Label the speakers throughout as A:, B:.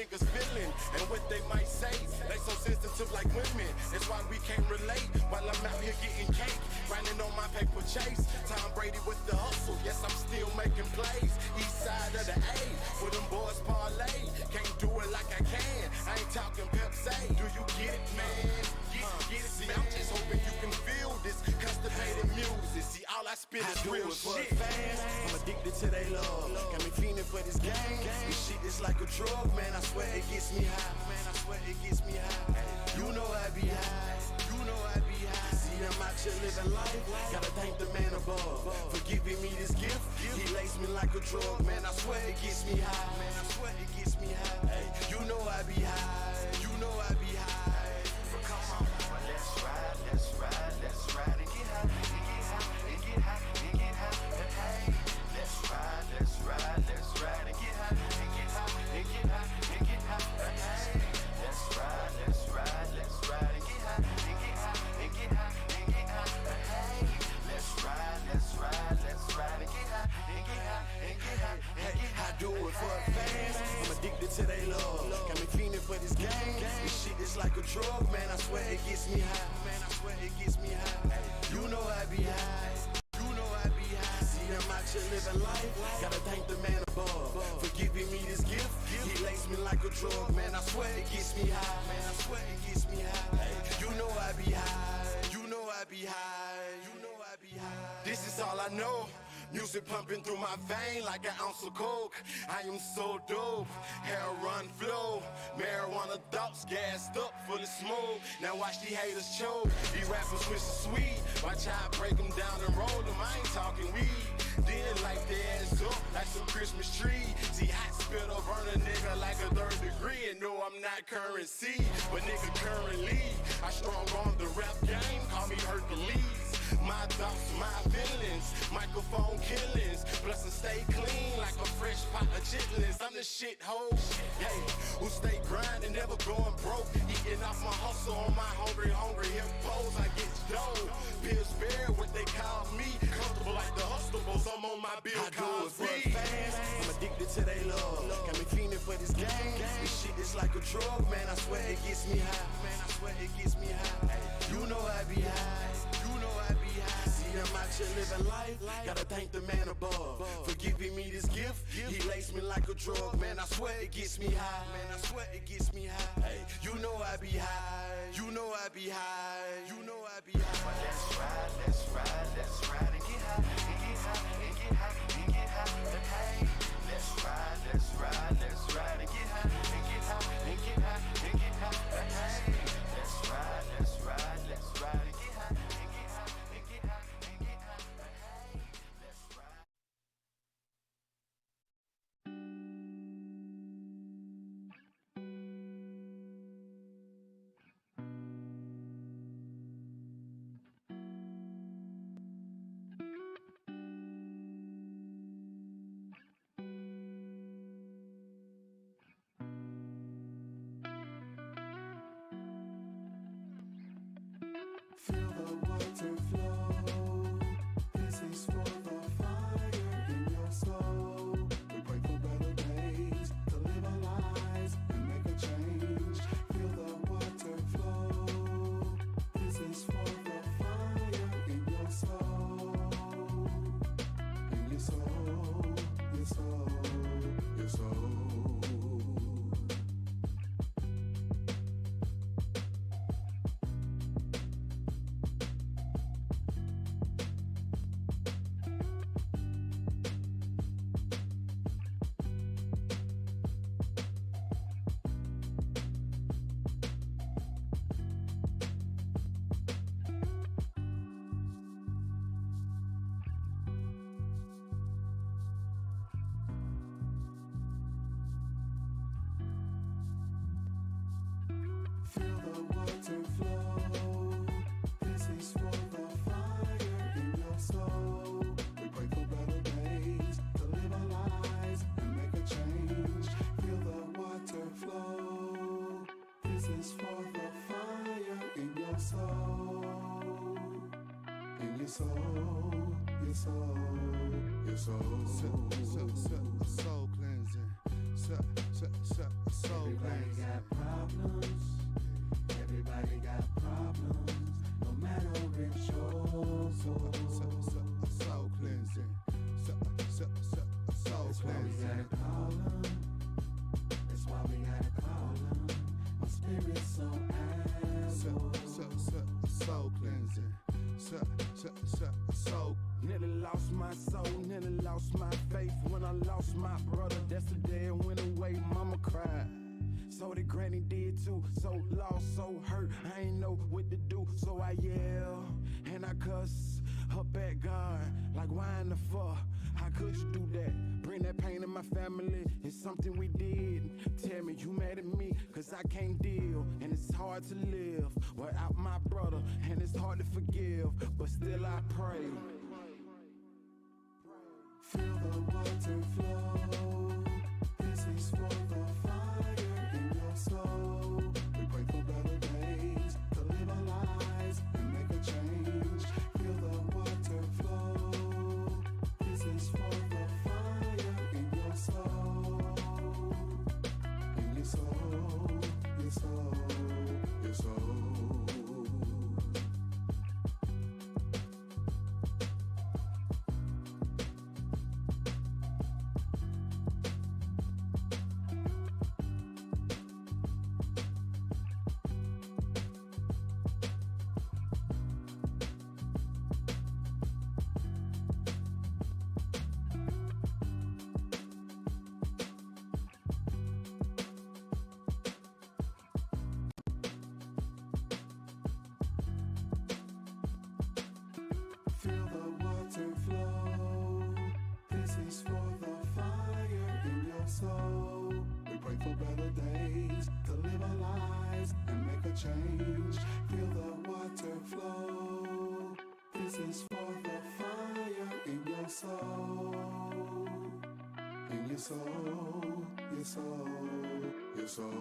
A: niggas feeling and what they might say. They so sensitive like women, that's why we can't relate. While I'm out here getting cake, grinding on my paper chase. Tom Brady with the hustle, yes I'm still making plays. East side of the A, where them boys parlay. Can't do it like I can, I ain't talking Pepsi. Do you get it, man? Get it, see, I'm just hoping you can feel this constipated music. See, all I spit is real shit. Fans, I'm addicted to they love. Got me fiending for this game. This shit is like a drug, man. I swear it gets me high. Man, I swear it gets me high. You know I be high. You know I be high. See, I'm out here living life. Gotta thank the man above for giving me this gift. He laced me like a drug, man. I swear it gets me high. Man, I swear it gets me high. Hey, you know I be high. You know I be high. But come on, let's ride, let's ride, let's ride and get high, and get high, and get high, and get high. Hey, let's ride, let's ride, let's ride and get high, and get high, and get high, and get high. Hey, let's ride, let's ride, let's ride and get high, and get high, and get high, and get high. Hey, let's ride, let's ride, let's ride and get high, and get high, and get high. Hey, I do it for the fans. I'm addicted to they love. Got me fiending for this game. This shit is like a drug, man. I swear it gets me high. Man, I swear it gets me high. You know I be high. You know I be high. See, I'm out here living life. Gotta thank the man above for giving me this gift. He laced me like a drug, man. I swear it gets me high. Man, I swear it gets me high. Hey, you know I be high. You know I be high. You know I be high. This is all I know. Music pumping through my vein like an ounce of coke. I am so dope. Hair run flow. Marijuana thoughts gassed up full of smoke. Now watch these haters choke. These rappers wish it's sweet. Watch how I break them down and roll them. I ain't talking weed. Then like their ass up like some Christmas tree. See, hot spitter burn a nigga like a 3rd degree. And no, I'm not currency, but nigga currently I strong on the rap game. Call me Hercules. My thoughts, my feelings, microphone killings. Plus I stay clean like a fresh pot of chitlins. I'm the shithole, hey, who stay grinding, never going broke. Eating off my hustle on my hungry hippos. I get dough, Pillsbury, what they call me. Comfortable like the Hustables, I'm on my Bill Cosby. I'm addicted to they love. Got me fiending for this game. This shit is like a drug, man. I swear it gets me high. Man, I swear it gets me high. You know I be high. You know I be high. See, I'm out here living life. Gotta thank the man above for giving me this gift. He laced me like a drug, man. I swear it gets me high. Man, I swear it gets me high. Hey, you know I be high. You know I be high. You know I be high. Let's ride, let's ride, let's ride and get high, and get high, and get high, and get high. Hey, let's ride, let's ride, let's ride and get high, and get high, and get high, and get high. Hey, let's ride, let's ride, let's ride and get high, and get high, and get high, and get high. Hey, let's ride.
B: Feel the water flow. This is for the fire in your soul. We pray for better days to live our lives and make a change. Feel the water flow. This is for the fire in your soul. In your soul, your soul, your soul. Feel the water flow. This is for the fire in your soul. We pray for better days to live our lives and make a change. Feel the water flow. This is for the fire in your soul. In your soul, your soul, your soul.
C: Soul cleansing. Soul
B: Everybody got problems. Everybody got problems. No matter rich or poor.
C: Soul cleansing. Soul
B: That's why we gotta call 'em. That's why we gotta call 'em. My spirit's so asshole.
C: Soul cleansing. Soul.
A: Nearly lost my soul, nearly lost my faith. When I lost my brother, that's the day it went away. Mama cried, so did granny did too. So lost, so hurt, I ain't know what to do. So I yell, and I cuss up at God, like why in the fuck? How could you do that? Bring that pain in my family, it's something we did. Tell me you mad at me, cause I can't deal. And it's hard to live without my brother, and it's hard to forgive, but still I pray.
B: Feel the water flow. This is for the fire in your soul. We pray for better days to live our lives and make a change. Feel the water flow. This is for the fire in your soul. In your soul, your soul, your soul. Feel the water flow. This is for the fire in your soul. We pray for better days to live our lives and make a change. Feel the water flow. This is for the fire in your soul. In your soul, your soul, your soul.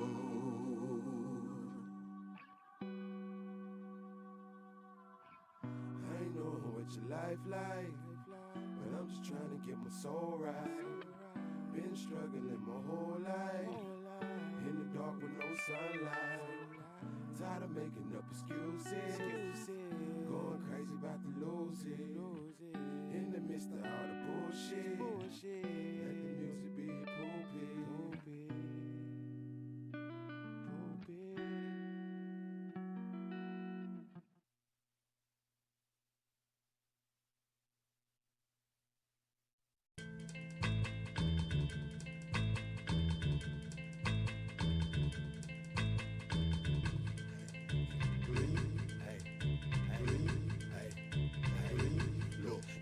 A: I ain't know what your life like, but I'm just trying to get my soul right. Been struggling my whole life, in the dark with no sunlight. Tired of making up excuses, going crazy about to lose it. In the midst of all the bullshit, let the music be your pulpit.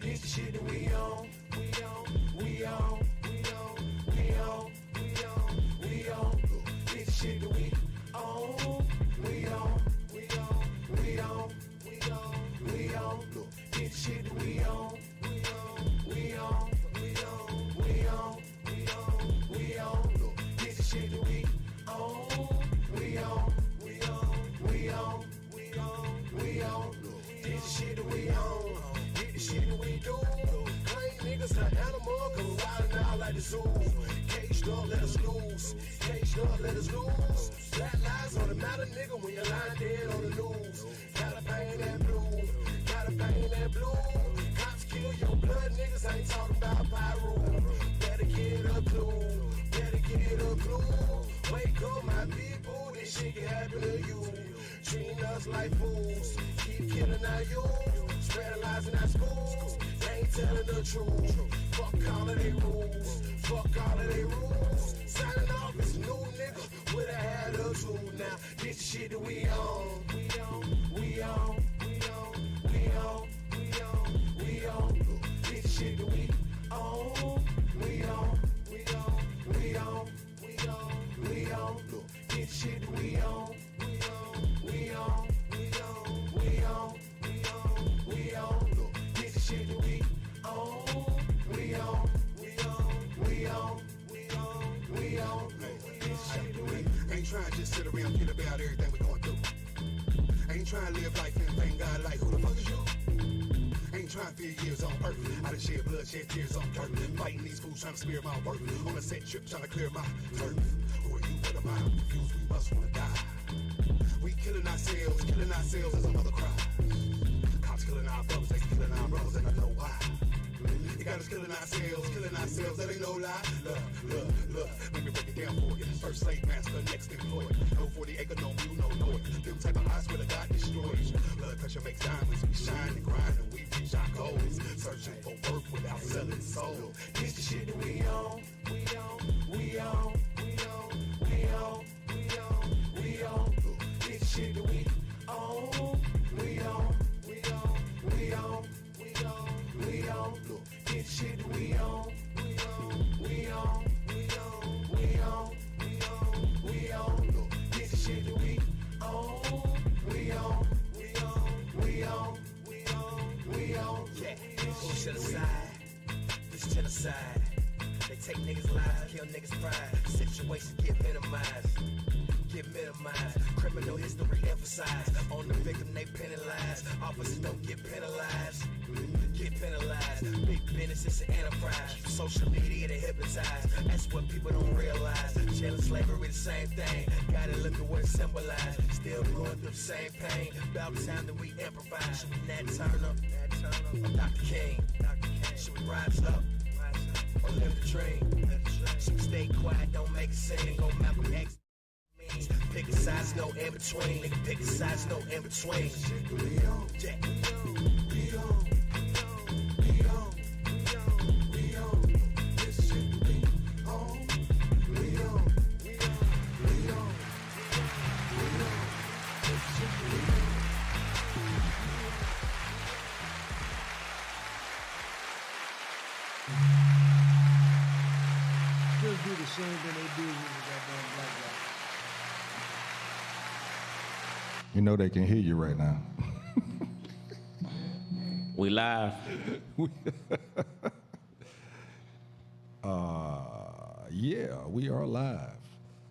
A: This the shit that we on, we on, we on, we on, we on, we on, we on. This the shit that we on, we on, we on, we on, we on, we on. This the shit that we on, we on, we on, we on, we on, we on, we on. This the shit that we on, we on, we on, we on, we on, we on. This the shit that we on. Shit that we do. Claim niggas are animal, come wildin' out like the zoo. Caged up, let us loose. Caged up, let us loose. Black lives on the matter, nigga, when you're lying dead on the news. Gotta bang that blue, gotta bang that blue. Cops kill your blood, niggas, I ain't talking about pyro. Better get a clue, better get a clue. Wake up, my people, this shit can happen to you. Treating us like fools, keep killing our youth. Spreading lies in our schools, they ain't telling the truth. Fuck all of they rules, fuck all of they rules. Signing off as a new nigga with a attitude. Now this the shit that we on, we on, we on, we on, we on, we on, we on. This the shit that we on, we on, we on, we on, we on, we on. This the shit that we on, we on, we on, we on, we on. We on, this the shit that we on, we on, we on, we on, we on, we on, this shit that we
C: Ain't trying to just sit around get about everything we going through. Ain't trying to live life and thank God like who the fuck is you? Ain't trying to feel years on earth. I done shed blood, shed tears on dirt. Fighting these fools trying to smear my work. On a set trip trying to clear my turf. Who are you? What am I? ourselves as a mother cries. Cops killing our brothers, they killing our brothers, and I know why. They got us killing ourselves, that ain't no lie. Look, let me break it down for you. First slave master, next employer. No 40 acre, no mule, no noise. Them type of eyes where God destroys. Blood pressure makes diamonds, we shine and grind, and we reach our goals. Searching for work without selling soul. This the shit that we own, we own, we own, we own, we own, we own, we own. This the shit that we own, we own, we own, we own, we own, we own. Look, this shit that we own, we own, we own, we own, we own, we own, we own. Look, this shit that we own, we own, we own, we own, we own, we own. Yeah, this shit aside, this to the side. They take niggas' lives, kill niggas' pride. Situations get minimized. Criminal history emphasized. On the victim, they penalized. Officers don't get penalized. Big business is an enterprise. Social media, they hypnotize. That's what people don't realize. Jail and slavery, the same thing. Gotta look at what it symbolized. Still going through the same pain. About time that we improvise. Should we Nat Turner? Or Dr. King? Should we rise up? Or live the dream? Should we stay quiet, don't make a scene? Go Malcolm X. Pick a size, no in between. Nigga, pick a size, no in between. We on, yeah. We on, we on, we on. This shit we on. We on, we on, we on, we on. This shit we on.
D: Just do the same thing they do with the goddamn black guy.
E: You know they can hear you right now.
F: We live.
E: Yeah, we are live.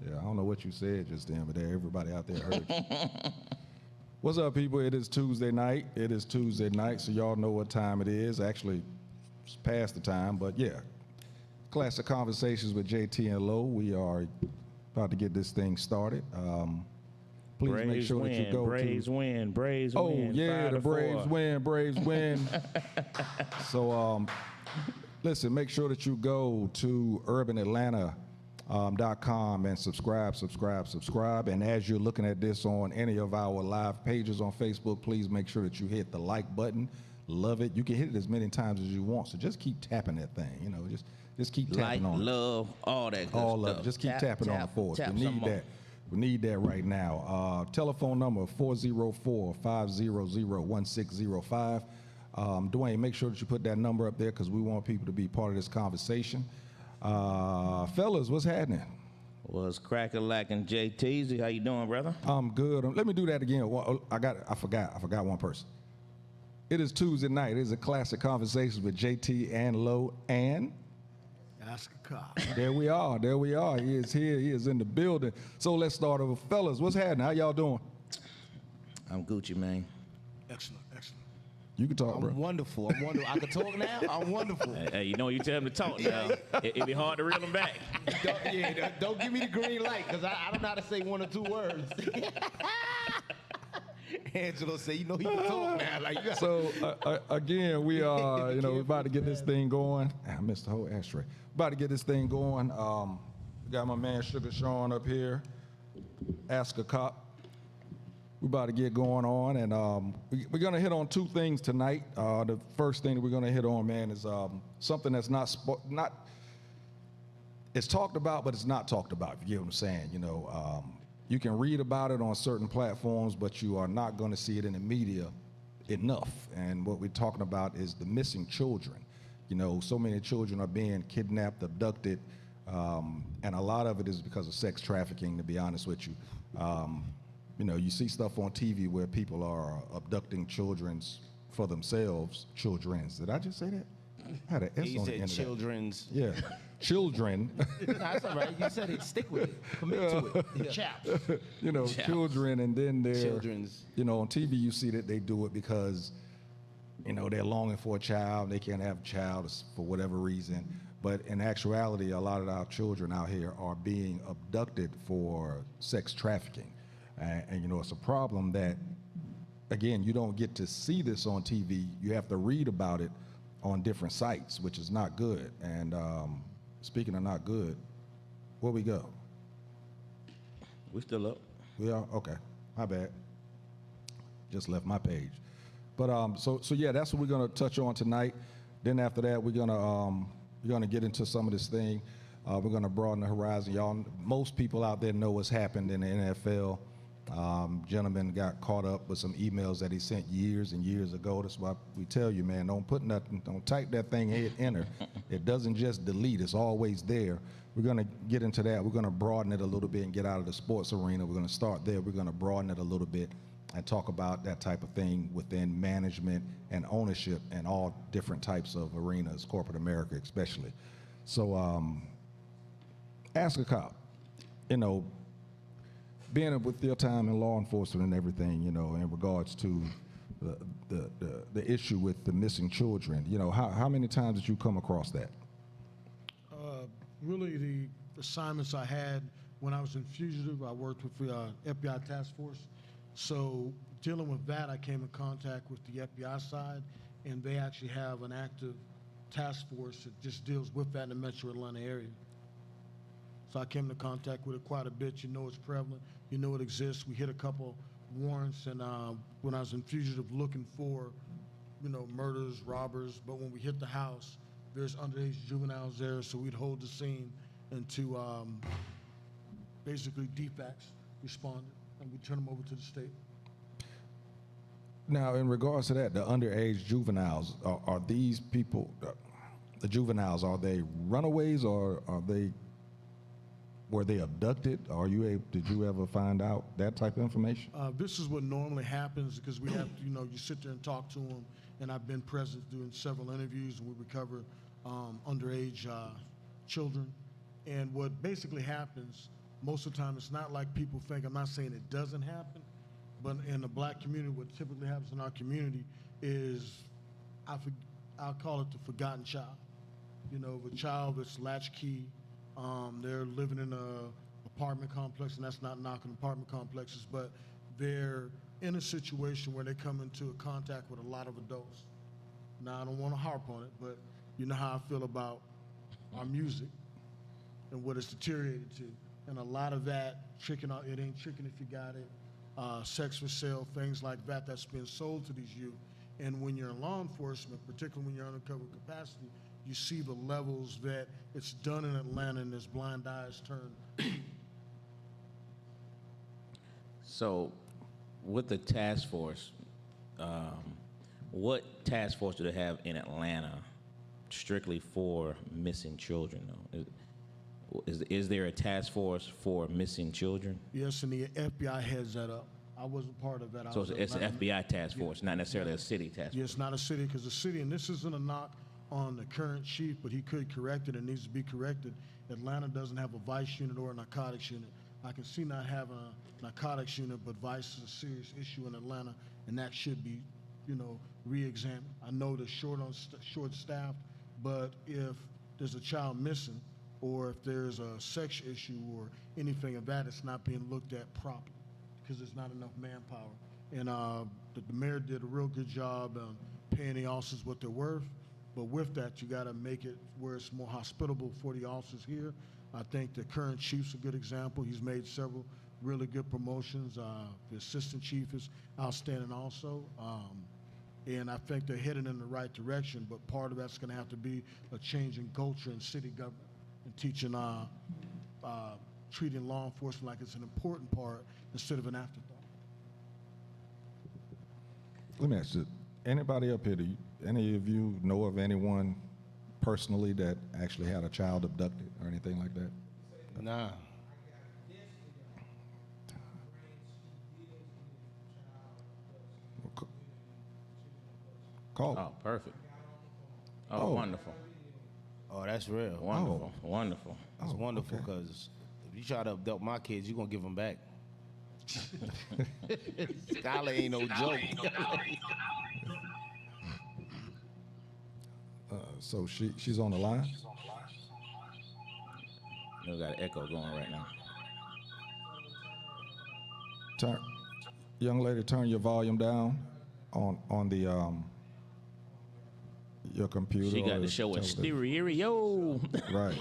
E: Yeah, I don't know what you said just then, but everybody out there heard you. What's up, people? It is Tuesday night. So y'all know what time it is. Actually, it's past the time, but yeah. Classic Conversations with Jae Tea and Lo. We are about to get this thing started. Please
F: Braves
E: make sure
F: win,
E: that you go
F: Braves
E: to...
F: win, Braves
E: Oh,
F: win.
E: yeah, the Braves win. So, listen, make sure that you go to urbanatlanta.com and subscribe. And as you're looking at this on any of our live pages on Facebook, please make sure that you hit the like button. Love it. You can hit it as many times as you want. So just keep tapping that thing. You know, just keep tapping on it.
F: Love, all that good
E: All
F: stuff.
E: of it. Just keep tapping on it for us. We need that. We need that right now. Telephone number 404-500-1605. Dwayne, make sure that you put that number up there because we want people to be part of this conversation. Fellas, what's happening?
F: Was crack-a-lackin' Jae Tea. How you doing, brother?
E: I'm good. Let me do that again. Well, I forgot one person. It is Tuesday night. It is a Classic Conversations with Jae Tea and Lo and...
D: Ask a cop.
E: There we are. He is here. He is in the building. So let's start over. Fellas, what's happening? How y'all doing?
F: I'm Gucci, man.
D: Excellent.
E: You can talk, bro.
G: I'm wonderful. I can talk now? I'm wonderful.
F: Hey, you know you tell him to talk now. It'd be hard to reel him back.
G: Don't give me the green light, because I don't know how to say one or two words. Angelo say, you know he can talk now. Like,
E: So again, we are, we're about to get this thing going. I missed the whole ashtray. About to get this thing going. We got my man Sugar Sean up here. Ask a Cop. We're about to get going on, and we're going to hit on two things tonight. The first thing that we're going to hit on, man, is something that's not it's talked about, but it's not talked about, if you get what I'm saying. You can read about it on certain platforms, but you are not going to see it in the media enough. And what we're talking about is the missing children. So many children are being kidnapped, abducted, and a lot of it is because of sex trafficking, to be honest with you. You see stuff on TV where people are abducting children's for themselves. Children's. Did I just say that? I had an S on the end of that.
G: children's.
E: Yeah. Children.
G: That's all right. You said it. Stick with it. Commit to it. Yeah. Chaps.
F: Chaps.
E: Children, and then they're,
G: Children's.
E: on TV you see that they do it because, they're longing for a child. They can't have a child for whatever reason. But in actuality, a lot of our children out here are being abducted for sex trafficking. And it's a problem that again, you don't get to see this on TV. You have to read about it on different sites, which is not good. And speaking of not good, where we go?
F: We still up.
E: We are? Okay. My bad. Just left my page. But so yeah, that's what we're gonna touch on tonight. Then after that, we're gonna get into some of this thing. We're gonna broaden the horizon. Y'all, most people out there know what's happened in the NFL. Gentleman got caught up with some emails that he sent years and years ago. That's why we tell you, man, don't put nothing, don't type that thing, hit enter. It doesn't just delete, it's always there. We're gonna get into that. We're gonna broaden it a little bit and get out of the sports arena. We're gonna start there. We're gonna broaden it a little bit and talk about that type of thing within management and ownership and all different types of arenas, corporate America especially. So ask a cop, you know, being with your time in law enforcement and everything, you know, in regards to the issue with the missing children, you know, how many times did you come across that?
D: Really, the assignments I had when I was in fugitive, I worked with the FBI task force. So dealing with that, I came in contact with the FBI side, and they actually have an active task force that just deals with that in the metro Atlanta area. So I came into contact with it quite a bit. You know it's prevalent. You know it exists. We hit a couple warrants, and when I was in fugitive looking for, you know, murders, robbers, but when we hit the house, there's underage juveniles there, so we'd hold the scene into basically DFACs responded, and we turn them over to the state.
E: Now, in regards to that, the underage juveniles, are these people, the juveniles, are they runaways or were they abducted? Did you ever find out that type of information?
D: This is what normally happens because we have, you know, you sit there and talk to them, and I've been present doing several interviews, and we recover underage children. And what basically happens, most of the time, it's not like people think. I'm not saying it doesn't happen, but in the black community, what typically happens in our community is, I'll call it the forgotten child. You know, the child that's latchkey, they're living in a apartment complex, and that's not knocking apartment complexes, but they're in a situation where they come into contact with a lot of adults. Now, I don't want to harp on it, but you know how I feel about our music and what it's deteriorated to. And a lot of that, tricking out, it ain't tricking if you got it, sex for sale, things like that, that's been sold to these youth. And when you're in law enforcement, particularly when you're undercover capacity, you see the levels that it's done in Atlanta, and there's blind eyes turned.
F: So, with the task force, what task force do they have in Atlanta strictly for missing children, though? Is there a task force for missing children?
D: Yes, and the FBI heads that up. I wasn't part of that.
F: So it's an FBI task force, not necessarily a city task force.
D: Yes, not a city, because the city, and this isn't a knock on the current chief, but he could correct it. It needs to be corrected. Atlanta doesn't have a vice unit or a narcotics unit. I can see not having a narcotics unit, but vice is a serious issue in Atlanta, and that should be, you know, re-examined. I know they're short-staffed, but if there's a child missing, or if there's a sex issue or anything of that, it's not being looked at properly because there's not enough manpower. And the mayor did a real good job paying the officers what they're worth. But with that, you got to make it where it's more hospitable for the officers here. I think the current chief's a good example. He's made several really good promotions. The assistant chief is outstanding also. And I think they're heading in the right direction, but part of that's going to have to be a change in culture in city government and teaching, treating law enforcement like it's an important part instead of an afterthought.
E: Let me ask you, anybody up here, any of you know of anyone personally that actually had a child abducted or anything like that?
G: Nah.
E: Call.
F: Oh, perfect. Oh, wonderful.
G: Oh, that's real.
F: Wonderful. Wonderful.
G: That's wonderful because if you try to abduct my kids, you're going to give them back. Skylar ain't no joke.
E: So she's on the line?
F: We got an echo going right now.
E: Young lady, turn your volume down on the your computer.
F: She
E: or
F: got
E: the
F: the show in
E: television.
F: stereo.
E: Right.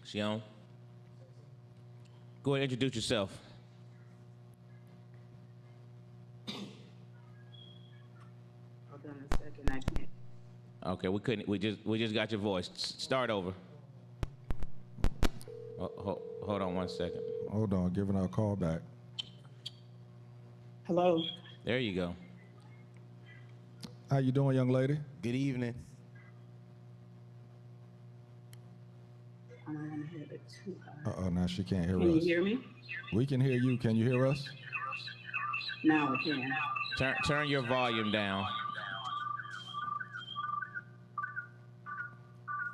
F: She on? Go ahead and introduce yourself.
H: Hold on a second, I can't.
F: Okay, we couldn't. We just got your voice. Start over. Hold on one second.
E: Hold on, giving her a call back.
H: Hello.
F: There you go.
E: How you doing, young lady?
G: Good evening.
H: I'm gonna have it too high.
E: Uh-oh, now she can't hear
H: Can you
E: us.
H: hear me?
E: We can hear you. Can you hear us?
H: Now I can.
F: Turn your volume down.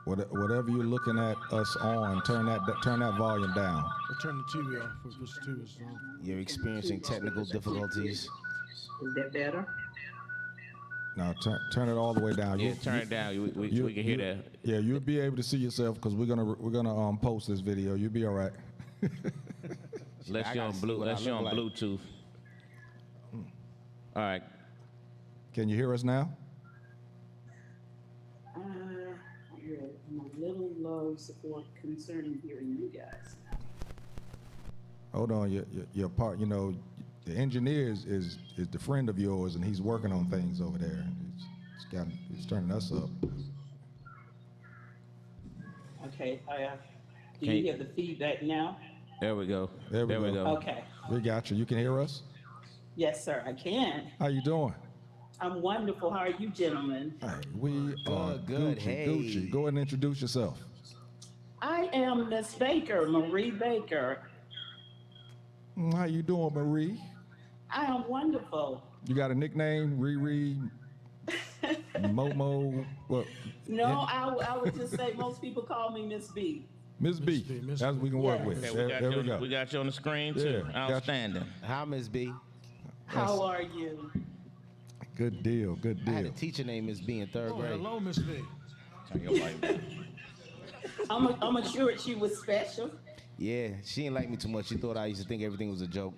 E: Whatever you're looking at us on, turn that volume down.
D: Or turn the TV off. Push the TV on.
G: You're experiencing technical difficulties.
H: Is that better?
E: Now turn it all the way down.
F: Yeah, turn it down. We can hear that.
E: Yeah, you'll be able to see yourself because we're gonna post this video. You'll be all right.
F: Unless you're on Bluetooth. All right.
E: Can you hear us now?
H: I'm a little low support concerning hearing you guys.
E: Hold on, your part. You know, the engineer is the friend of yours, and he's working on things over there. He's turning us up.
H: Okay, do you hear the feedback now?
F: There we go.
E: There we go.
H: Okay.
E: We got you. You can hear us?
H: Yes, sir, I can.
E: How you doing?
H: I'm wonderful. How are you, gentlemen?
E: Hey, we are
G: good.
E: Gucci.
G: Hey.
E: Gucci. Go ahead and introduce yourself.
H: I am Miss Baker, Marie Baker.
E: How you doing, Marie?
H: I am wonderful.
E: You got a nickname? Riri? Momo? What?
H: No, I would just say most people call me Miss B.
E: Miss B.
D: B, Miss
E: That's what we can work
H: Yes.
E: with.
F: Okay,
E: There we go.
F: we got you on the screen too.
E: Yeah, got you.
F: Outstanding.
G: Hi, Miss B.
H: How are you?
E: Good deal. Good
G: I had a
E: deal.
G: teacher named Miss B in third
D: Oh,
G: grade.
D: hello, Miss B.
F: Turn your volume down.
H: I'm assured she was special.
G: Yeah, she didn't like me too much. She thought I used to think everything was a joke.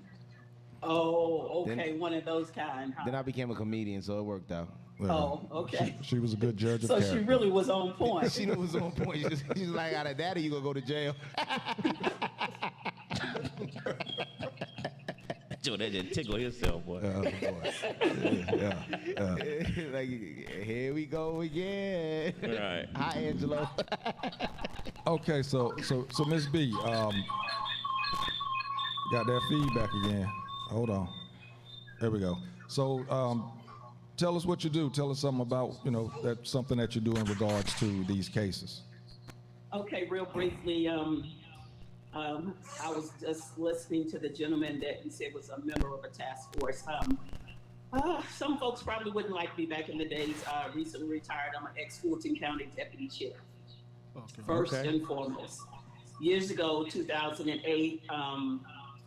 H: Oh, okay,
G: Then-
H: one of those kind. Huh?
G: Then I became a comedian, so it worked out.
E: Well,
H: Oh, okay.
E: She was a good judge of
H: So
E: character.
H: she really was on point.
G: She knew it was on point. She was like, out of that, or you gonna go to jail?
F: Joe, that just tickle himself, boy.
E: Yeah.
G: Like, here we go again.
F: Right.
G: Hi, Angelo.
E: Okay, so Miss B, got that feedback again. Hold on. There we go. So tell us what you do. Tell us something about, that's something that you do in regards to these cases.
H: Okay, real briefly, I was just listening to the gentleman that he said was a member of a task force. Some folks probably wouldn't like me back in the days. Recently retired. I'm an ex-Fulton County deputy sheriff.
D: Okay.
H: First and foremost. Years ago, 2008,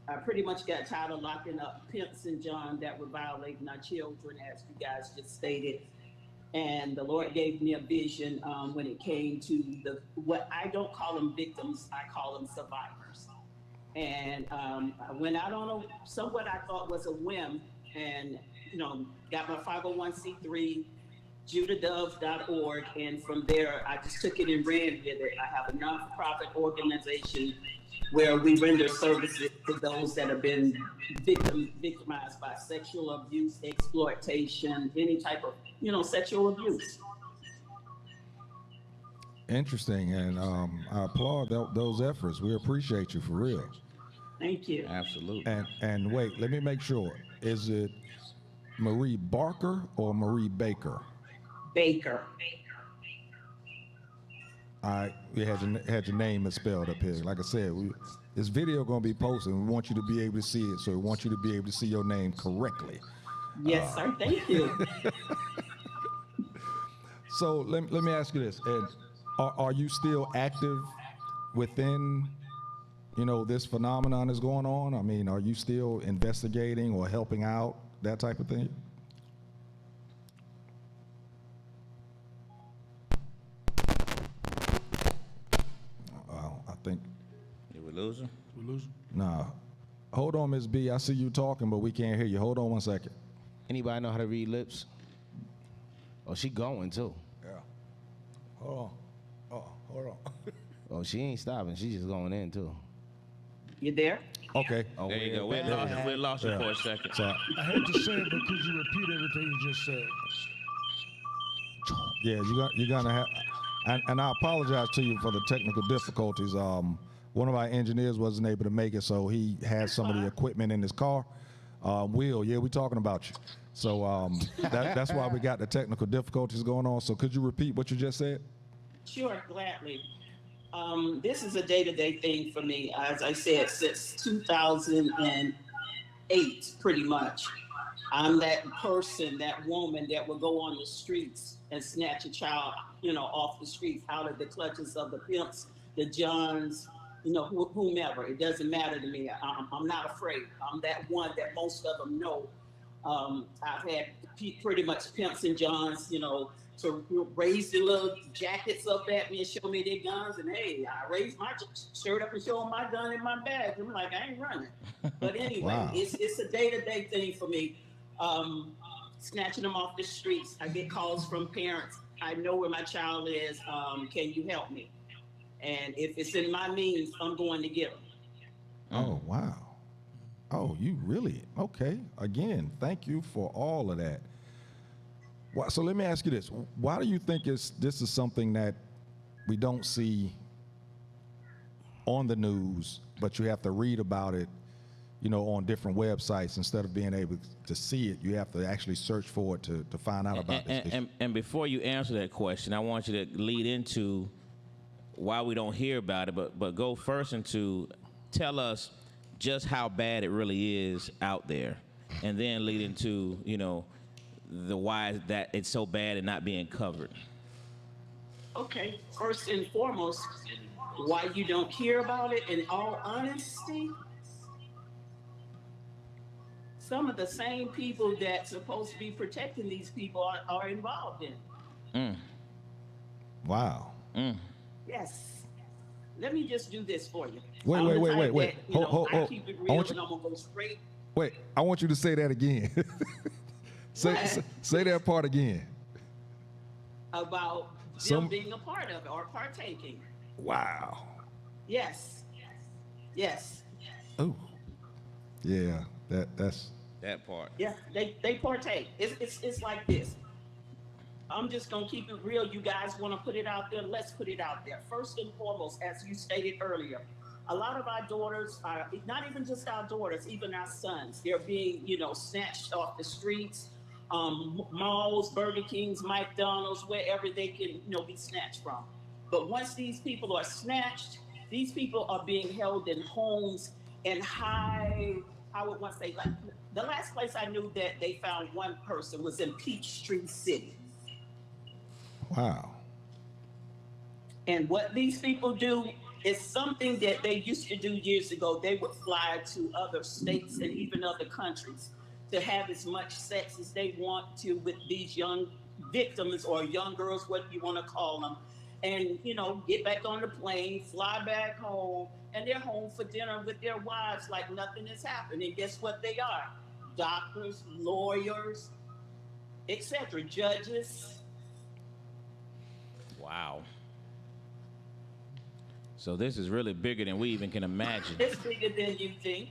H: I pretty much got tired of locking up pimps and John that were violating our children, as you guys just stated. And the Lord gave me a vision when it came to what I don't call them victims, I call them survivors. And I went out on somewhat I thought was a whim, and got my 501c3, judadove.org, and from there I just took it and ran with it. I have a non-profit organization where we render services to those that have been victimized by sexual abuse, exploitation, any type of, sexual abuse.
E: Interesting, and I applaud those efforts. We appreciate you for real.
H: Thank you.
F: Absolutely.
E: And wait, let me make sure. Is it Marie Barker or Marie Baker?
H: Baker.
E: We had your name misspelled up here. Like I said, this video gonna be posted. We want you to be able to see it, so we want you to be able to see your name correctly.
H: Yes, sir. Thank you.
E: So let me ask you this: and are you still active within, this phenomenon that's going on? I mean, are you still investigating or helping out, that type of thing?
F: We lose him?
D: We lose him?
E: Nah. Hold on, Miss B. I see you talking, but we can't hear you. Hold on 1 second.
G: Anybody know how to read lips? Oh, she going too.
E: Yeah. Hold on. Oh, hold on.
G: Oh, she ain't stopping. She's just going in too.
H: You there?
E: Okay.
G: Oh,
F: There you go.
G: we're back.
F: We lost you for a second.
E: So,
D: I hate to say it, but could you repeat everything you just said?
E: yeah, you're gonna have, and I apologize to you for the technical difficulties. One of our engineers wasn't able to make it, so he had some of the equipment in his car. Will, yeah, we talking about you. So that's why we got the technical difficulties going on. So could you repeat what you just said?
H: Sure, gladly. This is a day-to-day thing for me. As I said, since 2008, pretty much. I'm that person, that woman that will go on the streets and snatch a child, off the streets, out of the clutches of the pimps, the Johns, whomever. It doesn't matter to me. I'm not afraid. I'm that one that most of them know. I've had pretty much pimps and Johns, to raise the little jackets up at me and show me their guns. And hey, I raised my shirt up and show them my gun in my bag. I'm like, I ain't running. But anyway,
E: Wow.
H: it's a day-to-day thing for me. Snatching them off the streets. I get calls from parents. I know where my child is. Can you help me? And if it's in my means, I'm going to get them.
E: Oh, wow. Oh, you really? Okay. Again, thank you for all of that. So let me ask you this. Why do you think this is something that we don't see on the news, but you have to read about it, on different websites instead of being able to see it? You have to actually search for it to find out about this issue.
F: And before you answer that question, I want you to lead into why we don't hear about it, but go first into tell us just how bad it really is out there, and then lead into, the why that it's so bad and not being covered.
H: Okay, first and foremost, why you don't hear about it, in all honesty, some of the same people that's supposed to be protecting these people are involved in it.
E: Wow.
H: Yes. Let me just do this for you.
E: Wait.
H: I'm the type
E: Wait.
H: that,
E: Hold.
H: I keep it real and I'm gonna go straight.
E: Wait, I want you to say that again. say that part again.
H: About them being a part of it or partaking.
E: Wow.
H: Yes.
E: Oh. Yeah, that's
F: That part.
H: Yeah, they partake. It's like this. I'm just gonna keep it real. You guys want to put it out there? Let's put it out there. First and foremost, as you stated earlier, a lot of our daughters are not even just our daughters, even our sons. They're being, snatched off the streets, malls, Burger Kings, McDonald's, wherever they can, be snatched from. But once these people are snatched, these people are being held in homes in I would want to say, like, the last place I knew that they found one person was in Peachtree City.
E: wow.
H: And what these people do is something that they used to do years ago. They would fly to other states and even other countries to have as much sex as they want to with these young victims or young girls, what you want to call them, and, get back on the plane, fly back home, and they're home for dinner with their wives like nothing has happened. And guess what they are? Doctors, lawyers, etc., judges.
F: Wow. So this is really bigger than we even can imagine.
H: It's bigger than you think.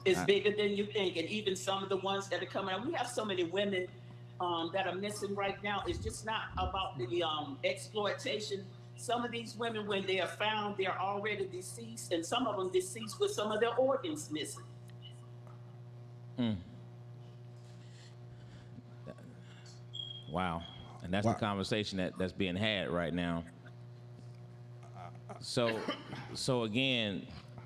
H: It's bigger than you think. And even some of the ones that are coming out, we have so many women that are missing right now. It's just not about the exploitation. Some of these women, when they are found, they're already deceased, and some of them deceased with some of their organs missing.
F: Wow. And that's
E: Wow.
F: the conversation that's being had right now. So again,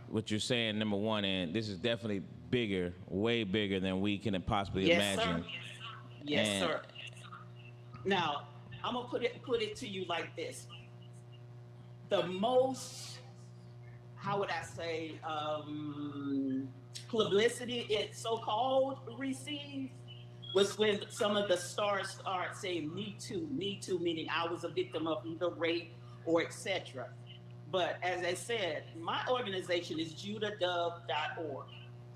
F: what you're saying, number one, and this is definitely bigger, way bigger than we can possibly
H: Yes,
F: imagine.
H: sir. Yes,
F: And-
H: sir. Now, I'm gonna put it to you like this: the most, how would I say, publicity it so-called received was when some of the stars started saying "Me too," meaning I was a victim of either rape or etc. But as I said, my organization is judadove.org.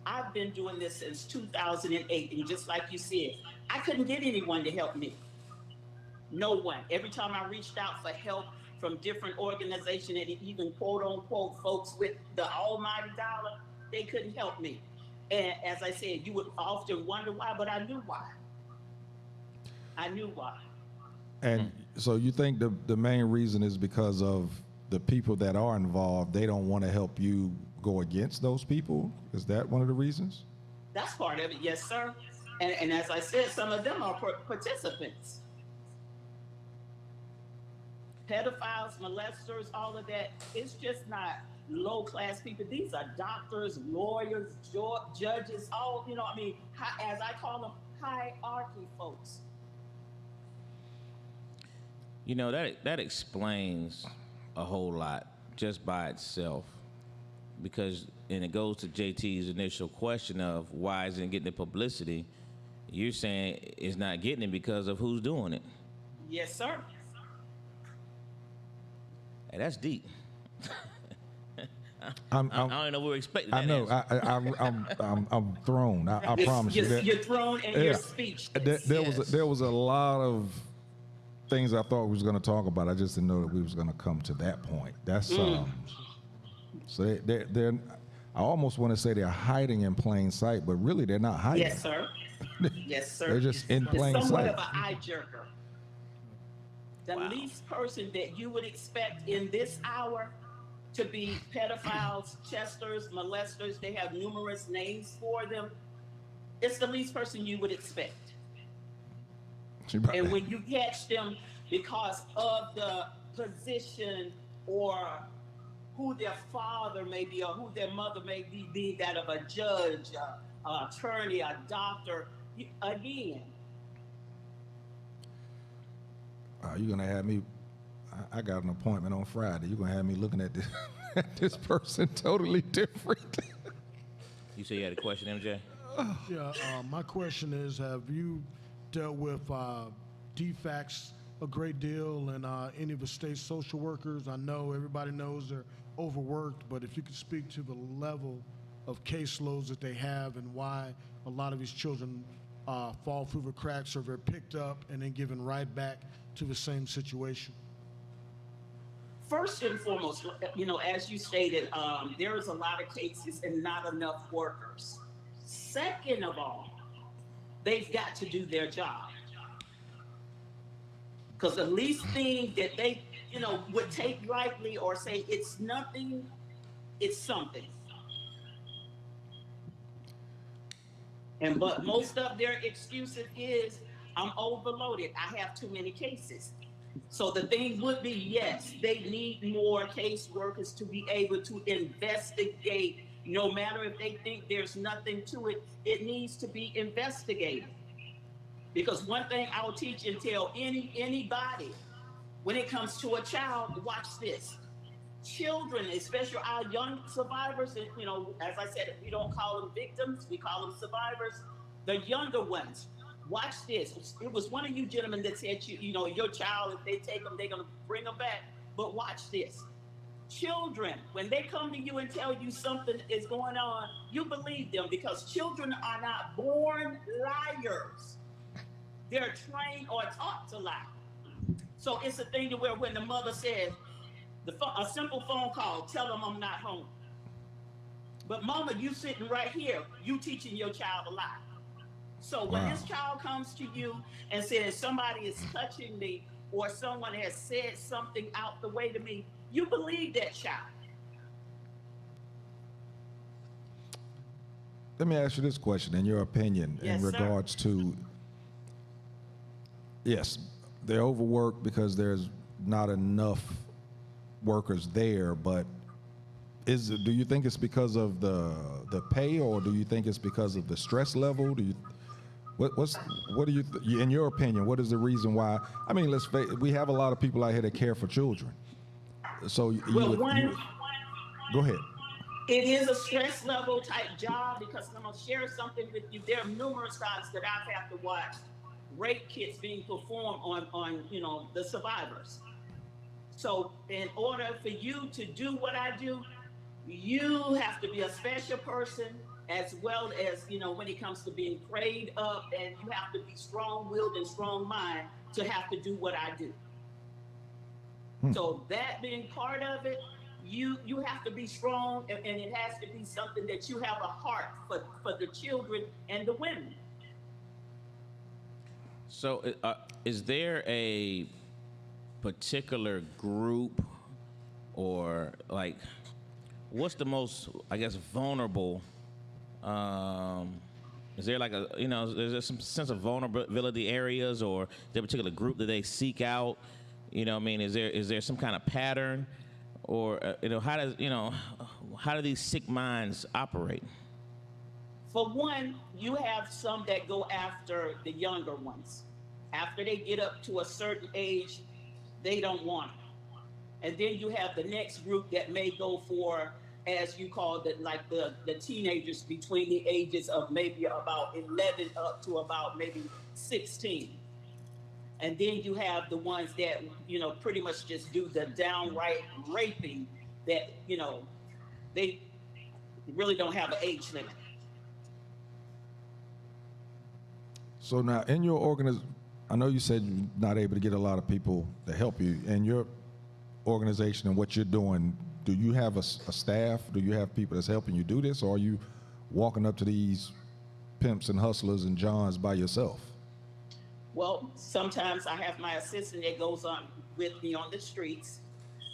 H: I've been doing this since 2008, and just like you said, I couldn't get anyone to help me. No one. Every time I reached out for help from different organizations and even quote unquote folks with the almighty dollar, they couldn't help me. And as I said, you would often wonder why, but I knew why. I knew why.
E: And so you think the main reason is because of the people that are involved, they don't want to help you go against those people? Is that one of the reasons?
H: That's part of it, yes, sir. And as I said, some of them are participants. Pedophiles, molesters, all of that. It's just not low-class people. These are doctors, lawyers, judges, all, I mean, as I call them, hierarchy folks.
F: That explains a whole lot just by itself, because, and it goes to JT's initial question of why isn't it getting the publicity. You're saying it's not getting it because of who's doing it.
H: Yes, sir.
F: Hey, that's deep.
E: I
F: don't even know we were expecting that.
E: I know.
F: answer.
E: I'm thrown. I promise you that.
H: You're thrown and you're speechless.
E: There was a lot of things I thought we was going to talk about. I just didn't know that we was going to come to that point. That's so they're I almost want to say they're hiding in plain sight, but really they're not hiding.
H: Yes, sir. Yes, sir.
E: They're just in plain
H: it's somewhat
E: sight.
H: of an eye jerker. The least person that you would expect in this hour to be pedophiles, chesters, molesters, they have numerous names for them. It's the least person you would expect. And when you catch them because of the position or who their father may be or who their mother may be that of a judge, an attorney, a doctor, again.
E: You're going to have me, I got an appointment on Friday. You're going to have me looking at this, at this person totally different.
F: You say you had a question, MJ?
D: Yeah, my question is, have you dealt with defects a great deal and any of the state social workers? I know everybody knows they're overworked, but if you could speak to the level of caseloads that they have and why a lot of these children fall through the cracks or they're picked up and then given right back to the same situation.
H: First and foremost, as you stated, there is a lot of cases and not enough workers. Second of all, they've got to do their job. Because the least thing that they, would take lightly or say it's nothing, it's something. But most of their excuses is, I'm overloaded, I have too many cases. So the thing would be, yes, they need more case workers to be able to investigate. No matter if they think there's nothing to it, it needs to be investigated. Because one thing I'll teach and tell anybody, when it comes to a child, watch this. Children, especially our young survivors, and, as I said, we don't call them victims, we call them survivors. The younger ones, watch this. It was one of you gentlemen that said, your child, if they take them, they're going to bring them back. But watch this. Children, when they come to you and tell you something is going on, you believe them, because children are not born liars. They're trained or taught to lie. So it's a thing to where when the mother says, a simple phone call, tell them I'm not home. But mama, you sitting right here, you teaching your child a lie. So when this child comes to you and says somebody is touching me or someone has said something out the way to me, you believe that child.
E: Let me ask you this question, in your opinion,
H: Yes,
E: in regards to, yes, they're overworked because there's not enough workers there, but do you think it's because of the pay, or do you think it's because of the stress level? What do you in your opinion, what is the reason why? I mean, we have a lot of people out here that care for children. So go ahead.
H: It is a stress level type job, because I'm going to share something with you. There are numerous times that I've had to watch rape kits being performed on the survivors. So in order for you to do what I do, you have to be a special person as well as, when it comes to being prayed up, and you have to be strong-willed and strong-minded to have to do what I do. So that being part of it, you have to be strong, and it has to be something that you have a heart for the children and the women.
F: So, is there a particular group, or like, what's the most, I guess, vulnerable? Is there like is there some sense of vulnerability areas, or is there a particular group that they seek out? Is there some kind of pattern, or how do these sick minds operate?
H: For one, you have some that go after the younger ones. After they get up to a certain age, they don't want it. And then you have the next group that may go for, as you call it, like the teenagers between the ages of maybe about 11 up to about maybe 16. And then you have the ones that, pretty much just do the downright raping that, they really don't have an age limit.
E: So now, in your organization, I know you said you're not able to get a lot of people to help you. In your organization and what you're doing, do you have a staff? Do you have people that's helping you do this, or are you walking up to these pimps and hustlers and Johns by yourself?
H: Well, sometimes I have my assistant that goes on with me on the streets.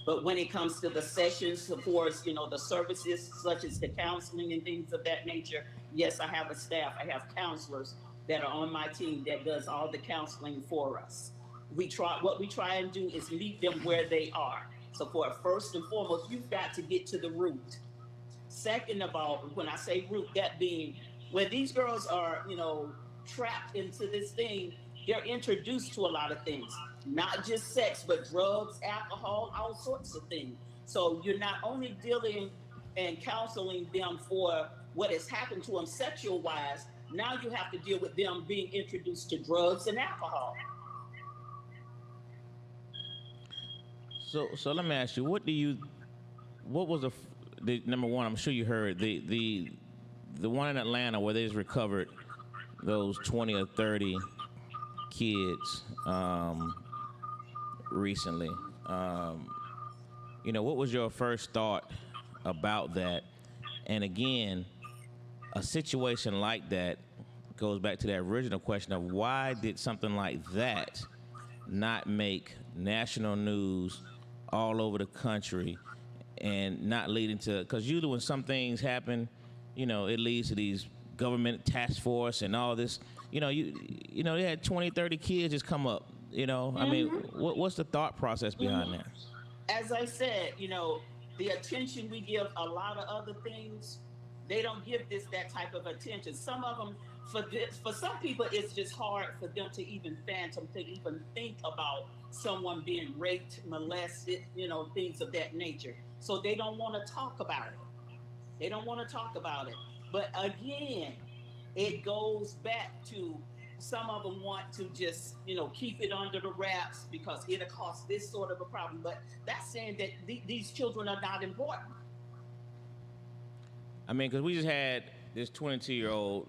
H: But when it comes to the sessions, of course, the services such as the counseling and things of that nature, yes, I have a staff. I have counselors that are on my team that does all the counseling for us. What we try and do is meet them where they are. So first and foremost, you've got to get to the root. Second of all, when I say root, that being when these girls are, trapped into this thing, they're introduced to a lot of things, not just sex, but drugs, alcohol, all sorts of things. So you're not only dealing and counseling them for what has happened to them sexual wise, now you have to deal with them being introduced to drugs and alcohol.
F: So let me ask you, what was the number one? I'm sure you heard the one in Atlanta where they just recovered those 20 or 30 kids recently. What was your first thought about that? And again, a situation like that goes back to that original question of why did something like that not make national news all over the country, and not leading to, because usually when some things happen, it leads to these government task force and all this. They had 20, 30 kids just come up. I mean, what's the thought process behind that?
H: As I said, the attention we give a lot of other things, they don't give this that type of attention. Some of them, for some people, it's just hard for them to even fathom, to even think about someone being raped, molested, things of that nature. So they don't want to talk about it. But again, it goes back to some of them want to just, keep it under the wraps because it'll cause this sort of a problem. But that's saying that these children are not important.
F: I mean, because we just had this 22-year-old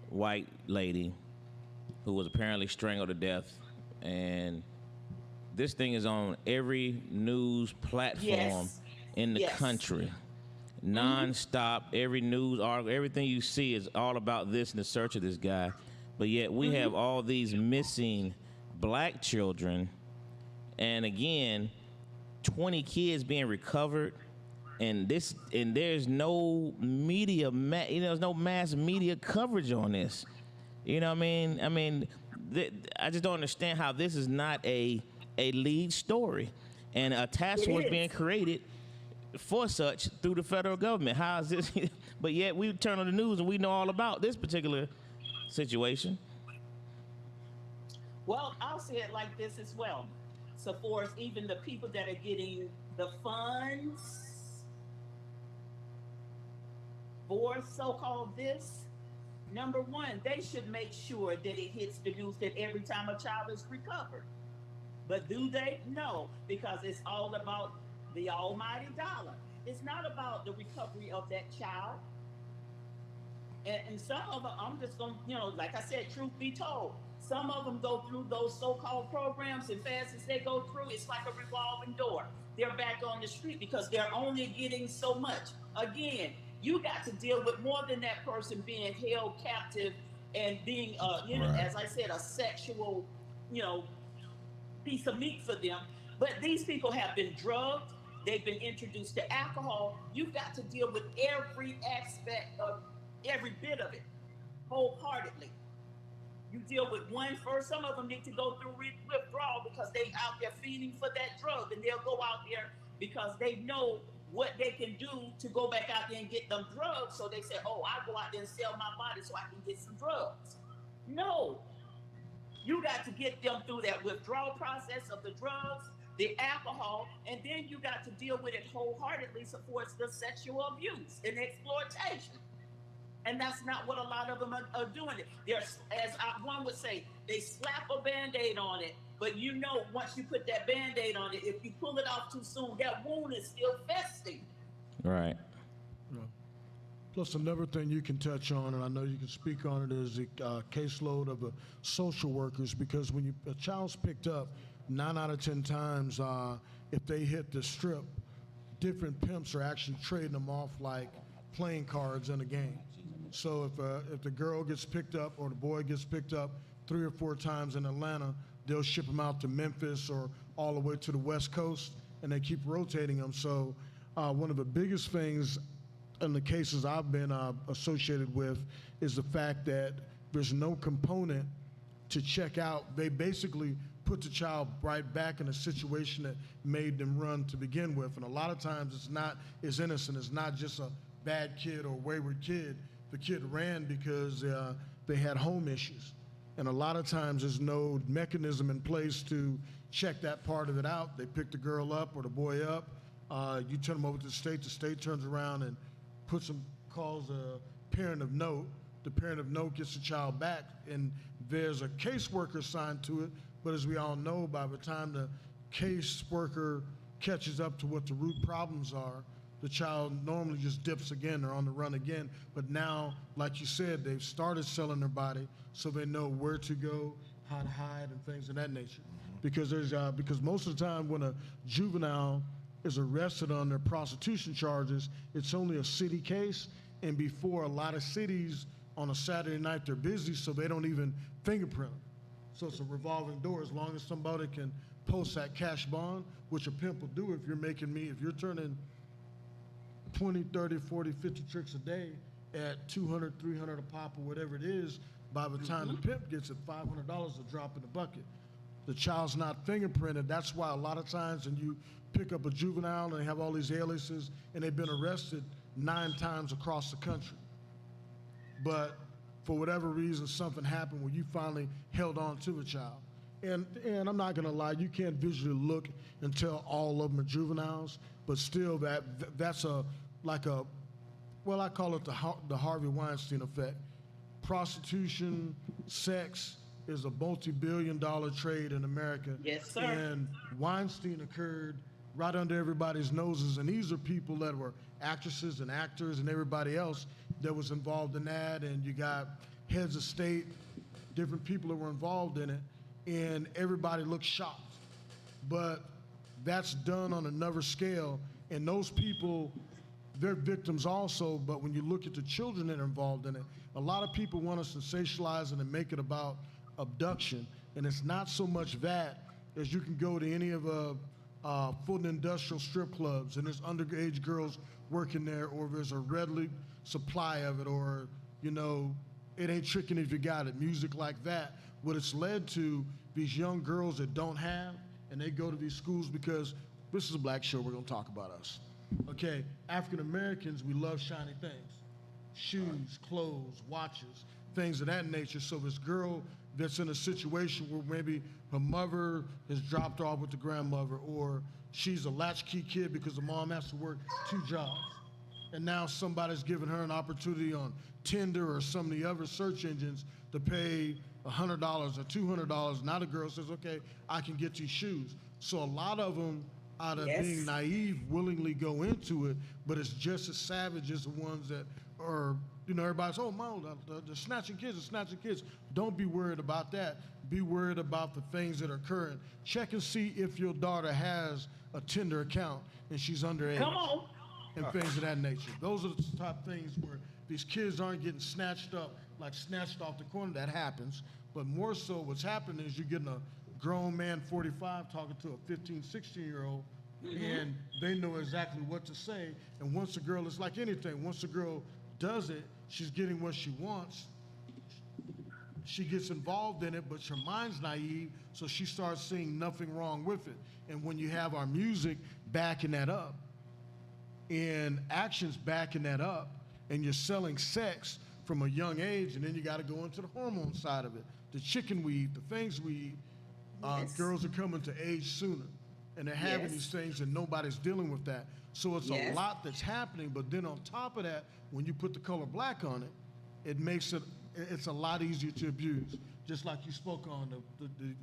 F: white lady who was apparently strangled to death, and this thing is on every news platform in the country. Non-stop, every news article, everything you see is all about this and the search of this guy. But yet we have all these missing black children, and again, 20 kids being recovered, and there's no media, there's no mass media coverage on this. You know what I mean? I just don't understand how this is not a lead story, and a task force being created for such through the federal government. How is this? But yet we turn on the news and we know all about this particular situation.
H: Well, I'll say it like this as well. So for us, even the people that are getting the funds for so-called this, number one, they should make sure that it hits the news that every time a child is recovered. But do they? No, because it's all about the almighty dollar. It's not about the recovery of that child. And some of them, I'm just going to, like I said, truth be told, some of them go through those so-called programs, and fast as they go through, it's like a revolving door. They're back on the street because they're only getting so much. Again, you got to deal with more than that person being held captive and being,
E: Right.
H: as I said, a sexual, you know, piece of meat for them. But these people have been drugged. They've been introduced to alcohol. You've got to deal with every aspect of every bit of it wholeheartedly. You deal with one first. Some of them need to go through withdrawal because they out there feeding for that drug, and they'll go out there because they know what they can do to go back out there and get them drugs. So they say, "Oh, I'll go out there and sell my body so I can get some drugs." No, you got to get them through that withdrawal process of the drugs, the alcohol, and then you got to deal with it wholeheartedly supports the sexual abuse and exploitation. And that's not what a lot of them are doing. They're, one would say, they slap a Band-Aid on it, but once you put that Band-Aid on it, if you pull it off too soon, that wound is still festering.
F: Right.
D: Yeah. Plus, another thing you can touch on, and I know you can speak on it, is the caseload of social workers, because when a child's picked up, 9 out of 10 times, if they hit the strip, different pimps are actually trading them off like playing cards in a game. So if the girl gets picked up or the boy gets picked up 3 or 4 times in Atlanta, they'll ship them out to Memphis or all the way to the West Coast, and they keep rotating them. So one of the biggest things in the cases I've been associated with is the fact that there's no component to check out. They basically put the child right back in a situation that made them run to begin with. And a lot of times it's not as innocent. It's not just a bad kid or wayward kid. The kid ran because they had home issues. And a lot of times there's no mechanism in place to check that part of it out. They pick the girl up or the boy up. You turn them over to the state turns around and calls a parent of note. The parent of note gets the child back, and there's a caseworker assigned to it. But as we all know, by the time the caseworker catches up to what the root problems are, the child normally just dips again or on the run again. But now, like you said, they've started selling their body so they know where to go, how to hide, and things of that nature. Because because most of the time when a juvenile is arrested on their prostitution charges, it's only a city case. And before, a lot of cities on a Saturday night, they're busy, so they don't even fingerprint them. So it's a revolving door. As long as somebody can post that cash bond, which a pimp will do if you're turning 20, 30, 40, 50 tricks a day at 200, 300 a pop or whatever it is, by the time the pimp gets it, $500 a drop in the bucket. The child's not fingerprinted. That's why a lot of times when you pick up a juvenile and they have all these aliases and they've been arrested 9 times across the country. But for whatever reason, something happened where you finally held on to a child. And I'm not gonna lie, you can't visually look and tell all of them are juveniles, but still that's I call it the Harvey Weinstein effect. Prostitution, sex is a multi-billion-dollar trade in America.
H: Yes, sir.
D: And Weinstein occurred right under everybody's noses, and these are people that were actresses and actors and everybody else that was involved in that, and you got heads of state, different people that were involved in it, and everybody looked shocked. But that's done on another scale, and those people, they're victims also, but when you look at the children that are involved in it, a lot of people want to sensationalize it and make it about abduction, and it's not so much that as you can go to any of Fulton Industrial strip clubs and there's underage girls working there, or there's a readily supply of it, or it ain't tricking if you got it, music like that. What it's led to, these young girls that don't have, and they go to these schools because this is a black show, we're gonna talk about us. Okay, African Americans, we love shiny things. Shoes, clothes, watches, things of that nature. So this girl that's in a situation where maybe her mother has dropped off with the grandmother, or she's a latchkey kid because the mom has to work 2 jobs. And now somebody's giving her an opportunity on Tinder or some of the other search engines to pay $100 or $200. Now the girl says, okay, I can get these shoes. So a lot of them, out of
H: Yes.
D: being naive, willingly go into it, but it's just as savage as the ones that are, everybody's, oh, Mom, the snatching kids, the snatching kids. Don't be worried about that. Be worried about the things that are current. Check and see if your daughter has a Tinder account and she's underage.
H: Come on.
D: And things of that nature. Those are the top things where these kids aren't getting snatched up, like snatched off the corner. That happens. But more so what's happening is you're getting a grown man, 45, talking to a 15, 16-year-old, and they know exactly what to say. And once a girl, it's like anything, once a girl does it, she's getting what she wants. She gets involved in it, but her mind's naive, so she starts seeing nothing wrong with it. And when you have our music backing that up, and actions backing that up, and you're selling sex from a young age, and then you got to go into the hormone side of it, the chicken we eat, the things we eat.
H: Yes.
D: Girls are coming to age sooner, and they're having
H: Yes.
D: these things, and nobody's dealing with that. So it's a
H: Yes.
D: lot that's happening. But then on top of that, when you put the color black on it, it makes it's a lot easier to abuse. Just like you spoke on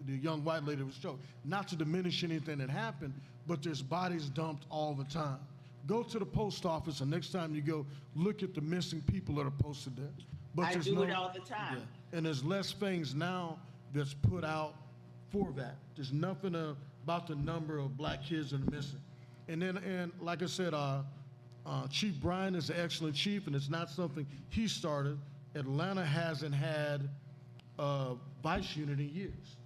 D: the young white lady was showing. Not to diminish anything that happened, but there's bodies dumped all the time. Go to the post office, and next time you go, look at the missing people that are posted there. But
H: I
D: there's
H: do it all the time.
D: Yeah. And there's less things now that's put out for that. There's nothing about the number of black kids that are missing. And like I said, Chief Bryan is an excellent chief, and it's not something he started. Atlanta hasn't had a vice unit in years.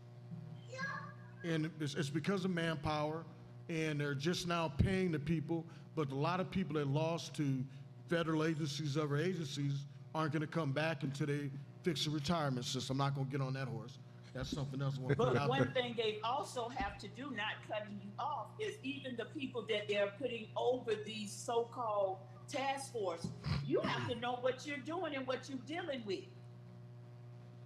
D: And it's because of manpower, and they're just now paying the people, but a lot of people that lost to federal agencies, other agencies, aren't gonna come back until they fix the retirement system. I'm not gonna get on that horse. That's something else I want to put
H: But
D: out
H: one
D: there.
H: thing they also have to do, not cutting you off, is even the people that they're putting over these so-called task force, you have to know what you're doing and what you're dealing with,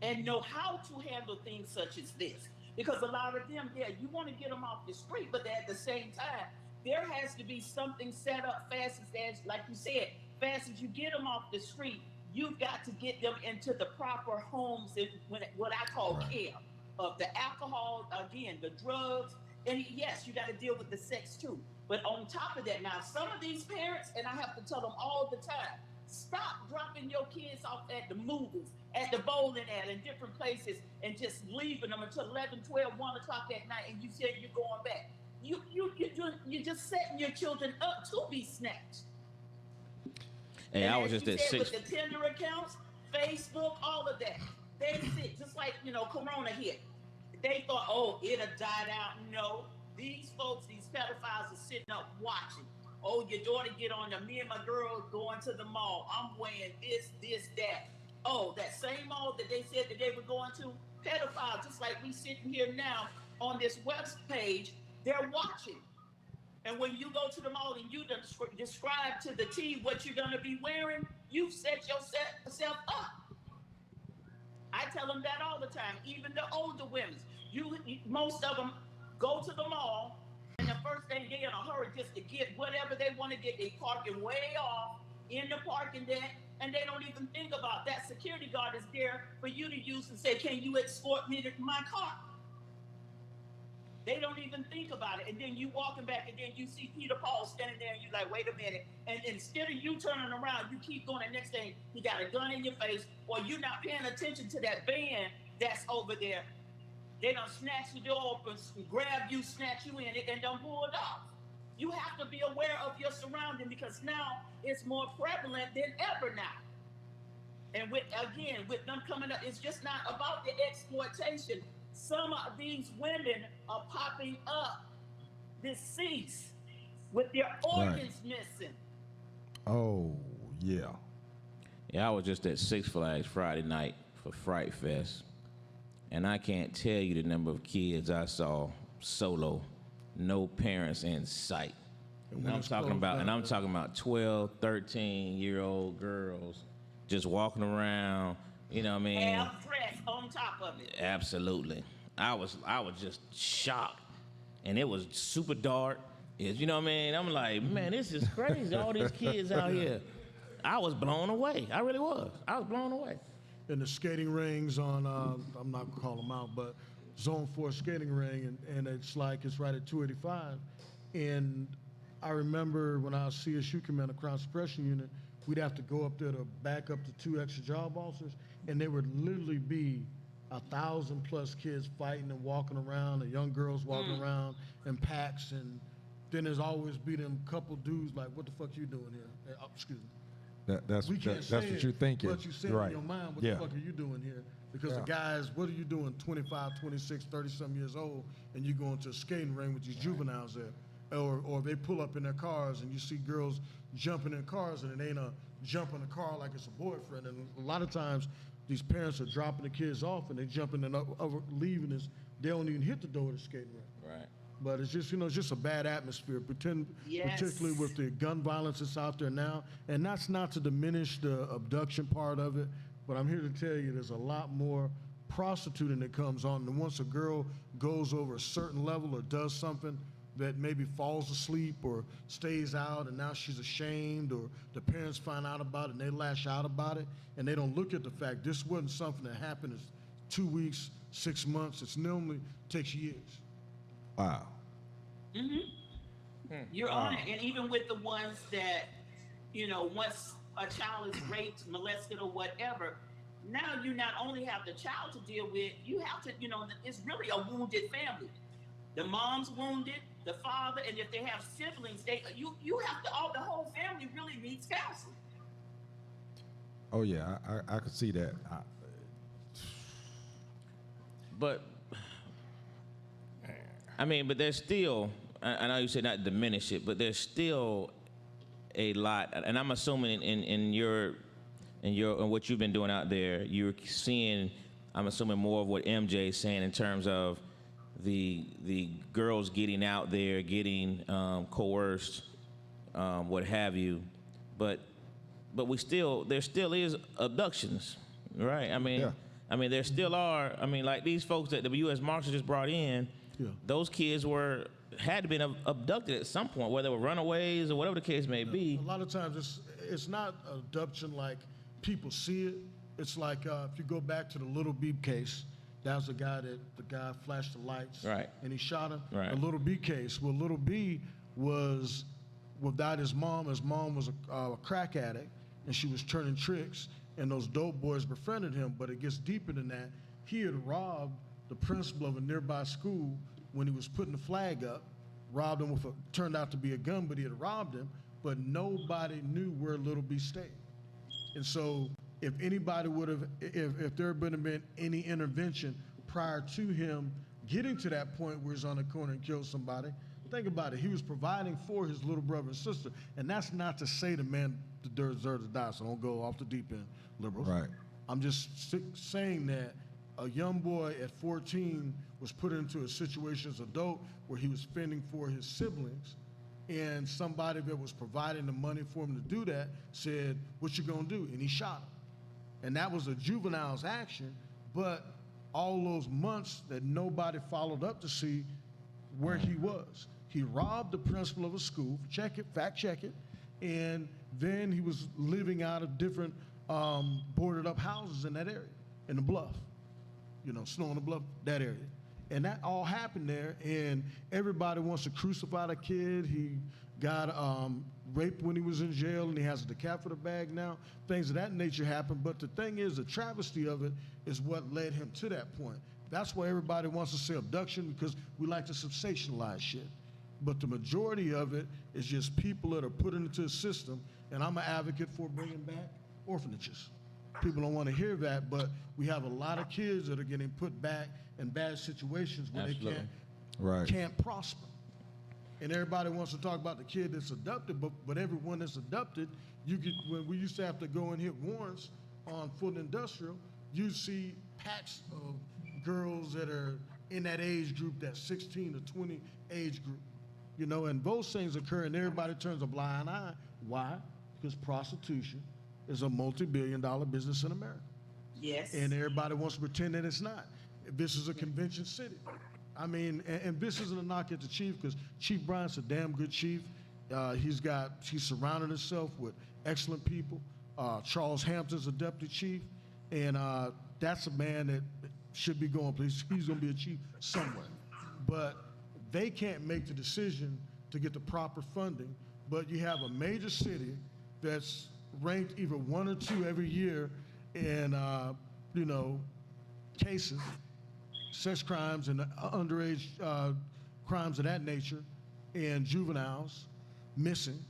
H: and know how to handle things such as this. Because a lot of them, yeah, you want to get them off the street, but at the same time, there has to be something set up fast as like you said, fast as you get them off the street, you've got to get them into the proper homes and what I call care of the alcohol, again, the drugs, and yes, you got to deal with the sex too. But on top of that, now some of these parents, and I have to tell them all the time, stop dropping your kids off at the movies, at the bowling alley, and different places, and just leaving them until 11, 12, 1 o'clock at night, and you said you're going back. You're just setting your children up to be snatched.
F: Hey,
H: And
F: I was
H: as
F: just
H: you
F: at
H: said,
F: 6.
H: with the Tinder accounts, Facebook, all of that. They sit just like, Corona hit. They thought, oh, it'll die out. No, these folks, these pedophiles are sitting up watching. Oh, your daughter get on there. Me and my girl going to the mall. I'm wearing this, that. Oh, that same mall that they said that they were going to, pedophiles, just like we sitting here now on this web page, they're watching. And when you go to the mall and you describe to the T what you're going to be wearing, you've set yourself up. I tell them that all the time, even the older women. Most of them go to the mall, and the first thing they're in a hurry just to get whatever they want to get. They parking way off in the parking deck, and they don't even think about that security guard is there for you to use and say, can you escort me to my car? They don't even think about it. And then you walking back, and then you see Peter Paul standing there, and you're like, wait a minute. And instead of you turning around, you keep going. The next thing, he got a gun in your face, or you're not paying attention to that van that's over there. They don't snatch the door open, grab you, snatch you in it, and don't pull it off. You have to be aware of your surrounding, because now it's more prevalent than ever now. And with them coming up, it's just not about the exploitation. Some of these women are popping up deceased with their organs missing.
E: Oh, yeah.
F: Yeah, I was just at Six Flags Friday night for Fright Fest, and I can't tell you the number of kids I saw solo, no parents in sight. And I'm talking about 12, 13-year-old girls just walking around, you know what I mean?
H: Half dressed on top of it.
F: Absolutely. I was just shocked. And it was super dark. You know what I mean? I'm like, man, this is crazy. All these kids out here. I was blown away. I really was. I was blown away.
D: in the skating rings on, I'm not gonna call them out, but Zone 4 skating ring, and it's like, it's right at 285. And I remember when I was CSU Commander, Crime Suppression Unit, we'd have to go up there to back up the 2 extra job officers, and there would literally be 1,000+ kids fighting and walking around, and young girls walking around in packs, and then there's always be them couple dudes like, what the fuck you doing here? Excuse me.
E: That's
D: We can't
E: that's
D: say
E: what
D: it,
E: you're thinking.
D: but you say
E: right.
D: in your mind, what
E: Yeah.
D: the fuck are you doing here? Because
E: Yeah.
D: the guys, what are you doing, 25, 26, 30-some years old, and you going to a skating ring with these juveniles there? Or they pull up in their cars and you see girls jumping in cars, and it ain't a jump in the car like it's a boyfriend. And a lot of times these parents are dropping the kids off and they jumping and leaving us. They don't even hit the door of the skating ring.
F: Right.
D: But it's just, it's just a bad atmosphere,
H: Yes.
D: particularly with the gun violence that's out there now. And that's not to diminish the abduction part of it, but I'm here to tell you there's a lot more prostituting that comes on. And once a girl goes over a certain level or does something that maybe falls asleep or stays out, and now she's ashamed, or the parents find out about it and they lash out about it, and they don't look at the fact this wasn't something that happened in 2 weeks, 6 months. It's normally takes years.
E: Wow.
H: You're on it. And even with the ones that, once a child is raped, molested, or whatever, now you not only have the child to deal with, you have to, it's really a wounded family. The mom's wounded, the father, and if they have siblings, you have to, the whole family really needs counseling.
E: Oh yeah, I could see that.
F: But I mean, but there's still, I know you said not diminish it, but there's still a lot, and I'm assuming in what you've been doing out there, you're seeing, I'm assuming, more of what MJ is saying in terms of the girls getting out there, getting coerced, what have you, but there still is abductions, right? I mean,
E: Yeah.
F: There still are. I mean, like these folks that the U.S. Marshals just brought in,
D: Yeah.
F: those kids had been abducted at some point, whether they were runaways or whatever the case may be.
D: A lot of times it's not abduction like people see it. It's like if you go back to the Little B case, that was the guy flashed the lights,
F: Right.
D: and he shot him.
F: Right.
D: The Little B case, well, Little B was without his mom. His mom was a crack addict, and she was turning tricks, and those dope boys befriended him. But it gets deeper than that. He had robbed the principal of a nearby school when he was putting the flag up, robbed him with turned out to be a gun, but he had robbed him, but nobody knew where Little B stayed. And so if anybody would have, if there would have been any intervention prior to him getting to that point where he's on the corner and killed somebody, think about it. He was providing for his little brother and sister. And that's not to say the man deserves to die, so don't go off the deep end, liberals.
E: Right.
D: I'm just saying that a young boy at 14 was put into a situation as an adult where he was fending for his siblings, and somebody that was providing the money for him to do that said, "What you gonna do?" And he shot him. And that was a juvenile's action, but all those months that nobody followed up to see where he was. He robbed the principal of a school, fact check it, and then he was living out of different boarded up houses in that area, in the Bluff, Snow on the Bluff, that area. And that all happened there, and everybody wants to crucify the kid. He got raped when he was in jail, and he has a decapitate bag now. Things of that nature happened, but the thing is, the travesty of it is what led him to that point. That's why everybody wants to say abduction, because we like to sensationalize shit. But the majority of it is just people that are put into the system, and I'm an advocate for bringing back orphanages. People don't want to hear that, but we have a lot of kids that are getting put back in bad situations where
F: Absolutely.
E: Right.
D: they can't prosper. And everybody wants to talk about the kid that's adopted, but everyone that's adopted, when we used to have to go and hit warrants on Foot Industrial, you see packs of girls that are in that age group, that 16 to 20 age group. And those things occur, and everybody turns a blind eye. Why? Because prostitution is a multi-billion-dollar business in America.
H: Yes.
D: And everybody wants to pretend that it's not. This is a convention city. And this isn't a knock at the chief, because Chief Bryant's a damn good chief. He's surrounded himself with excellent people. Charles Hampton's a deputy chief. And that's a man that should be going, please. He's going to be a chief somewhere. But they can't make the decision to get the proper funding. But you have a major city that's ranked either 1 or 2 every year in, cases, sex crimes and underage crimes of that nature, and juveniles missing.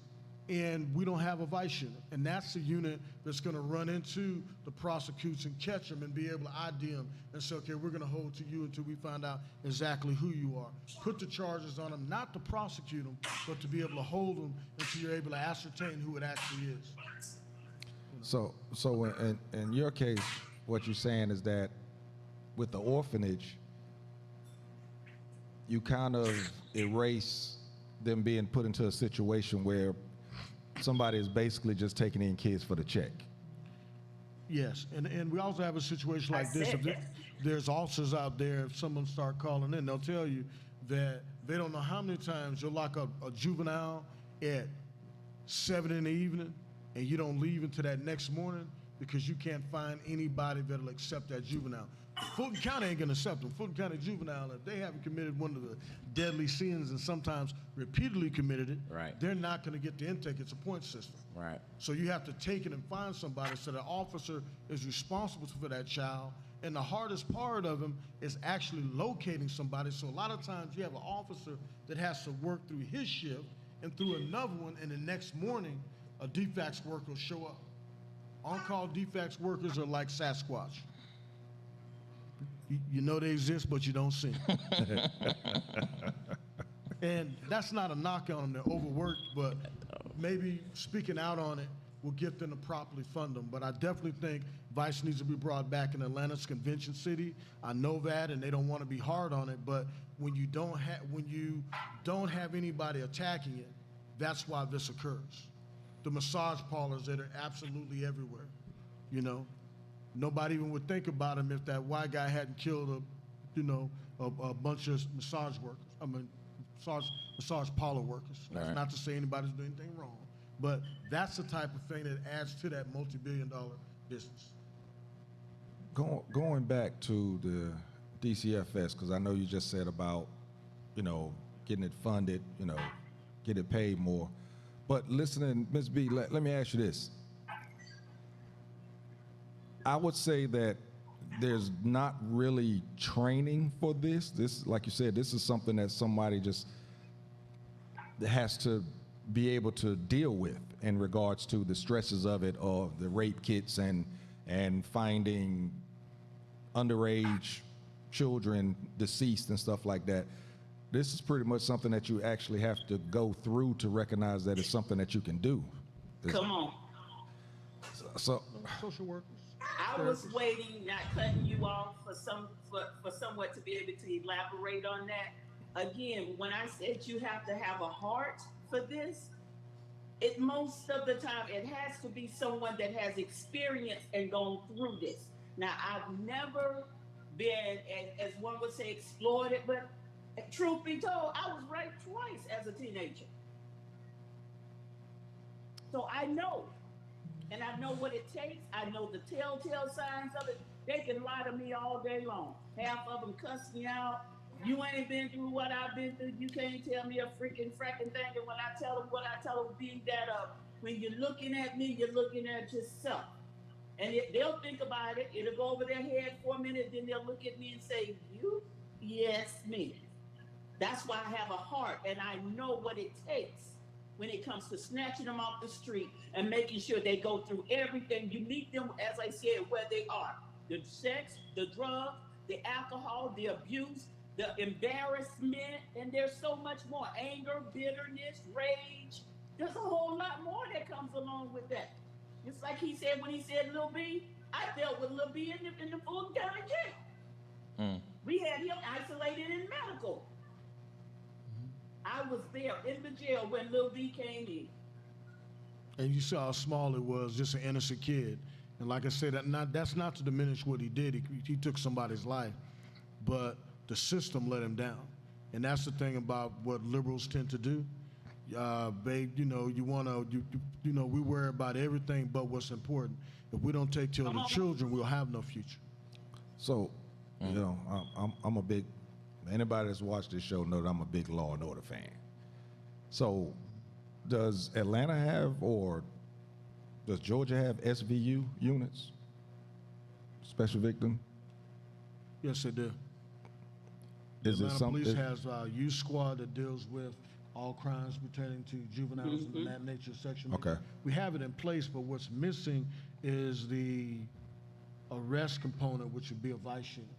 D: And we don't have a vice unit. And that's the unit that's going to run into the prosecutors and catch them and be able to ID them and say, okay, we're going to hold to you until we find out exactly who you are. Put the charges on them, not to prosecute them, but to be able to hold them until you're able to ascertain who it actually is.
E: So in your case, what you're saying is that with the orphanage, you kind of erase them being put into a situation where somebody is basically just taking in kids for the check.
D: Yes, and we also have a situation like this. If there's officers out there, if someone start calling in, they'll tell you that they don't know how many times you'll lock up a juvenile at 7 in the evening and you don't leave until that next morning because you can't find anybody that'll accept that juvenile. Fulton County ain't gonna accept them. Fulton County juvenile, if they haven't committed one of the deadly sins and sometimes repeatedly committed it,
F: Right.
D: they're not gonna get the intake. It's a point system.
F: Right.
D: So you have to take it and find somebody, so the officer is responsible for that child. And the hardest part of him is actually locating somebody. So a lot of times you have an officer that has to work through his shift and through another one, and the next morning a DFACS worker will show up. On-call DFACS workers are like Sasquatch. You know they exist, but you don't see them. And that's not a knock on them. They're overworked, but maybe speaking out on it will get them to properly fund them. But I definitely think Vice needs to be brought back in Atlanta's convention city. I know that, and they don't want to be hard on it. But when you don't have anybody attacking it, that's why this occurs. The massage parlors that are absolutely everywhere, you know. Nobody even would think about him if that white guy hadn't killed a bunch of massage workers. I mean, massage parlor workers. That's
F: Right.
D: not to say anybody's doing anything wrong, but that's the type of thing that adds to that multi-billion-dollar business.
E: Going back to the DCFS, because I know you just said about, getting it funded, get it paid more. But listening, Ms. B, let me ask you this. I would say that there's not really training for this. This, like you said, this is something that somebody just has to be able to deal with in regards to the stresses of it, or the rape kits and finding underage children deceased and stuff like that. This is pretty much something that you actually have to go through to recognize that it's something that you can do.
H: Come on.
E: So
D: Social workers.
H: I was waiting, not cutting you off, for someone to be able to elaborate on that. Again, when I said you have to have a heart for this, most of the time it has to be someone that has experienced and gone through this. Now, I've never been, as one would say, exploited, but truth be told, I was raped twice as a teenager. So I know. And I know what it takes. I know the telltale signs of it. They can lie to me all day long. Half of them cuss me out. You ain't been through what I've been through. You can't tell me a freaking fracking thing. And when I tell them what I tell them, being that when you're looking at me, you're looking at yourself. And they'll think about it. It'll go over their head for a minute. Then they'll look at me and say, you? Yes, me. That's why I have a heart. And I know what it takes when it comes to snatching them off the street and making sure they go through everything. You meet them, as I said, where they are. The sex, the drugs, the alcohol, the abuse, the embarrassment, and there's so much more. Anger, bitterness, rage. There's a whole lot more that comes along with that. Just like he said when he said Lil B, I dealt with Lil B in the Fulton County jail. We had him isolated in medical. I was there in the jail when Lil B came in.
D: And you saw how small it was, just an innocent kid. And like I said, that's not to diminish what he did. He took somebody's life, but the system let him down. And that's the thing about what liberals tend to do. We worry about everything but what's important. If we don't take care of the children, we'll have no future.
E: So, you know, I'm a big, anybody that's watched this show know that I'm a big Law and Order fan. So, does Atlanta have, or does Georgia have SVU units? Special victim?
D: Yes, they do.
E: Is it
D: Atlanta
E: something?
D: Police has a youth squad that deals with all crimes pertaining to juveniles and that nature, section.
E: Okay.
D: We have it in place, but what's missing is the arrest component, which would be a vice unit.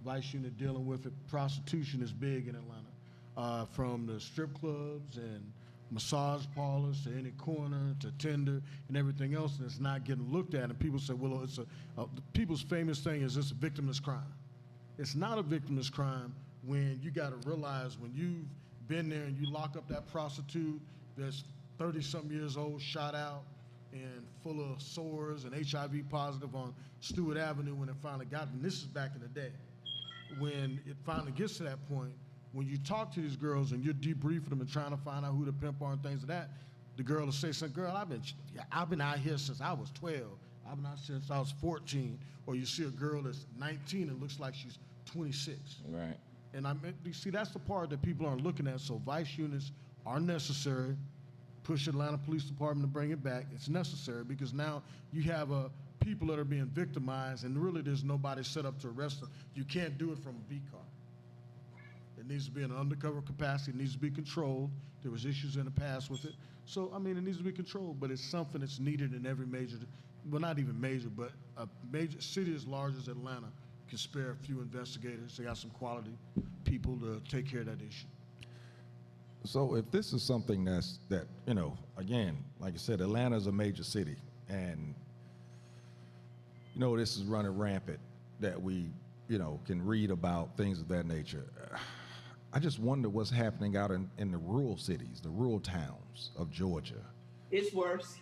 D: Vice unit dealing with it. Prostitution is big in Atlanta, from the strip clubs and massage parlors to any corner to Tinder and everything else, and it's not getting looked at. And people say, well, it's people's famous thing is it's a victimless crime. It's not a victimless crime when you got to realize when you've been there and you lock up that prostitute that's 30-something years old, shot out and full of sores and HIV positive on Stewart Avenue when it finally got, and this is back in the day, when it finally gets to that point, when you talk to these girls and you're debriefing them and trying to find out who the pimp are and things like that, the girl will say, girl, I've been out here since I was 12. I've been out since I was 14. Or you see a girl that's 19 and looks like she's 26.
F: Right.
D: And you see, that's the part that people aren't looking at. So vice units are necessary. Push Atlanta Police Department to bring it back. It's necessary because now you have people that are being victimized, and really there's nobody set up to arrest them. You can't do it from a beat car. It needs to be in an undercover capacity. It needs to be controlled. There was issues in the past with it. So, I mean, it needs to be controlled, but it's something that's needed in every major, well, not even major, but a major city as large as Atlanta can spare a few investigators. They got some quality people to take care of that issue.
E: So if this is something that, you know, again, like I said, Atlanta is a major city, and, you know, this is running rampant that we, you know, can read about things of that nature. I just wonder what's happening out in the rural cities, the rural towns of Georgia.
H: It's worse.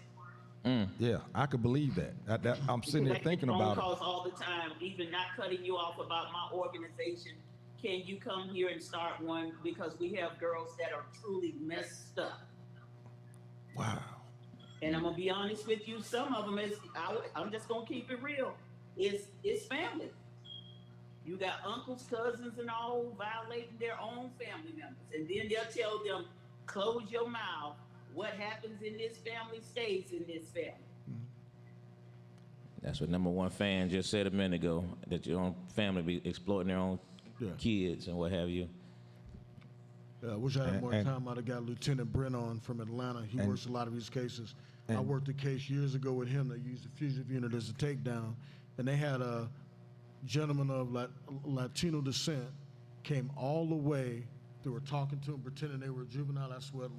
E: Yeah, I could believe that. I'm sitting there thinking about
H: phone calls
E: it.
H: all the time, even not cutting you off about my organization. Can you come here and start one? Because we have girls that are truly messed up.
E: Wow.
H: And I'm gonna be honest with you, some of them I'm just gonna keep it real. It's family. You got uncles, cousins, and all violating their own family members. And then they'll tell them, close your mouth. What happens in this family stays in this family.
F: That's what number one fan just said a minute ago, that your own family be exploiting their own kids and what have you.
D: I wish I had more time. I'd have got Lieutenant Brent on from Atlanta. He works a lot of these cases. I worked a case years ago with him that used the fugitive unit as a takedown. And they had a gentleman of Latino descent came all the way. They were talking to him, pretending they were a juvenile. That's what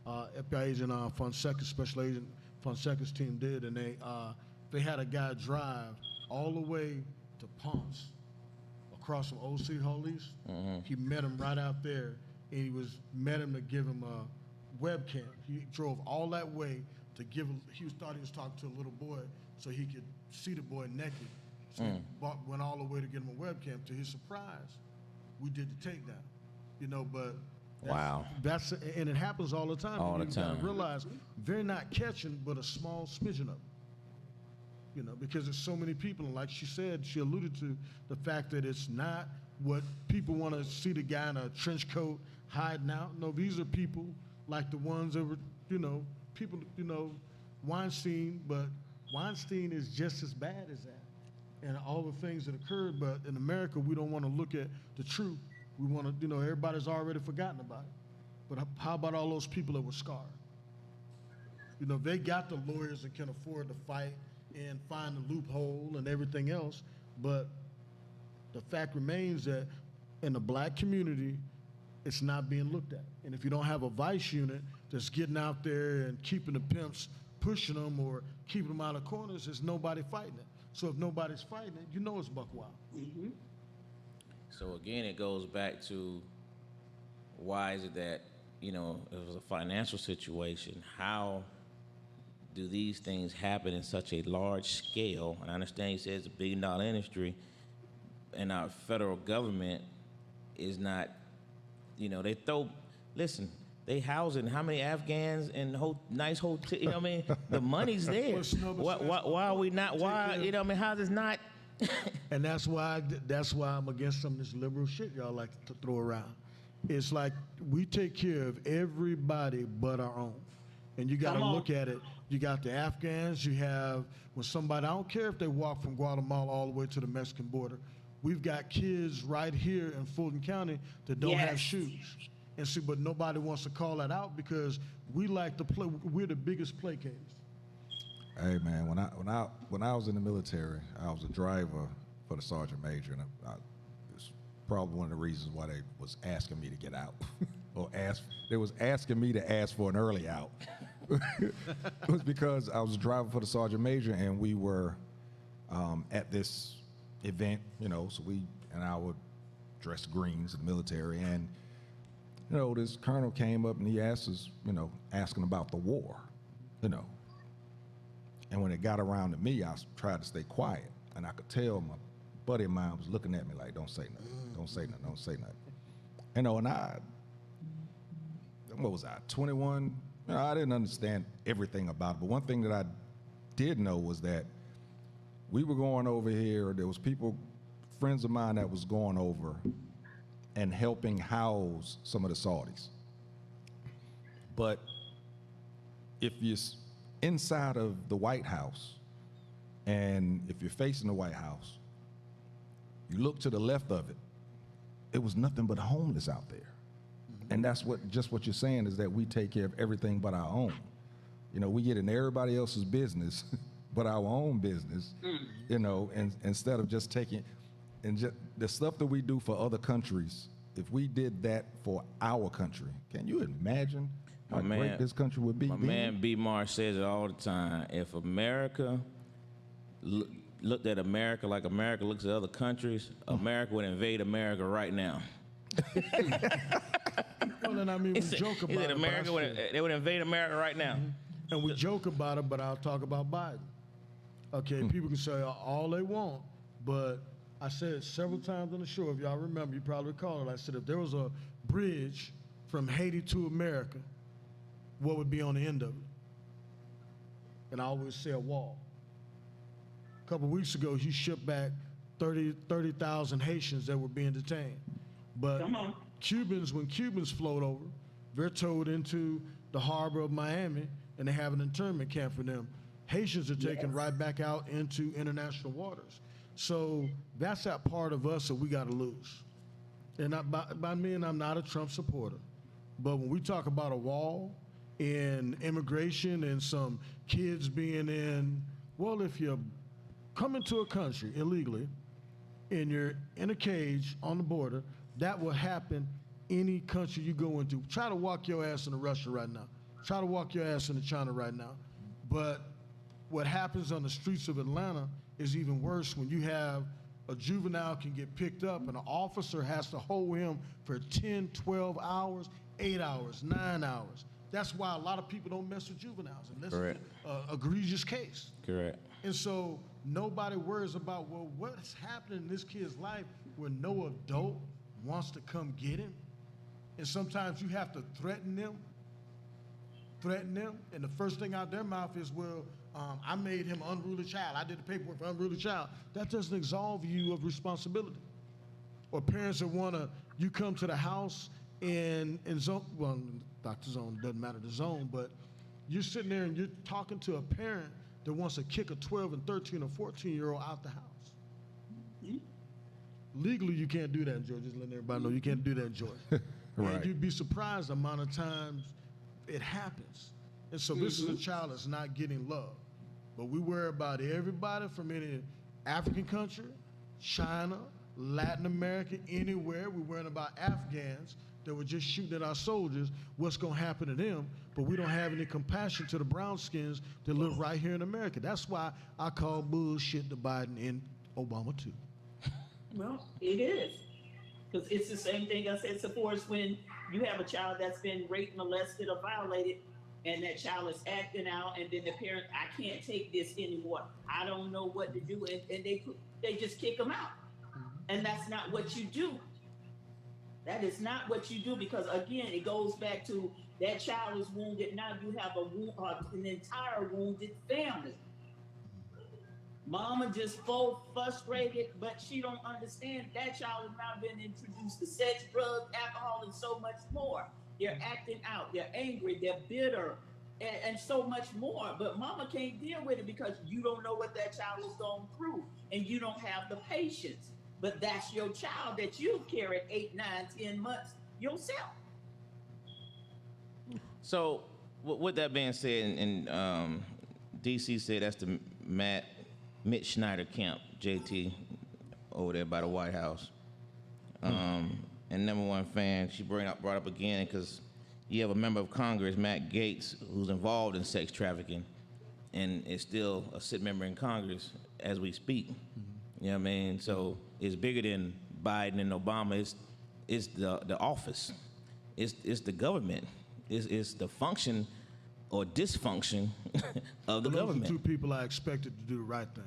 D: FBI agent Fonseca, Special Agent Fonseca's team did. And they had a guy drive all the way to Ponce, across from Old City Hall East. He met him right out there, and he met him to give him a webcam. He drove all that way to thought he was talking to a little boy so he could see the boy naked. So he went all the way to get him a webcam. To his surprise, we did the takedown. You know, but
F: Wow.
D: And it happens all the time.
F: All the
D: You gotta
F: time.
D: realize they're not catching but a small smidgen of it. You know, because there's so many people, and like she said, she alluded to the fact that it's not what people want to see, the guy in a trench coat hiding out. No, these are people like the ones that were, people, Weinstein, but Weinstein is just as bad as that. And all the things that occurred, but in America, we don't want to look at the truth. We want to, everybody's already forgotten about it. But how about all those people that were scarred? They got the lawyers that can afford to fight and find the loophole and everything else, but the fact remains that in the black community, it's not being looked at. And if you don't have a vice unit that's getting out there and keeping the pimps, pushing them or keeping them out of corners, there's nobody fighting it. So if nobody's fighting it, it's buck wild.
H: Mm-hmm.
F: So again, it goes back to why is it that, it was a financial situation. How do these things happen in such a large scale? And I understand you said it's $1 billion industry, and our federal government is not, they they housing how many Afghans in nice hotel. You know what I mean? The money's there.
D: Well, Snubba says,
F: Why are we not? Why you know what I mean? How does not?
D: And that's why I'm against some of this liberal shit y'all like to throw around. It's like we take care of everybody but our own. And you got to look at it. You got the Afghans. You have when somebody, I don't care if they walk from Guatemala all the way to the Mexican border. We've got kids right here in Fulton County that don't have shoes. And see, but nobody wants to call that out because we like to play. We're the biggest placators.
E: Hey man, when I was in the military, I was a driver for the sergeant major, and it's probably one of the reasons why they was asking me to get out, or they was asking me to ask for an early out. It was because I was a driver for the sergeant major, and we were at this event, you know, so I would dress greens in the military, and you know, this colonel came up and he asked us, you know, asking about the war, you know. And when it got around to me, I tried to stay quiet. And I could tell my buddy of mine was looking at me like, don't say nothing, don't say nothing, don't say nothing. You know, and what was I, 21? You know, I didn't understand everything about it. But one thing that I did know was that we were going over here, there was people, friends of mine that was going over and helping house some of the Saudis. But if you're inside of the White House, and if you're facing the White House, you look to the left of it, it was nothing but homeless out there. And that's what you're saying is that we take care of everything but our own. You know, we get in everybody else's business but our own business, you know, and instead of just taking, and just the stuff that we do for other countries, if we did that for our country, can you imagine how great this country would be?
F: My man B. Marsh says it all the time. If America looked at America like America looks at other countries, America would invade America right now.
D: Well, then, I mean, we joke about it.
F: They would invade America right now.
D: And we joke about it, but I'll talk about Biden. Okay, people can say all they want, but I said it several times on the show. If y'all remember, you probably recall it. I said if there was a bridge from Haiti to America, what would be on the end of it? And I always say a wall. A couple weeks ago, he shipped back 30,000 Haitians that were being detained. But Cubans, when Cubans float over, they're towed into the harbor of Miami, and they have an internment camp for them. Haitians are taken right back out into international waters. So that's that part of us that we got to lose. And by me, and I'm not a Trump supporter, but when we talk about a wall in immigration and some kids being in, well, if you come into a country illegally and you're in a cage on the border, that will happen any country you go into. Try to walk your ass into Russia right now. Try to walk your ass into China right now. But what happens on the streets of Atlanta is even worse when you have a juvenile can get picked up and an officer has to hold him for 10, 12 hours, 8 hours, 9 hours. That's why a lot of people don't mess with juveniles unless it's an egregious case.
F: Correct.
D: And so nobody worries about, well, what's happening in this kid's life where no adult wants to come get him? And sometimes you have to threaten them, and the first thing out their mouth is, well, I made him an unruly child. I did the paperwork for unruly child. That doesn't absolve you of responsibility. Or parents that you come to the house in zone, well, Dr. Zone, doesn't matter the zone, but you're sitting there and you're talking to a parent that wants to kick a 12 and 13 or 14-year-old out the house. Legally, you can't do that in Georgia. Just letting everybody know you can't do that in Georgia.
E: Right.
D: And you'd be surprised the amount of times it happens. And so this is a child that's not getting love. But we worry about everybody from any African country, China, Latin America, anywhere. We're worrying about Afghans that were just shooting at our soldiers, what's going to happen to them, but we don't have any compassion to the brown skins that live right here in America. That's why I call bullshit to Biden and Obama too.
H: Well, it is. Because it's the same thing I said before, is when you have a child that's been raped, molested, or violated, and that child is acting out, and then the parent, I can't take this anymore. I don't know what to do, and they just kick them out. And that's not what you do. That is not what you do, because again, it goes back to That child is wounded. Now you have an entire wounded family. Mama just full frustrated, but she don't understand that child is now being introduced to sex, drugs, alcohol, and so much more. They're acting out. They're angry. They're bitter, and so much more. But mama can't deal with it because you don't know what that child is going through, and you don't have the patience. But that's your child that you've carried 8, 9, 10 months yourself.
F: So, with that being said, and DC said that's the Mitch Schneider camp, JT, over there by the White House. And number one fan, she brought up again because you have a member of Congress, Matt Gaetz, who's involved in sex trafficking, and is still a sit member in Congress as we speak. You know what I mean? So it's bigger than Biden and Obama. It's the office. It's the government. It's the function or dysfunction of the government.
D: Those are two people I expected to do the right thing.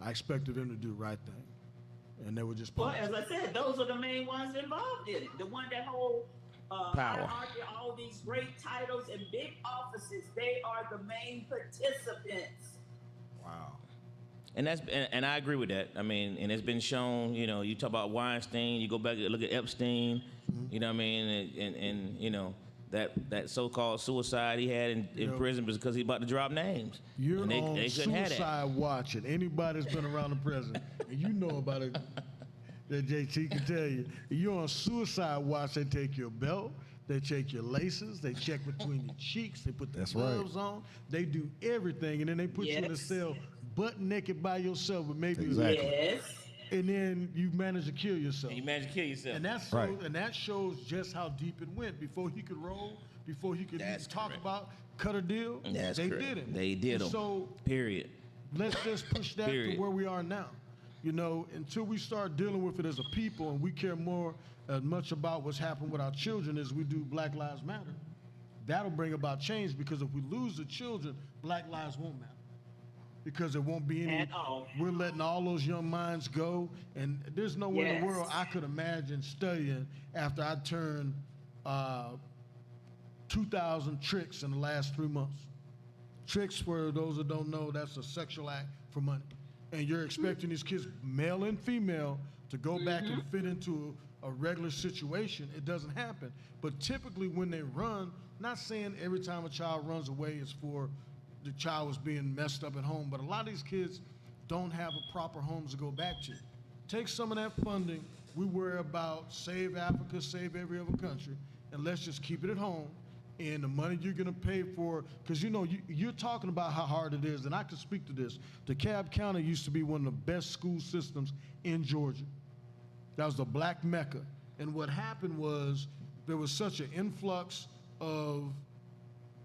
D: I expected them to do the right thing, and they were just.
H: Well, as I said, those are the main ones involved in it. The one that hold
F: Power.
H: all these great titles and big offices. They are the main participants.
F: Wow. And I agree with that. I mean, and it's been shown. You know, you talk about Weinstein. You go back and look at Epstein. You know what I mean? And you know. That so-called suicide he had in prison was because he about to drop names.
D: You're
F: and
D: on
F: they couldn't have that.
D: suicide watch, and anybody that's been around the president, and you know about it, that JT can tell you. You're on suicide watch. They take your belt, they take your laces, they check between your cheeks, they put the gloves on, they do everything, and then they put you in a cell butt naked by yourself with maybe
H: Yes.
D: and then you manage to kill yourself.
F: You managed to kill yourself.
D: And that's and that shows just how deep it went. Before he could roll, before he could even talk about cut a deal, they did it.
F: They did him.
D: So
F: period.
D: Let's just push that to where we are now. You know, until we start dealing with it as a people and we care more as much about what's happened with our children as we do Black Lives Matter, that'll bring about change, because if we lose the children, Black lives won't matter. Because there won't be any. We're letting all those young minds go, and there's no way in the world I could imagine studying after I turned 2,000 tricks in the last 3 months. Tricks, for those that don't know, that's a sexual act for money, and you're expecting these kids, male and female, to go back and fit into a regular situation. It doesn't happen. But typically, when they run, not saying every time a child runs away is for the child was being messed up at home, but a lot of these kids don't have a proper homes to go back to. Take some of that funding. We worry about save Africa, save every other country, and let's just keep it at home. And the money you're gonna pay for, because you know, you're talking about how hard it is, and I can speak to this. DeKalb County used to be one of the best school systems in Georgia. That was the Black Mecca. And what happened was there was such an influx of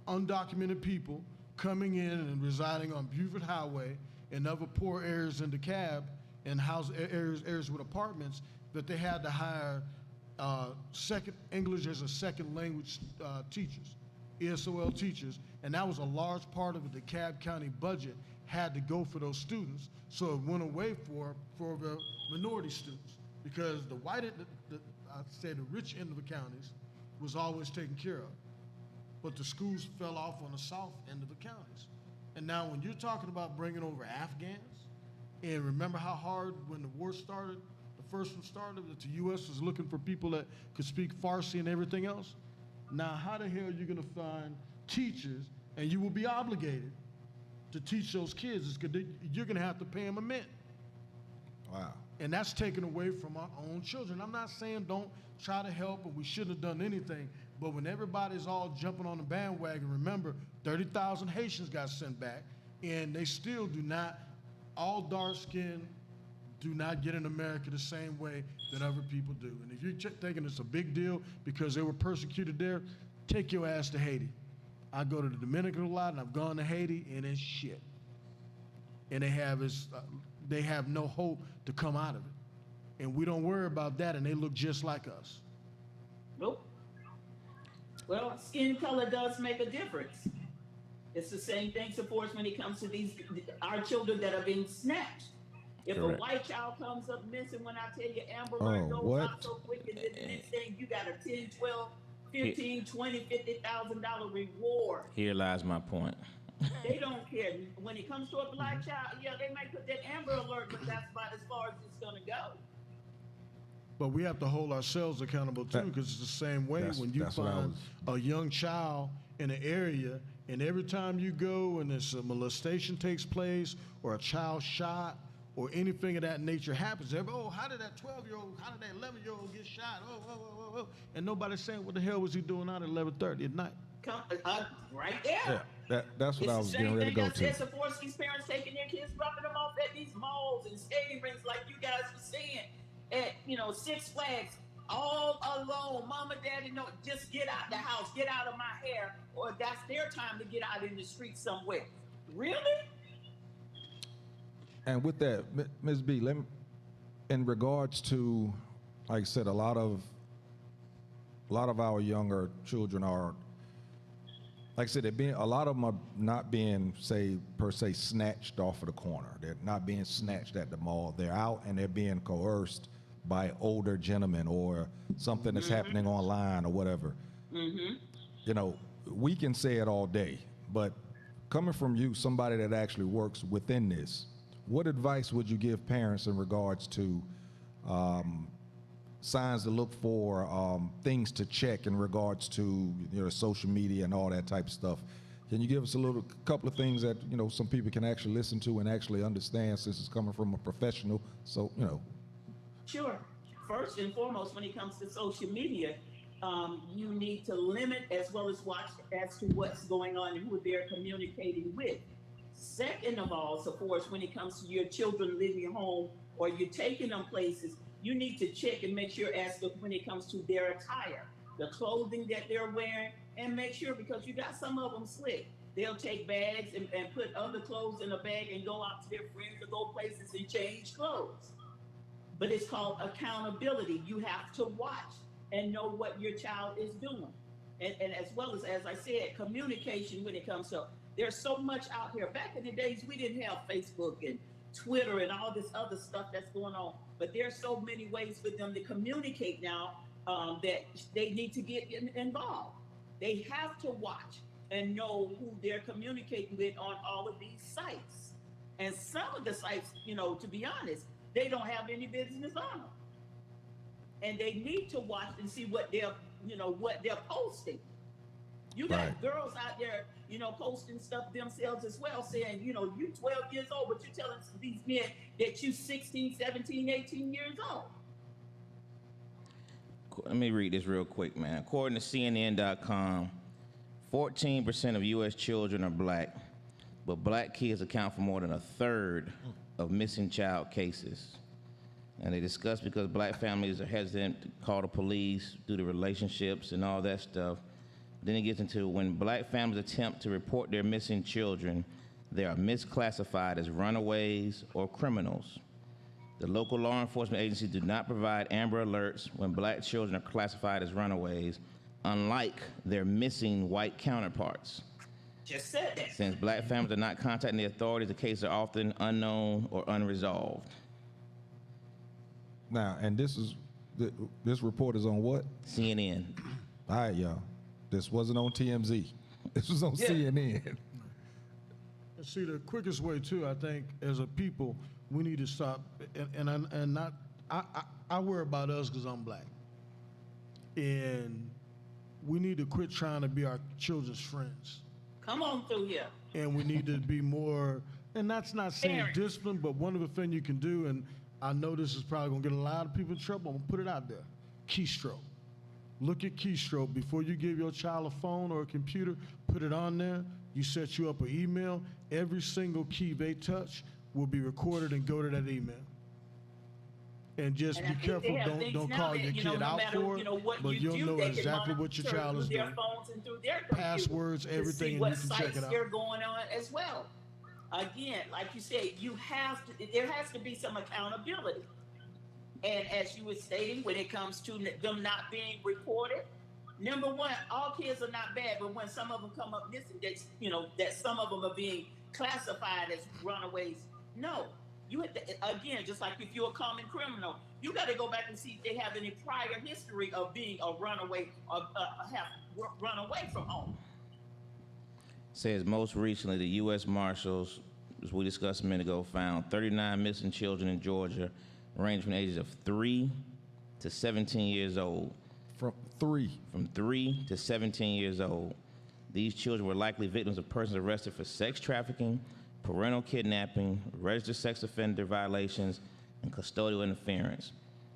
D: undocumented people coming in and residing on Buford Highway and other poor areas in DeKalb and areas with apartments, that they had to hire English as a second language teachers, ESOL teachers, and that was a large part of the DeKalb County budget had to go for those students. So it went away for the minority students, because the I'd say the rich end of the counties was always taken care of. But the schools fell off on the south end of the counties. And now when you're talking about bringing over Afghans, and remember how hard when the war started, the first one started, that the U.S. was looking for people that could speak Farsi and everything else? Now how the hell are you gonna find teachers, and you will be obligated to teach those kids, because you're gonna have to pay them a mint.
E: Wow.
D: And that's taken away from our own children. I'm not saying don't try to help, and we shouldn't have done anything. But when everybody's all jumping on the bandwagon, remember, 30,000 Haitians got sent back, and they still do not, all dark skin do not get in America the same way that other people do. And if you're thinking it's a big deal because they were persecuted there, take your ass to Haiti. I go to the Dominican a lot, and I've gone to Haiti, and it's shit. And they have no hope to come out of it. And we don't worry about that, and they look just like us.
H: Nope. Well, skin color does make a difference. It's the same thing, supports when it comes to our children that are being snatched. If a white child comes up missing, when I tell you Amber Alert goes out so quick, and then the next thing you got a 10, 12, $15, $20, $50,000 reward.
F: Here lies my point.
H: They don't care. When it comes to a black child, yeah, they might put that Amber Alert, but that's about as far as it's gonna go.
D: But we have to hold ourselves accountable too, because it's the same way when you
E: that's what I
D: find a young child in an area, and every time you go and there's a molestation takes place or a child shot or anything of that nature happens, oh, how did that 12-year-old, how did that 11-year-old get shot? Oh. And nobody's saying, what the hell was he doing out at 11:30 at night?
H: Come, right there.
E: Yeah, that's what I was getting ready to go to.
H: It's the same thing as Saforiski's parents taking their kids, dropping them off at these malls and skating rinks like you guys were saying. At, Six Flags, all alone. Mama, daddy, no, just get out the house, get out of my hair, or that's their time to get out in the street somewhere. Really?
E: And with that, Ms. B, in regards to, like I said, a lot of our younger children are, like I said, a lot of them are not being, per se, snatched off of the corner. They're not being snatched at the mall. They're out and they're being coerced by older gentlemen or something that's happening online or whatever. We can say it all day, but coming from you, somebody that actually works within this, what advice would you give parents in regards to signs to look for, things to check in regards to social media and all that type of stuff? Can you give us a couple of things that some people can actually listen to and actually understand, since it's coming from a professional? So
H: Sure. First and foremost, when it comes to social media, you need to limit as well as watch as to what's going on and who they're communicating with. Second of all, so for us, when it comes to your children leaving home or you're taking them places, you need to check and make sure as to when it comes to their attire, the clothing that they're wearing, and make sure, because you got some of them slick. They'll take bags and put other clothes in a bag and go out to their friends or go places and change clothes. But it's called accountability. You have to watch and know what your child is doing. And as well as I said, communication when it comes to, there's so much out here. Back in the days, we didn't have Facebook and Twitter and all this other stuff that's going on. But there's so many ways for them to communicate now that they need to get involved. They have to watch and know who they're communicating with on all of these sites. And some of the sites, to be honest, they don't have any business on them. And they need to watch and see what they're posting. You got girls out there, posting stuff themselves as well, saying, you 12 years old, but you're telling these men that you 16, 17, 18 years old.
F: Let me read this real quick, man. According to CNN.com, 14% of U.S. children are black, but black kids account for more than a third of missing child cases. And they discuss because black families are hesitant to call the police due to relationships and all that stuff. Then it gets into when black families attempt to report their missing children, they are misclassified as runaways or criminals. The local law enforcement agencies do not provide Amber Alerts when black children are classified as runaways, unlike their missing white counterparts.
H: Just said that.
F: Since black families are not contacting the authorities, the cases are often unknown or unresolved.
E: Now, and this report is on what?
F: CNN.
E: All right, y'all. This wasn't on TMZ. This was on CNN.
D: And see, the quickest way too, I think, as a people, we need to stop and not. I worry about us because I'm black, and we need to quit trying to be our children's friends.
H: Come on through here.
D: And we need to be more. And that's not saying discipline, but one of the things you can do, and I know this is probably gonna get a lot of people in trouble. I'm gonna put it out there. Keystroke. Look at keystroke. Before you give your child a phone or a computer, put it on there. You set you up an email. Every single key they touch will be recorded and go to that email. And just be careful. Don't call your kid out for it. But you'll know exactly what your child is doing. Passwords, everything, and you can check it out.
H: They're going on as well. Again, like you said, there has to be some accountability. And as you were stating, when it comes to them not being reported, number one, all kids are not bad, but when some of them come up missing, that some of them are being classified as runaways. No, You again, just like if you're a common criminal, you got to go back and see if they have any prior history of being a runaway or have run away from home.
F: Says most recently, the U.S. Marshals, as we discussed a minute ago, found 39 missing children in Georgia, ranging from the ages of 3 to 17 years old.
E: From 3.
F: From 3 to 17 years old. These children were likely victims of persons arrested for sex trafficking, parental kidnapping, registered sex offender violations, and custodial interference.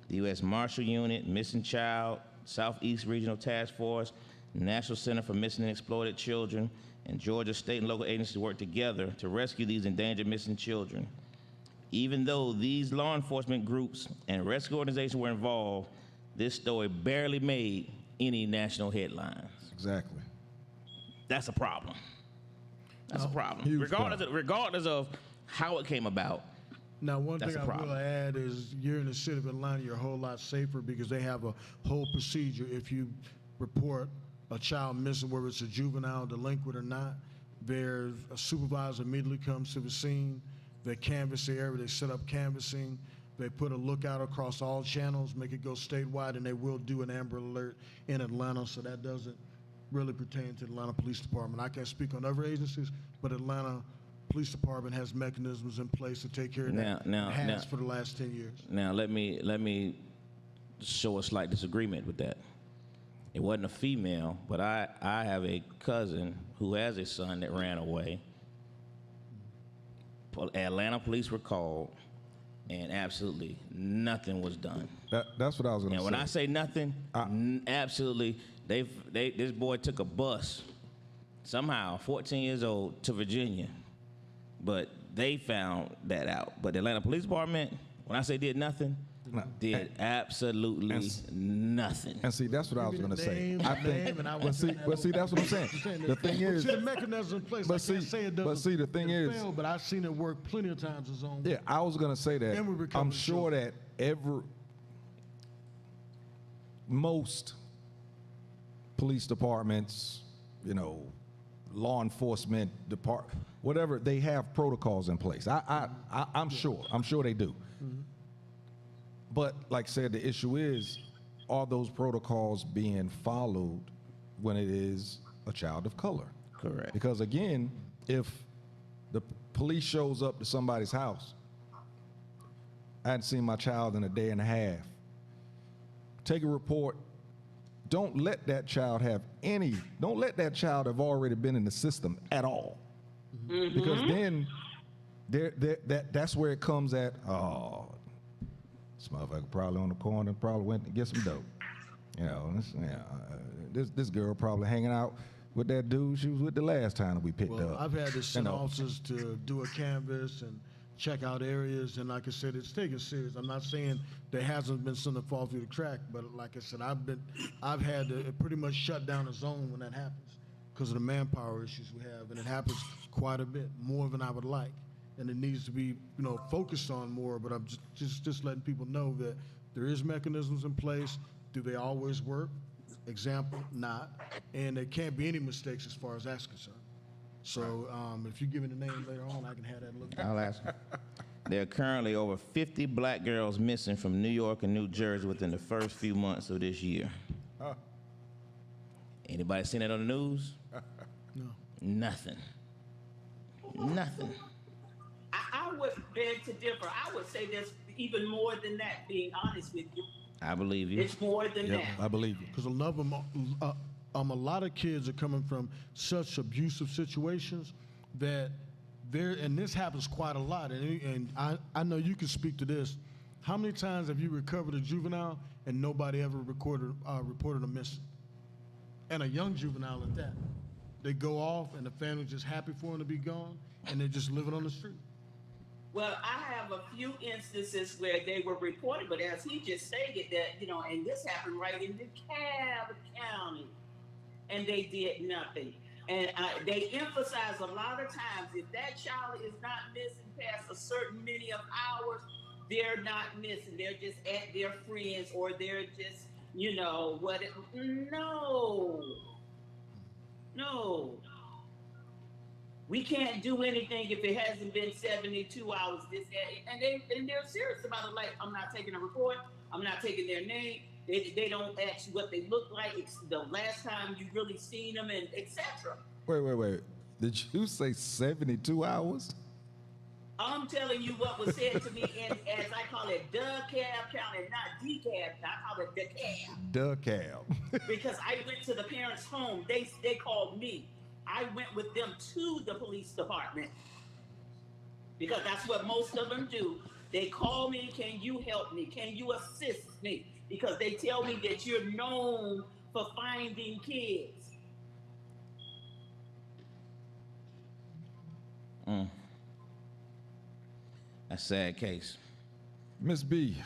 F: The U.S. Marshal Unit, Missing Child, Southeast Regional Task Force, National Center for Missing and Exploited Children, and Georgia state and local agencies work together to rescue these endangered missing children. Even though these law enforcement groups and rescue organizations were involved, this story barely made any national headlines.
E: Exactly.
F: That's a problem. That's a problem.
E: Huge
F: Regardless of how it came about.
D: Now, one
F: That's
D: thing
F: a
D: I
F: problem.
D: will add is you're in the city of Atlanta, you're a whole lot safer because they have a whole procedure. If you report a child missing, whether it's a juvenile, delinquent or not, there's a supervisor immediately comes to the scene. They canvass the area, they set up canvassing. They put a lookout across all channels, make it go statewide, and they will do an Amber Alert in Atlanta, so that doesn't really pertain to the Atlanta Police Department. I can't speak on other agencies, but Atlanta Police Department has mechanisms in place to take care of that. Has for the last 10 years.
F: Now let me show a slight disagreement with that. It wasn't a female, but I have a cousin who has a son that ran away. Atlanta police were called, and absolutely nothing was done.
E: That's what I was going to say.
F: And when I say nothing, absolutely, this boy took a bus, somehow, 14 years old, to Virginia, but they found that out. But the Atlanta Police Department, when I say did nothing, did absolutely nothing.
E: And see, that's what I was going to say. I think,
D: and I
E: but see, that's what I'm saying. The thing is,
D: see the mechanism in place.
E: but
D: I
E: see,
D: can't say it doesn't.
E: but see, the thing is,
D: fail, but I've seen it work plenty of times. Its own.
E: yeah, I was going to say that.
D: And we recovered
E: I'm sure that most police departments, law enforcement department, whatever, they have protocols in place. I'm sure they do.
D: Mm-hmm.
E: But like I said, the issue is, are those protocols being followed when it is a child of color?
F: Correct.
E: Because again, if the police shows up to somebody's house, I hadn't seen my child in a day and a half, take a report. Don't let that child have already been in the system at all. Mm-hmm. Because then that's where it comes at, this motherfucker probably on the corner, probably went to get some dope. This girl probably hanging out with that dude she was with the last time that we picked up.
D: I've had to send officers to do a canvass and check out areas, and like I said, it's taken serious. I'm not saying there hasn't been something that fall through the crack, but like I said, I've had to pretty much shut down a zone when that happens because of the manpower issues we have, and it happens quite a bit, more than I would like. And it needs to be, focused on more, but I'm just letting people know that there is mechanisms in place. Do they always work? Example, not. And there can't be any mistakes as far as that's concerned. So if you give me the name later on, I can have that looked at.
F: I'll ask you. There are currently over 50 black girls missing from New York and New Jersey within the first few months of this year. Anybody seen that on the news?
D: No.
F: Nothing. Nothing.
H: I would beg to differ. I would say there's even more than that, being honest with you.
F: I believe you.
H: It's more than that.
E: I believe you.
D: Because a lot of kids are coming from such abusive situations that and this happens quite a lot, and I know you can speak to this. How many times have you recovered a juvenile and nobody ever reported a missing? And a young juvenile at that. They go off and the family's just happy for them to be gone, and they're just living on the street.
H: Well, I have a few instances where they were reported, but as he just stated that, and this happened right in DeKalb County, and they did nothing. And they emphasize a lot of times, if that child is not missing past a certain many of hours, they're not missing. They're just at their friends, or they're just, No. We can't do anything if it hasn't been 72 hours. And they're serious about it. Like, I'm not taking a report. I'm not taking their name. They don't ask you what they look like. It's the last time you really seen them, and etc.
E: Wait. Did you say 72 hours?
H: I'm telling you what was said to me in, as I call it, DeKalb County, not decab. I call it DeKalb.
E: DeKalb.
H: Because I went to the parents' home. They called me. I went with them to the police department because that's what most of them do. They call me, can you help me? Can you assist me? Because they tell me that you're known for finding kids.
F: That's a sad case.
E: Miss B,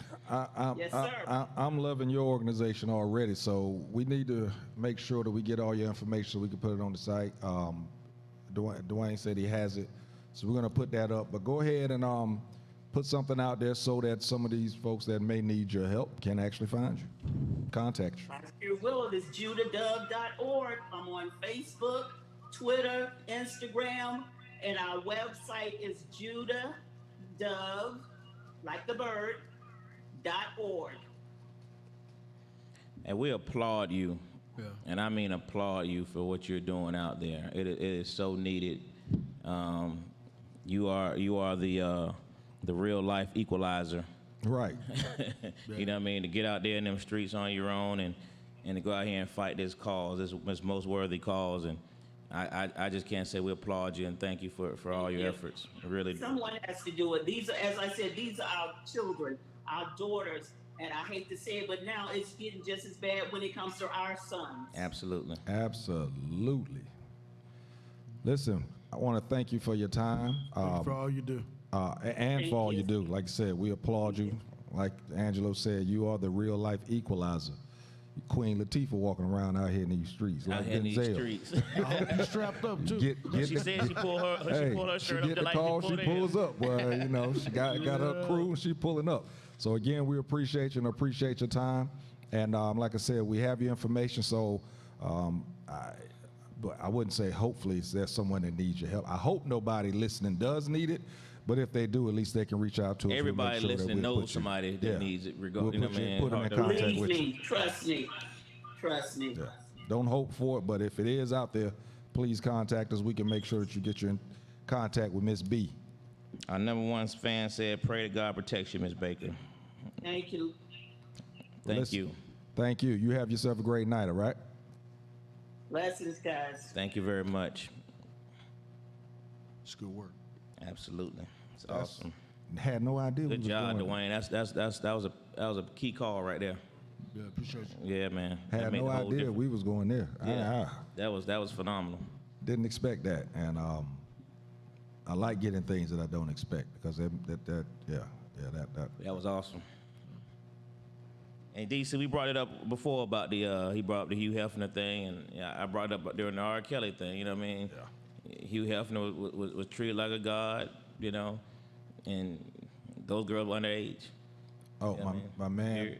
H: Yes, sir.
E: I'm loving your organization already, so we need to make sure that we get all your information so we can put it on the site. Dwayne said he has it, so we're going to put that up. But go ahead and put something out there so that some of these folks that may need your help can actually find you, contact you.
H: I sure will. It is judadove.org. I'm on Facebook, Twitter, Instagram, and our website is judadove, like the bird, .org.
F: And we applaud you. Yeah. And I mean applaud you for what you're doing out there. It is so needed. You are the real life equalizer.
E: Right.
F: You know what I mean? To get out there in them streets on your own and to go out here and fight this cause, this most worthy cause. And I just can't say we applaud you and thank you for all your efforts. Really.
H: Someone has to do it. These are, as I said, these are our children, our daughters. And I hate to say it, but now it's getting just as bad when it comes to our sons.
F: Absolutely.
E: Absolutely. Listen, I want to thank you for your time.
D: Thank you for all you do.
E: And for all you do. Like I said, we applaud you. Like Angelo said, you are the real life equalizer. Queen Latifah walking around out here in these streets.
F: Out
E: like
F: here in these
E: Denzel.
F: streets.
D: I hope you strapped up too.
F: She said she pulled her shirt up
E: get
F: to
E: the
F: like
E: call,
F: she
E: she pulls up. Well, you know, she got her crew and she pulling up. So again, we appreciate you and appreciate your time. And like I said, we have your information. So but I wouldn't say hopefully there's someone that needs your help. I hope nobody listening does need it. But if they do, at least they can reach out to us.
F: Everybody listening knows somebody that needs it. Regarding,
E: we'll put them in contact
H: Believe
E: with
H: me,
E: you.
H: trust me.
E: Yeah. Don't hope for it, but if it is out there, please contact us. We can make sure that you get in contact with Miss B.
F: Our number one fan said, pray to God protect you, Miss Baker.
H: Thank you.
F: Thank you.
E: Thank you. You have yourself a great night, all right?
H: Blessings, guys.
F: Thank you very much.
D: It's good work.
F: Absolutely. It's awesome.
E: Had no idea.
F: Good job, Dwayne. That was a key call right there.
D: Yeah, appreciate you.
F: Yeah, man.
E: Had
F: That made
E: no
F: the whole
E: idea
F: difference.
E: we was going there.
F: Yeah. That was phenomenal.
E: Didn't expect that, and I like getting things that I don't expect because that
F: That was awesome. And DC, we brought it up before about he brought up the Hugh Hefner thing, and I brought it up during the R. Kelly thing. You know what I mean? Yeah. Hugh Hefner was treated like a god, you know, and those girls were underage.
E: Oh,
F: You know what I mean?
E: my man,
F: Period.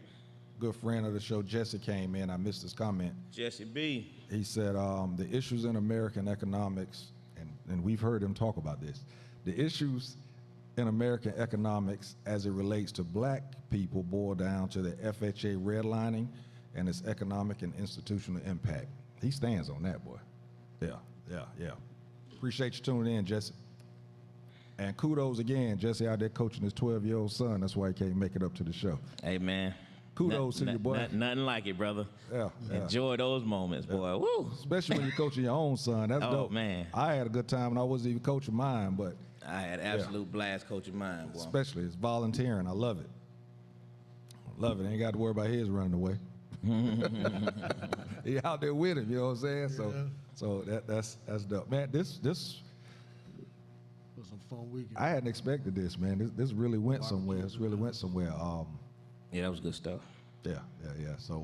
E: good friend of the show, Jesse came in. I missed his comment.
F: Jesse B.
E: He said the issues in American economics, and we've heard him talk about this, the issues in American economics as it relates to black people boil down to the FHA redlining and its economic and institutional impact. He stands on that, boy. Yeah. Appreciate you tuning in, Jesse. And kudos again, Jesse out there coaching his 12-year-old son. That's why he can't make it up to the show.
F: Hey, man.
E: Kudos to you, boy.
F: Nothing like it, brother.
E: Yeah.
F: Enjoy those moments, boy. Woo.
E: Especially when you're coaching your own son. That's
F: Oh,
E: dope.
F: man.
E: I had a good time, and I wasn't even coaching mine, but
F: I had absolute blast coaching mine, boy.
E: especially it's volunteering. I love it. Love it. Ain't got to worry about his running away. He out there with him, you know what I'm saying? So that's dope. Man, this
D: It was some fun weekend.
E: I hadn't expected this, man. This really went somewhere. This really went somewhere.
F: Yeah, that was good stuff.
E: Yeah. So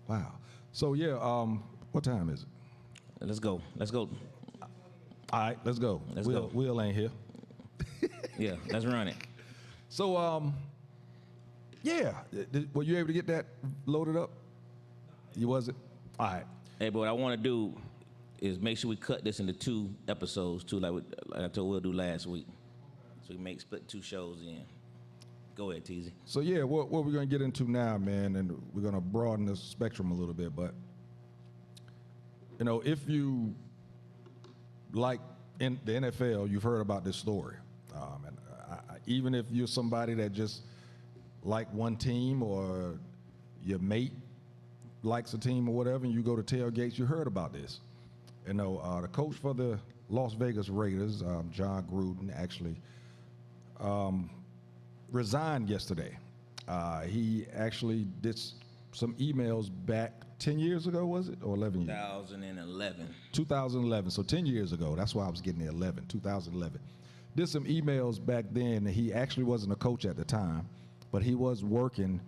E: wow. So yeah, what time is it?
F: Let's go.
E: All right, let's go.
F: Let's go.
E: Will ain't here.
F: Yeah, let's run it.
E: So yeah. Were you able to get that loaded up? You wasn't? All right.
F: Hey, but what I want to do, is make sure we cut this into 2 episodes too, like I told we'll do last week, so we make split 2 shows in. Go ahead, Teasy.
E: So yeah, what we're gonna get into now, man, and we're gonna broaden the spectrum a little bit, but you know, if you like in the NFL, you've heard about this story, and even if you're somebody that just like one team or your mate likes a team or whatever, and you go to tailgates, you heard about this. You know, the coach for the Las Vegas Raiders, John Gruden, actually resigned yesterday. He actually did some emails back 10 years ago, was it, or 11 years?
F: 2011.
E: 2011, so 10 years ago. That's why I was getting the 11, 2011. Did some emails back then. He actually wasn't a coach at the time, but he was working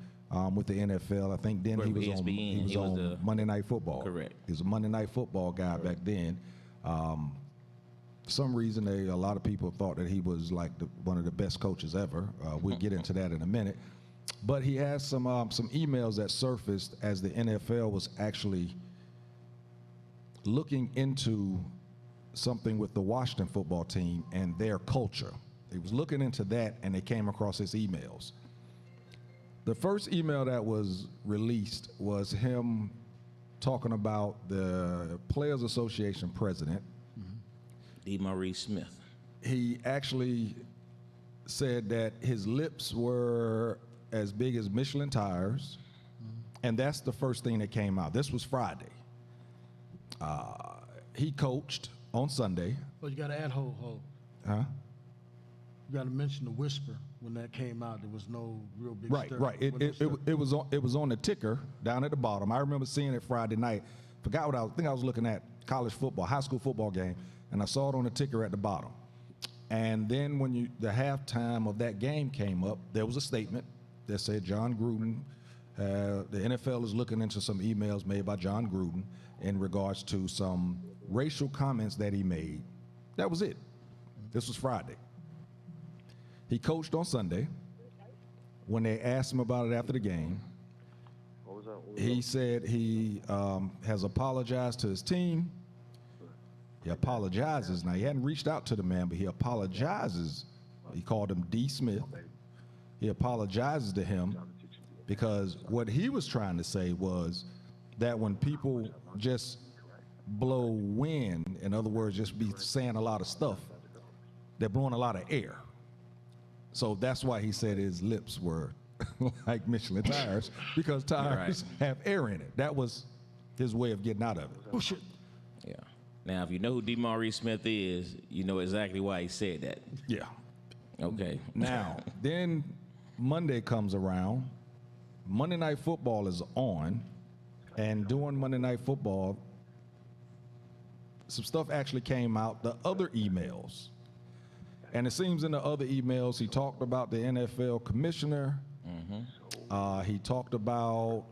E: with the NFL. I think then he was
F: ESPN.
E: on Monday Night Football.
F: Correct.
E: He was a Monday Night Football guy back then. For some reason, a lot of people thought that he was like one of the best coaches ever. We'll get into that in a minute. But he has some emails that surfaced as the NFL was actually looking into something with the Washington football team and their culture. He was looking into that, and they came across his emails. The first email that was released was him talking about the Players Association president.
F: DeMaurice Smith.
E: He actually said that his lips were as big as Michelin tires, and that's the first thing that came out. This was Friday. He coached on Sunday.
D: Well, you got to add ho.
E: Huh?
D: You got to mention the whisper when that came out. There was no real big
E: Right,
D: stir.
E: right. It was on the ticker down at the bottom. I remember seeing it Friday night. Forgot what I think I was looking at college football, high school football game, and I saw it on the ticker at the bottom. And then when the halftime of that game came up, there was a statement that said John Gruden, the NFL is looking into some emails made by John Gruden in regards to some racial comments that he made. That was it. This was Friday. He coached on Sunday. When they asked him about it after the game, he said he has apologized to his team. He apologizes. Now, he hadn't reached out to the man, but he apologizes. He called him D. Smith. He apologizes to him because what he was trying to say was that when people just blow wind, in other words, just be saying a lot of stuff, they're blowing a lot of air. So that's why he said his lips were like Michelin tires, because tires have air in it. That was his way of getting out of it.
D: Bullshit.
F: Yeah. Now, if you know who DeMaurice Smith is, you know exactly why he said that.
E: Yeah.
F: Okay.
E: Now, then Monday comes around. Monday Night Football is on, and during Monday Night Football, some stuff actually came out, the other emails. And it seems in the other emails, he talked about the NFL commissioner. He talked about,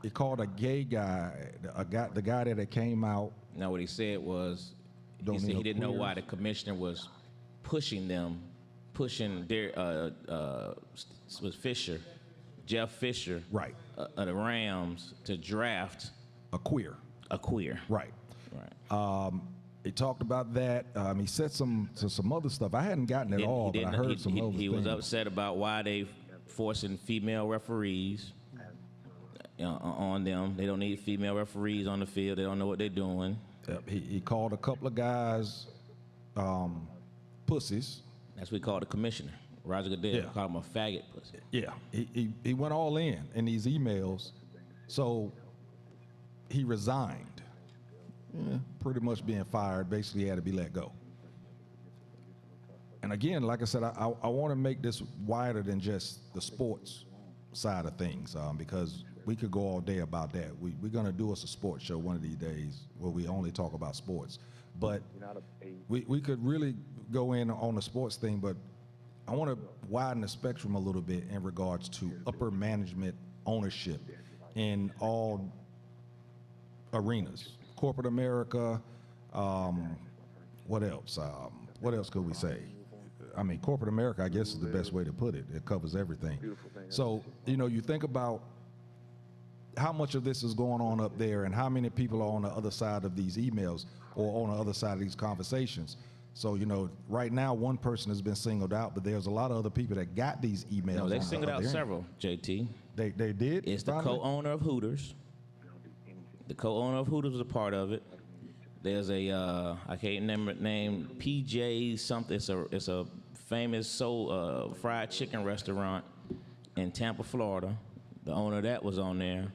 E: he called a gay guy, the guy that came out.
F: Now, what he said was,
E: Don't
F: he said
E: need
F: he
E: no
F: didn't know
E: queers.
F: why the commissioner was pushing their, was Fisher, Jeff Fisher,
E: Right.
F: Of the Rams, to draft
E: A queer.
F: a queer.
E: Right.
F: Right.
E: He talked about that. He said some other stuff. I hadn't gotten it all, but I heard some other
F: He
E: things.
F: was upset about why they forcing female referees on them. They don't need female referees on the field. They don't know what they're doing.
E: He called a couple of guys pussies.
F: That's what we call the commissioner. Roger Goodell
E: Yeah.
F: called him a faggot pussy.
E: Yeah, he went all in these emails. So he resigned. Pretty much being fired, basically had to be let go. And again, like I said, I want to make this wider than just the sports side of things, because we could go all day about that. We're going to do us a sports show one of these days where we only talk about sports. But we could really go in on the sports thing, but I want to widen the spectrum a little bit in regards to upper management ownership in all arenas. Corporate America, what else? What else could we say? I mean, corporate America, I guess, is the best way to put it. It covers everything. So, you think about how much of this is going on up there, and how many people are on the other side of these emails or on the other side of these conversations. So, right now one person has been singled out, but there's a lot of other people that got these emails.
F: No, they
E: on the
F: singled out
E: other end.
F: several, JT.
E: They did?
F: It's the
E: finally?
F: co-owner of Hooters. The co-owner of Hooters was a part of it. There's a I can't remember the name, PJ something. It's a famous fried chicken restaurant in Tampa, Florida. The owner of that was on there,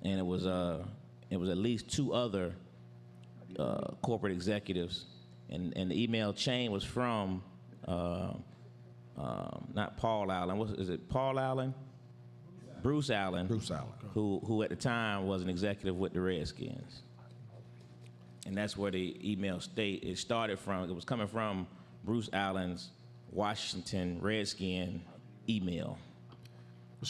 F: and it was at least 2 other corporate executives, and the email chain was from not Paul Allen. Is it Paul Allen? Bruce Allen.
E: Bruce Allen.
F: Who at the time was an executive with the Redskins. And that's where the email started from. It was coming from Bruce Allen's Washington Redskin email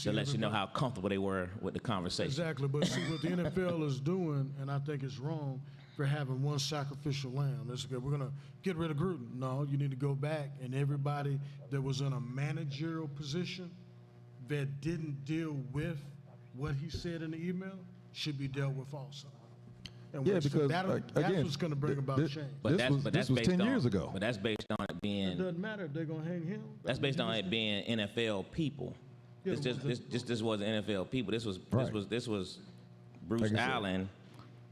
F: to let you know how comfortable they were with the conversation.
D: Exactly, but see what the NFL is doing, and I think it's wrong for having one sacrificial lamb. It's good. We're gonna get rid of Gruden. No, you need to go back, and everybody that was in a managerial position that didn't deal with what he said in the email should be dealt with also. And
E: Yeah, because
D: that's
E: again,
D: what's going to bring about change.
E: This was 10 years ago.
F: But that's based on it
D: It
F: being.
D: doesn't matter if they're going to hang him.
F: That's based on it being NFL people.
D: Yeah,
F: This wasn't NFL people. This was
E: Right.
F: this was Bruce
E: Like I said.
F: Allen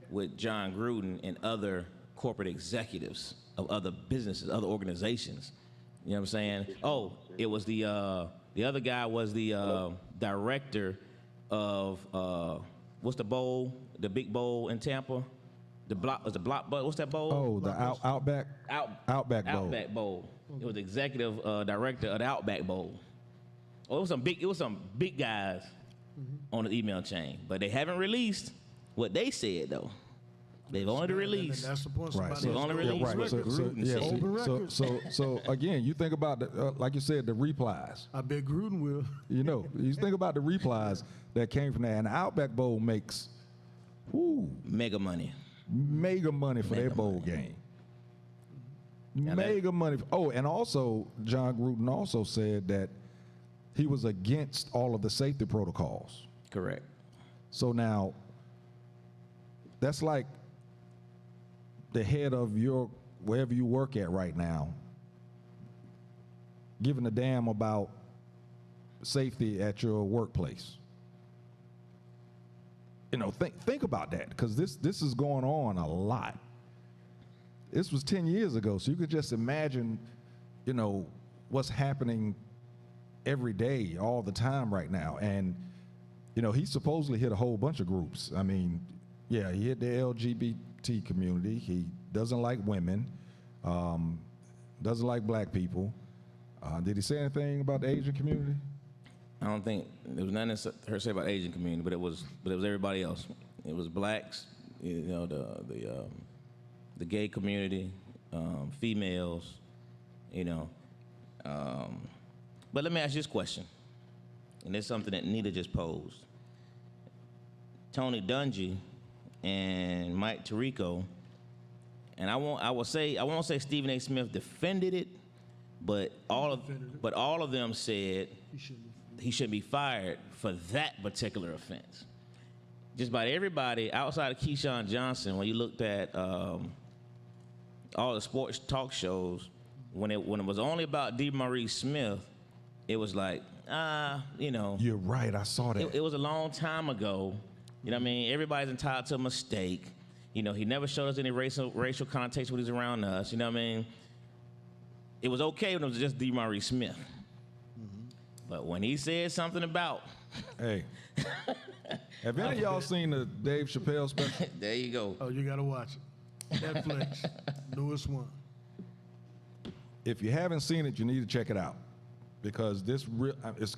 F: with John Gruden and other corporate executives of other businesses, other organizations. You know what I'm saying? Oh, it was the other guy was the director of what's the bowl, the big bowl in Tampa? The block bowl. What's that bowl?
E: Oh, the Outback Bowl.
F: Outback Bowl. It was the executive director of the Outback Bowl. Oh, it was some big guys on the email chain, but they haven't released what they said though. They've only released.
D: That's the point.
E: Right.
D: Somebody
F: They've only
D: has to
F: released
D: open
F: what
D: records.
F: Gruden said.
D: Open records.
E: So again, you think about like you said, the replies.
D: I bet Gruden will.
E: You think about the replies that came from that, and the Outback Bowl makes
F: Mega money.
E: mega money for their bowl game. Mega money. Oh, and also John Gruden also said that he was against all of the safety protocols.
F: Correct.
E: So now, that's like the head of your wherever you work at right now, giving a damn about safety at your workplace. Think about that, because this is going on a lot. This was 10 years ago, so you could just imagine, what's happening every day, all the time right now. And, he supposedly hit a whole bunch of groups. I mean, yeah, he hit the LGBT community. He doesn't like women, doesn't like black people. Did he say anything about the Asian community?
F: I don't think there was nothing her say about Asian community, but it was everybody else. It was blacks, the gay community, females, But let me ask you this question, and it's something that Nita just posed. Tony Dungy and Mike Tirico, and I won't say Stephen A. Smith defended it, but all of them said he shouldn't be fired for that particular offense. Just about everybody outside of Keyshawn Johnson, when you looked at all the sports talk shows, when it was only about DeMaurice Smith, it was like,
E: You're right, I saw that.
F: it was a long time ago. You know what I mean? Everybody's entitled to a mistake. He never showed us any racial connotation when he was around us. You know what I mean? It was okay when it was just DeMaurice Smith. But when he said something about...
E: Hey, have any of y'all seen the Dave Chappelle special?
F: There you go.
D: Oh, you got to watch it. Netflix, newest one.
E: If you haven't seen it, you need to check it out, because it's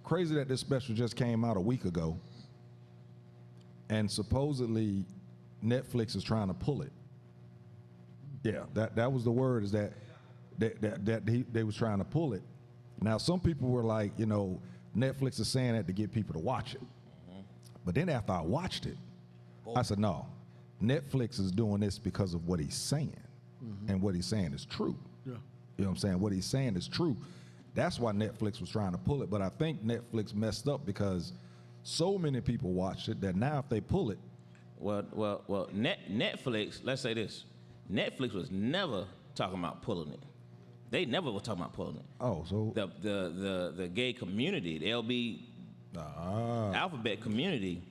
E: crazy that this special just came out a week ago, and supposedly Netflix is trying to pull it. Yeah, that was the word, is that they was trying to pull it. Now, some people were like, Netflix is saying that to get people to watch it. But then after I watched it, I said, no, Netflix is doing this because of what he's saying. And what he's saying is true.
D: Yeah.
E: You know what I'm saying? What he's saying is true. That's why Netflix was trying to pull it. But I think Netflix messed up, because so many people watched it that now if they pull it,
F: Netflix. Let's say this: Netflix was never talking about pulling it. They never were talking about pulling it.
E: oh, so
F: The gay community, the LB alphabet community,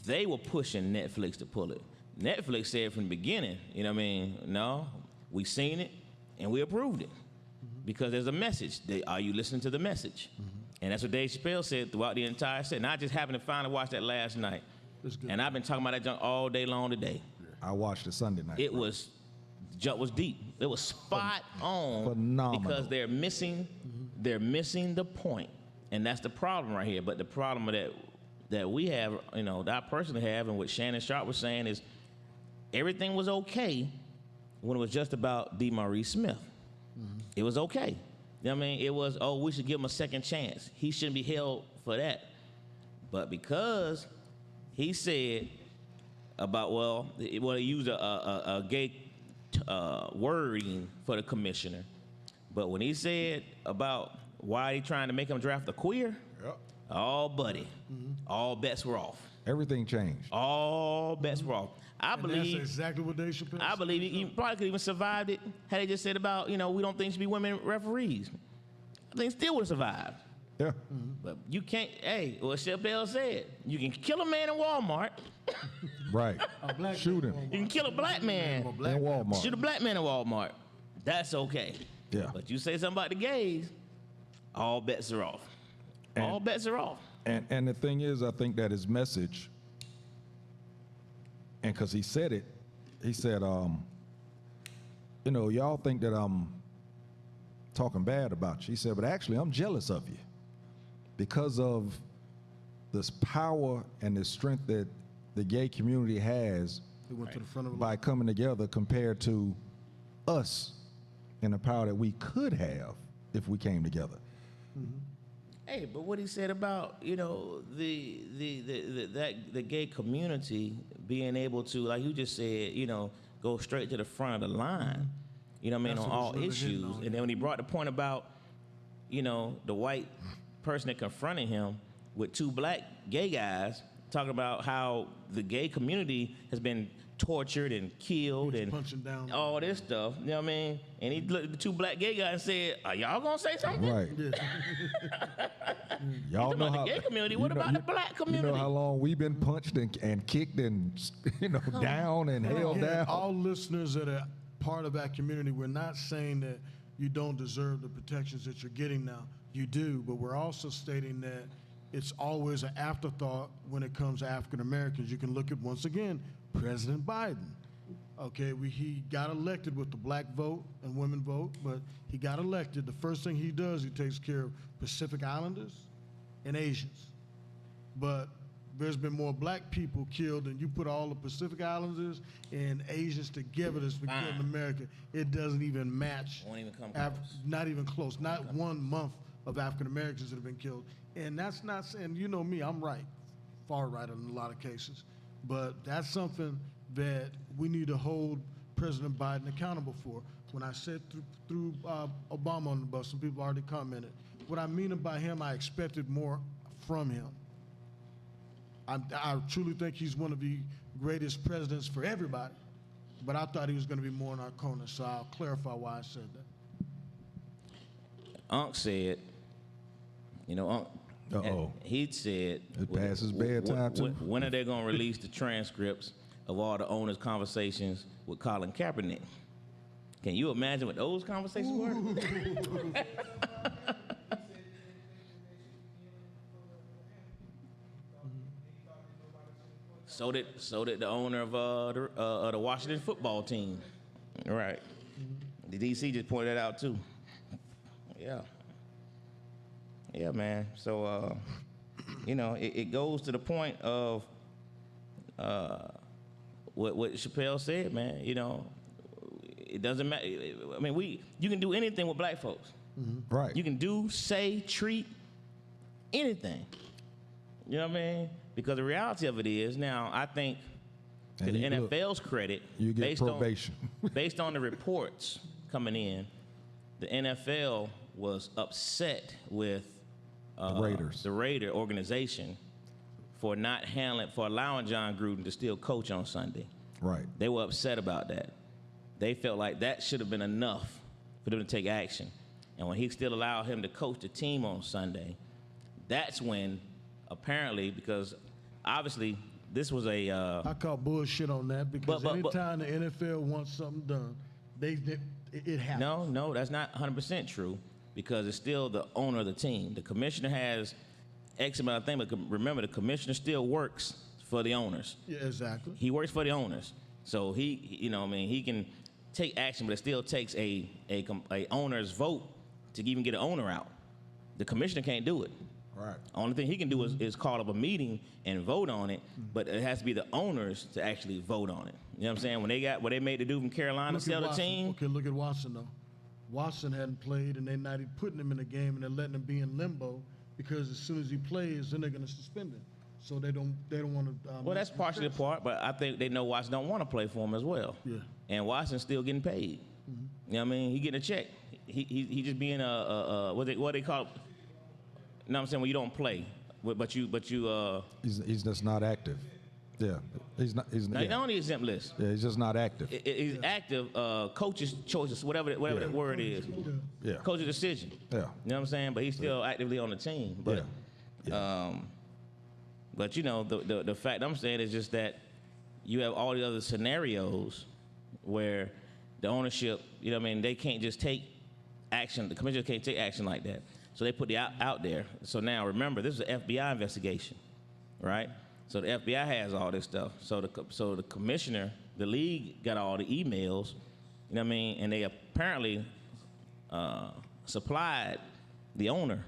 F: they were pushing Netflix to pull it. Netflix said from the beginning, you know what I mean? No, we seen it and we approved it because there's a message. Are you listening to the message? And that's what Dave Chappelle said throughout the entire set. And I just happened to finally watch that last night.
D: good.
F: And I've been talking about that junk all day long today.
E: I watched it Sunday night.
F: It was, jump was deep. It was spot on.
E: Phenomenal.
F: Because they're missing the point. And that's the problem right here. But the problem that we have, you know, that I personally have, and what Shannon Sharp was saying is everything was okay when it was just about DeMaurice Smith. It was okay. You know what I mean? It was, oh, we should give him a second chance. He shouldn't be held for that. But because he said about, well, he used a gay wording for the commissioner. But when he said about why he trying to make him draft a queer, all buddy, all bets were off.
E: Everything changed.
F: All bets were off. I
D: And
F: believe
D: that's exactly what Dave Chappelle
F: I
D: said.
F: believe he probably could even survived it had they just said about, you know, we don't think should be women referees. I think still would have survived.
E: Yeah.
F: But you can't, hey, what Chappelle said, you can kill a man in Walmart,
E: Right.
D: black
E: Shoot
D: man
E: him
F: you can kill a black man,
E: in Walmart.
F: shoot a black man in Walmart. That's okay.
E: Yeah.
F: But you say something about the gays, all bets are off. All bets are off.
E: And the thing is, I think that his message, and because he said it, he said, you know, y'all think that I'm talking bad about you. He said, but actually I'm jealous of you because of this power and the strength that the gay community has
D: He went to the front of the
E: by coming together compared to us and the power that we could have if we came together.
F: Hey, but what he said about, you know, the gay community being able to, like you just said, you know, go straight to the front of the line, you know what I mean,
D: That's
F: on
D: what
F: all
D: he's really hitting
F: issues.
D: on,
F: And then when he brought the point about, you know, the white person that confronted him with two black gay guys talking about how the gay community has been tortured and killed and
D: punching down.
F: all this stuff, you know what I mean? And he looked at the two black gay guys and said, are y'all gonna say something?
E: Right. Y'all
F: Talking
E: know
F: about
E: how
F: the gay community. What
E: you know-
F: about the black community?
E: You know how long we've been punched and kicked and you know down and held
D: Again,
E: down.
D: all listeners that are part of that community, we're not saying that you don't deserve the protections that you're getting now. You do, but we're also stating that it's always an afterthought when it comes to African Americans. You can look at, once again, President Biden. Okay, he got elected with the black vote and women vote, but he got elected. The first thing he does, he takes care of Pacific Islanders and Asians. But there's been more black people killed than you put all the Pacific Islanders and Asians together that's been killed in America. It doesn't even match.
F: Won't even come close.
D: Not even close. Not 1 month of African Americans that have been killed. And that's not saying, you know me, I'm right, far right in a lot of cases. But that's something that we need to hold President Biden accountable for. When I said through Obama on the bus, some people already commented. What I mean by him, I expected more from him. I truly think he's one of the greatest presidents for everybody, but I thought he was going to be more in our corner, so I'll clarify why I said that.
F: Unc said, you know, Unc,
E: Uh-oh.
F: he said,
E: It passes bedtime, too.
F: when are they going to release the transcripts of all the owners' conversations with Colin Kaepernick? Can you imagine what those conversations were? So did the owner of the Washington football team. Right. The DC just pointed that out too. Yeah. Yeah, man. So, you know, it goes to the point of what Chappelle said, man. You know, it doesn't matter. I mean, you can do anything with black folks.
E: Right.
F: You can do, say, treat anything. You know what I mean? Because the reality of it is, now, I think, to
E: And
F: the
E: you look,
F: NFL's credit,
E: you get probation.
F: based on the reports coming in, the NFL was upset with
E: The Raiders.
F: the Raider organization for allowing John Gruden to still coach on Sunday.
E: Right.
F: They were upset about that. They felt like that should have been enough for them to take action. And when he still allowed him to coach the team on Sunday, that's when apparently, because obviously this was a
D: I call bullshit on that because
F: But-
D: anytime the NFL wants something done, it happens.
F: no, that's not 100% true because it's still the owner of the team. The commissioner has X amount of things, but remember the commissioner still works for the owners.
D: Yeah, exactly.
F: He works for the owners, so he can take action, but it still takes a owner's vote to even get an owner out. The commissioner can't do it.
E: Right.
F: Only thing he can do is call up a meeting and vote on it, but it has to be the owners to actually vote on it. You know what I'm saying? When they got what they made the dude from Carolina
D: Look at
F: sell the
D: Watson.
F: team.
D: Okay, look at Watson though. Watson hadn't played, and they're not even putting him in the game, and they're letting him be in limbo because as soon as he plays, then they're going to suspend him. So they don't want to.
F: Well, that's partially the part, but I think they know Watson don't want to play for him as well.
D: Yeah.
F: And Watson's still getting paid. You know what I mean? He getting a check. He just being what they call it. You know what I'm saying? When you don't play, but you
E: He's just not active. Yeah. He's not. He's
F: Now,
E: yeah.
F: they're on the exempt list.
E: Yeah, he's just not active.
F: He's active. Coach's choices, whatever that word is.
E: Yeah.
F: Coach's decision.
E: Yeah.
F: You know what I'm saying? But he's still actively on the team. But but you know the fact I'm saying is just that you have all the other scenarios where the ownership, you know what I mean, they can't just take action. The commissioner can't take action like that. So they put the out there. So now remember, this is an FBI investigation, right? So the FBI has all this stuff. So the commissioner, the league got all the emails, you know what I mean, and they apparently supplied the owner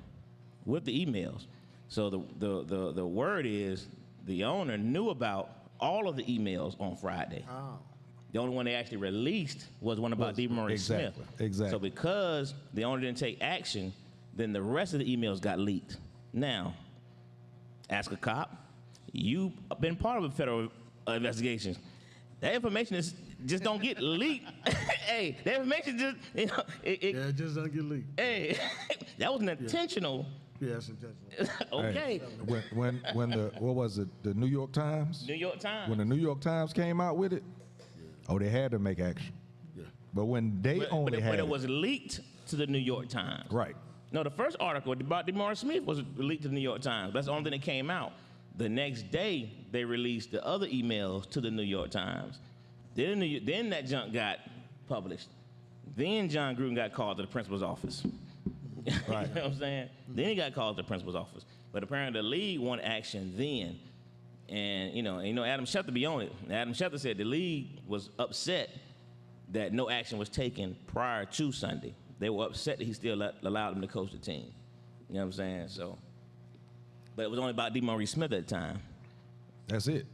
F: with the emails. So the word is the owner knew about all of the emails on Friday.
D: Oh.
F: The only one they actually released was one about DeMaurice Smith.
E: Exactly.
F: So because the owner didn't take action, then the rest of the emails got leaked. Now, ask a cop. You've been part of a federal investigation. That information just don't get leaked. Hey, that information just,
D: It just doesn't get leaked.
F: hey, that was an intentional.
D: Yeah, it's intentional.
F: Okay.
E: Hey, when the what was it? The New York Times.
F: New York Times.
E: When the New York Times came out with it, they had to make action.
D: Yeah.
E: But when they
F: but it was leaked to the New York Times.
E: right.
F: No, the first article about DeMaurice Smith was leaked to the New York Times. That's the only thing that came out. The next day, they released the other emails to the New York Times. Then that junk got published. Then John Gruden got called to the principal's office.
E: Right.
F: You know what I'm saying? Then he got called to the principal's office. But apparently the league wanted action then. And Adam Schefter be on it. Adam Schefter said the league was upset that no action was taken prior to Sunday. They were upset that he still allowed them to coach the team. You know what I'm saying? So, but it was only about DeMaurice Smith at the time.
E: That's it.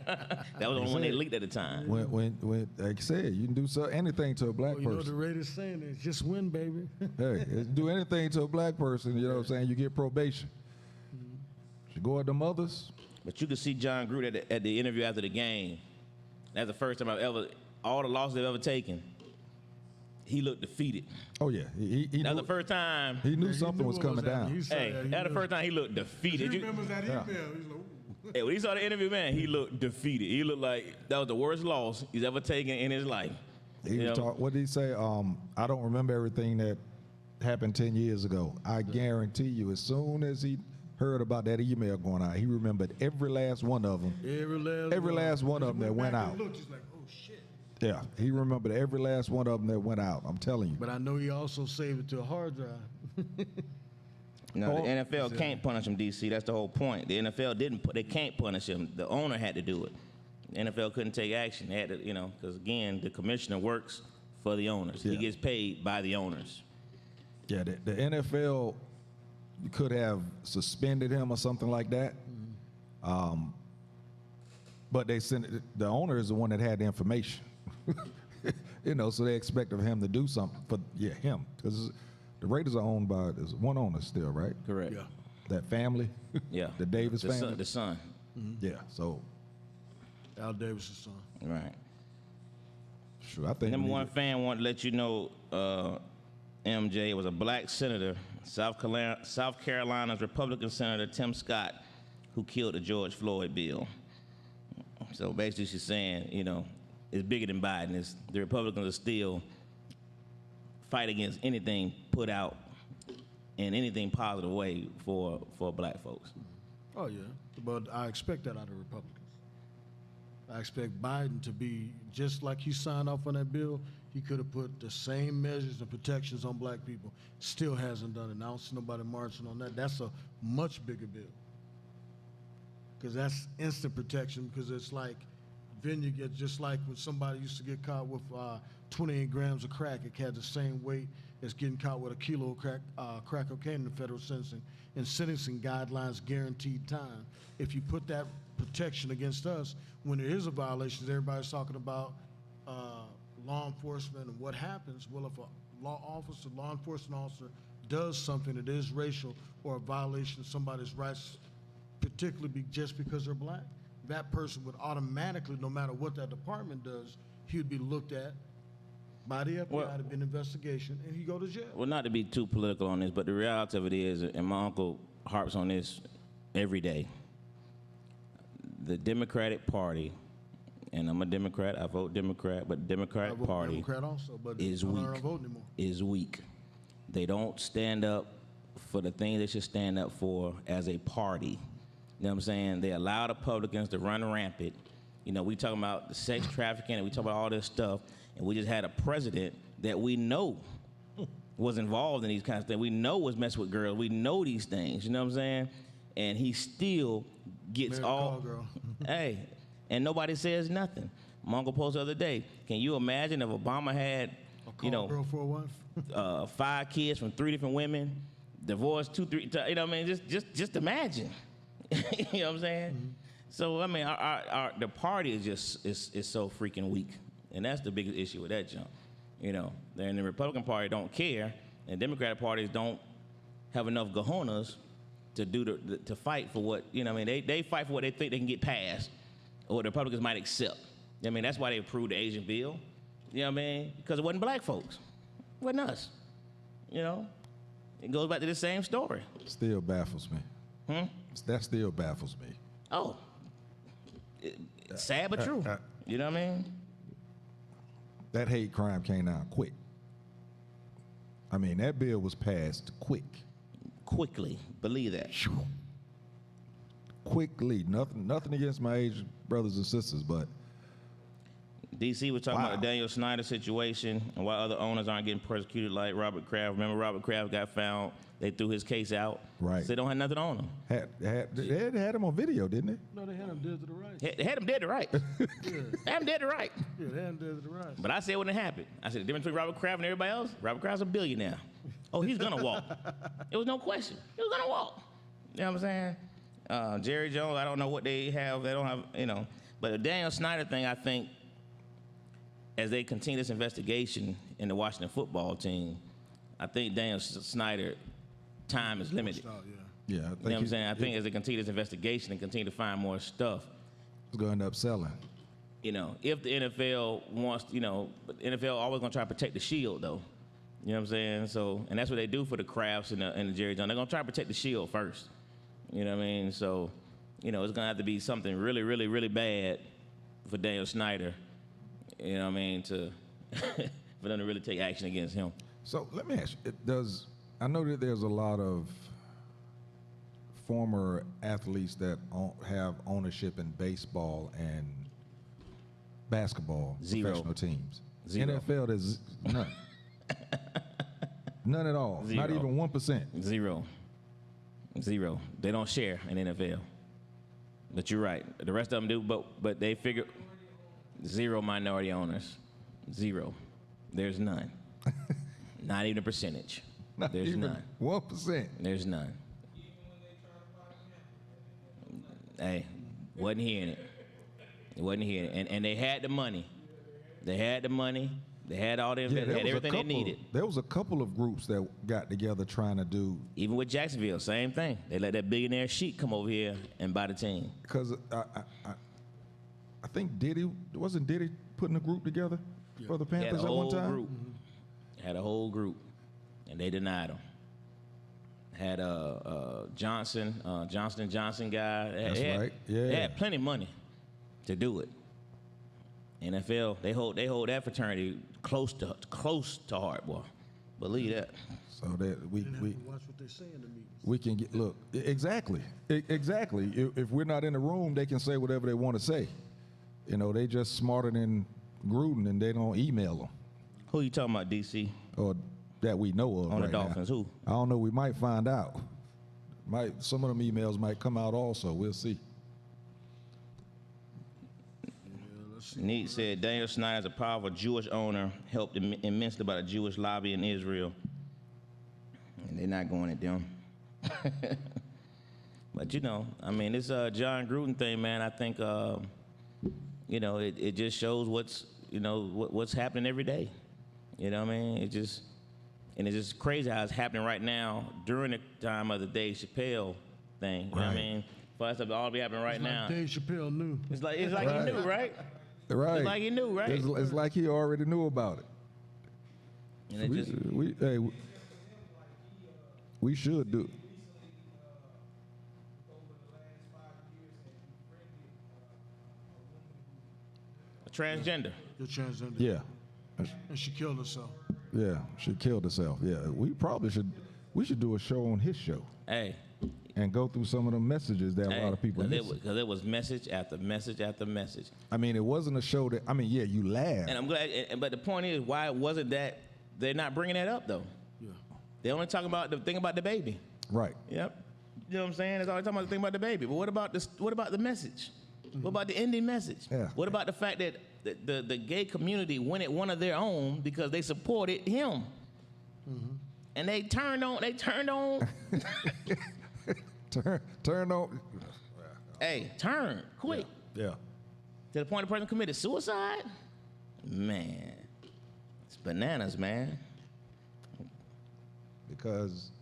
F: That was the only one they leaked at the time.
E: When like I said, you can do anything to a black
D: Well, you know what the
E: person.
D: Raiders saying is just win, baby.
E: Hey, do anything to a black person, you know what I'm saying? You get probation. You go at them others.
F: But you could see John Gruden at the interview after the game. That's the first time all the losses they've ever taken. He looked defeated.
E: Oh yeah, he
F: That was
E: knew,
F: the first time.
E: he knew
D: He
E: something
D: knew
E: was
D: what
E: coming
D: happening.
E: down.
D: He said
F: Hey,
D: that.
F: that's the first time he looked defeated.
D: He remembers that email. He's like, ooh.
F: Hey, when he saw the interview, man, he looked defeated. He looked like that was the worst loss he's ever taken in his life.
E: He
F: You
E: was
F: know?
E: what did he say? I don't remember everything that happened 10 years ago. I guarantee you, as soon as he heard about that email going out, he remembered every last one of them. Every last one of them that went out.
D: Looked, he's like, oh shit.
E: Yeah, he remembered every last one of them that went out. I'm telling you.
D: But I know he also saved it to a hard drive.
F: No, the
E: Oh.
F: NFL can't punish him, DC. That's the whole point. The NFL they can't punish him. The owner had to do it. The NFL couldn't take action. They had to, because again, the commissioner works for the owners. He
E: Yeah.
F: gets paid by the owners.
E: Yeah, the NFL could have suspended him or something like that. But they sent the owner is the one that had the information. So they expect of him to do something for him because the Raiders are owned by there's one owner still, right?
F: Correct.
D: Yeah.
E: That family.
F: Yeah.
E: The Davis
F: the
E: family.
F: Son, the son.
E: Yeah. So
D: Al Davis' son.
F: Right.
E: sure, I think
F: Number
E: we
F: one
E: need
F: fan wanted to let you know, MJ, was a black senator, South Carolina's Republican Senator Tim Scott, who killed the George Floyd bill. So basically she's saying, you know, it's bigger than Biden. It's, the Republicans are still fight against anything put out in anything positive way for black folks.
D: Oh, yeah. But I expect that out of Republicans. I expect Biden to be, just like he signed off on that bill, he could have put the same measures and protections on black people. Still hasn't done it. I don't see nobody marching on that. That's a much bigger bill. Because that's instant protection, because it's like, then you get, just like when somebody used to get caught with 28 grams of crack, it had the same weight as getting caught with a kilo of crack cocaine in the federal sentencing. And sentencing guidelines guaranteed time. If you put that protection against us, when there is a violation, everybody's talking about law enforcement and what happens. Well, if a law enforcement officer does something that is racial or a violation of somebody's rights, particularly just because they're black, that person would automatically, no matter what that department does, he would be looked at by the FBI,
F: Well,
D: there'd be an investigation, and he'd go to jail.
F: Well, not to be too political on this, but the reality of it is, and my uncle harps on this every day, the Democratic Party, and I'm a Democrat, I vote Democrat, but the
D: I
F: Democratic
D: vote
F: Party
D: Democrat also, but
F: is
D: I
F: weak.
D: don't vote anymore.
F: Is weak. They don't stand up for the thing they should stand up for as a party. You know what I'm saying? They allow the Republicans to run rampant. You know, we talking about the sex trafficking and we talk about all this stuff, and we just had a president that we know was involved in these kinds of things. We know was messing with girls. We know these things, you know what I'm saying? And he still gets
D: Married
F: all,
D: call girl.
F: hey, and nobody says nothing. My uncle posted the other day, can you imagine if Obama had,
D: Call
F: you know,
D: girl for a wife.
F: 5 kids from 3 different women, divorced 2, 3, you know what I mean? Just imagine. You know what I'm saying?
D: Mm-hmm.
F: So I mean, the party is just is so freaking weak, and that's the biggest issue with that jump. You know, and the Republican Party don't care, and Democratic parties don't have enough cojones to do to fight for what, you know what I mean? They fight for what they think they can get passed, or the Republicans might accept. I mean, that's why they approved the Asian bill. You know what I mean? Because it wasn't black folks, it wasn't us. You know, it goes back to the same story.
E: Still baffles me. That still baffles me.
F: Oh, sad but true. You know what I mean?
E: That hate crime came down quick. I mean, that bill was passed quick.
F: Quickly, believe that.
E: Quickly. Nothing against my Asian brothers and sisters, but
F: DC was talking
E: Wow.
F: about the Daniel Snyder situation and why other owners aren't getting persecuted like Robert Kraft. Remember, Robert Kraft got found. They threw his case out.
E: Right.
F: So they don't have nothing on him.
E: they had him on video, didn't they?
D: No, they had him dead to the right.
F: They had him dead to right. Had him dead to right.
D: Yeah, they had him dead to the right.
F: But I said when it happened, I said the difference between Robert Kraft and everybody else, Robert Kraft's a billionaire. Oh, he's gonna walk. It was no question. He was gonna walk. You know what I'm saying? Jerry Jones, I don't know what they have. They don't have, you know. But the Daniel Snyder thing, I think, as they continue this investigation in the Washington football team, I think Daniel Snyder time is limited.
D: Out, yeah.
E: Yeah, I think
F: You know what I'm
E: he-
F: saying? I think as they continue this investigation and continue to find more stuff,
E: he's going to end up selling.
F: you know, if the NFL wants, you know, but the NFL always gonna try to protect the shield though. You know what I'm saying? So, and that's what they do for the Crafts and the Jerry Jones. They're gonna try to protect the shield first. You know what I mean? So, you know, it's gonna have to be something really, really, really bad for Daniel Snyder. You know what I mean? To for them to really take action against him.
E: So let me ask you, I know that there's a lot of former athletes that have ownership in baseball and basketball
F: Zero.
E: professional teams.
F: Zero.
E: NFL, there's none. None at all. Not
F: Zero.
E: even 1%.
F: Zero. They don't share in NFL. But you're right. The rest of them do, but they figure zero minority owners. Zero. There's none. Not even a percentage.
E: Not
F: There's
E: even
F: none.
E: 1%.
F: There's none. Hey, wasn't hearing it. Wasn't hearing it. And they had the money. They had the money. They had all the
E: Yeah,
F: they had everything they needed.
E: There was a couple of groups that got together trying to do,
F: Even with Jacksonville, same thing. They let that billionaire Sheik come over here and buy the team.
E: because I think Diddy putting a group together for the
F: They had a
E: Panthers at one
F: whole
E: time?
F: group. Had a whole group, and they denied them. had Johnson & Johnson guy.
E: That's right. Yeah.
F: They had plenty of money to do it. NFL, they hold that fraternity close to heart, boy. Believe that.
E: So that we
D: Didn't have to watch what they say in the meetings.
E: we can get exactly. If we're not in the room, they can say whatever they want to say. You know, they just smarter than Gruden, and they don't email them
F: Who you talking about, DC?
E: or that we know of
F: On the
E: right now.
F: Dolphins, who?
E: I don't know. We might find out. Some of them emails might come out also. We'll see.
F: Neat said Daniel Snyder is a powerful Jewish owner, helped immensely by the Jewish lobby in Israel. And they're not going at them. But you know, I mean, this John Gruden thing, man, I think you know, it just shows what's happening every day. You know what I mean? It's just crazy how it's happening right now during the time of the Dave Chappelle thing. You know what I mean? For us to all be happening right now.
D: Dave Chappelle knew.
F: It's like he knew, right?
E: Right.
F: It's like he knew, right?
E: It's like he already knew about it.
F: And it just,
E: We should do.
F: transgender.
D: You're transgender.
E: Yeah.
D: And she killed herself.
E: Yeah. She killed herself. Yeah. We should do a show on his show
F: Hey.
E: and go through some of the messages that a lot of people miss.
F: Because it was message after message after message.
E: I mean, it wasn't a show that, you laughed.
F: And I'm glad, but the point is, why wasn't that, they're not bringing that up, though.
D: Yeah.
F: They only talking about the thing about the baby.
E: Right.
F: Yep. You know what I'm saying? It's always talking about the thing about the baby. But what about this? What about the message? What about the ending message?
E: Yeah.
F: What about the fact that the gay community wanted one of their own because they supported him? And they turned on. Turn
E: on.
F: Hey, turn quick.
E: Yeah.
F: To the point the person committed suicide? Man, it's bananas, man.
E: Because,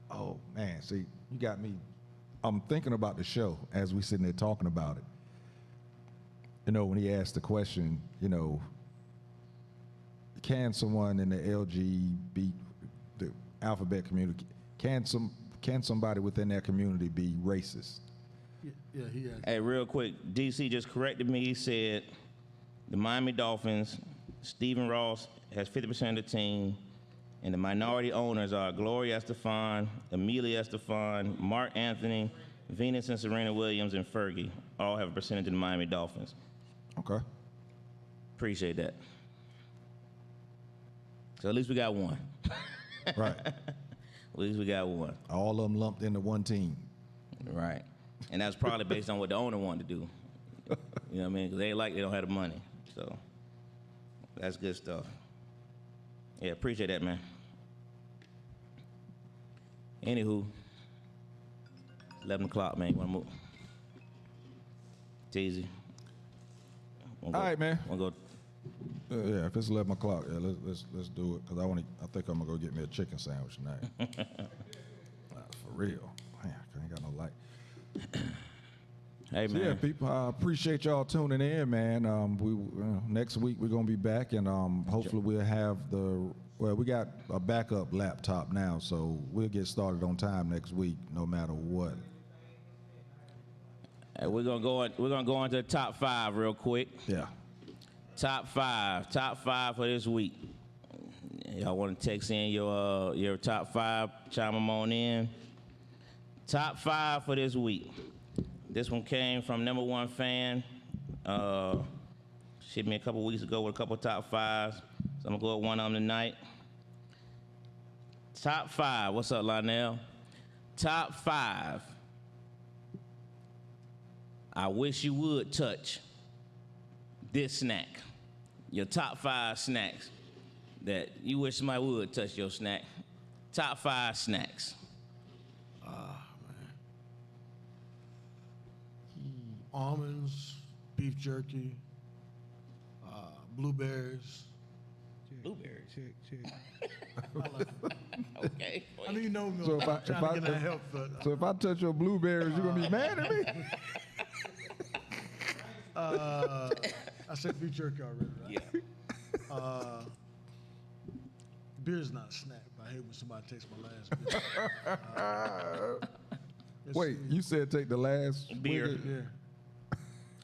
E: oh man, see, you got me. I'm thinking about the show as we sitting there talking about it. You know, when he asked the question, you know, can someone in the the alphabet community, can somebody within that community be racist?
D: Yeah, he had.
F: Hey, real quick, DC just corrected me. He said the Miami Dolphins, Stephen Ross has 50% of the team, and the minority owners are Gloria Estefan, Amelia Estefan, Mark Anthony, Venus and Serena Williams, and Fergie. All have a percentage of the Miami Dolphins.
E: Okay.
F: Appreciate that. So at least we got one.
E: Right.
F: At least we got one.
E: All of them lumped into one team.
F: Right. And that's probably based on what the owner wanted to do. You know what I mean? Because they don't have the money. So that's good stuff. Yeah, appreciate that, man. Anywho, 11 o'clock, man. You want to move? Teasy.
E: All right, man.
F: Want to go?
E: Yeah, if it's 11 o'clock, yeah, let's do it. Cause I think I'm gonna go get me a chicken sandwich tonight. For real, man, I ain't got no light.
F: Hey,
E: So
F: man.
E: yeah, people, I appreciate y'all tuning in, man. Next week we're gonna be back, and hopefully we'll have we got a backup laptop now, so we'll get started on time next week, no matter what.
F: Hey, we're gonna go into the top 5 real quick.
E: Yeah.
F: Top five for this week. Y'all want to text in your top 5, chime them on in. Top 5 for this week. This one came from number 1 fan. Hit me a couple weeks ago with a couple top 5s. So I'm gonna go with one of them tonight. Top 5. What's up, Lionel? Top 5. I wish you would touch this snack. Your top 5 snacks that you wish somebody would touch your snack. Top 5 snacks.
D: Almonds, beef jerky, blueberries.
F: Blueberries.
G: Check.
F: Okay.
D: I know you know me.
E: So
D: I'm trying to get that help, but
E: So if I touch your blueberries, you gonna be mad at me?
D: I said beef jerky already, right?
F: Yeah.
D: Beer's not a snack by I hate when somebody takes my last beer.
E: Wait, you said take the last
F: Beer.
E: swig?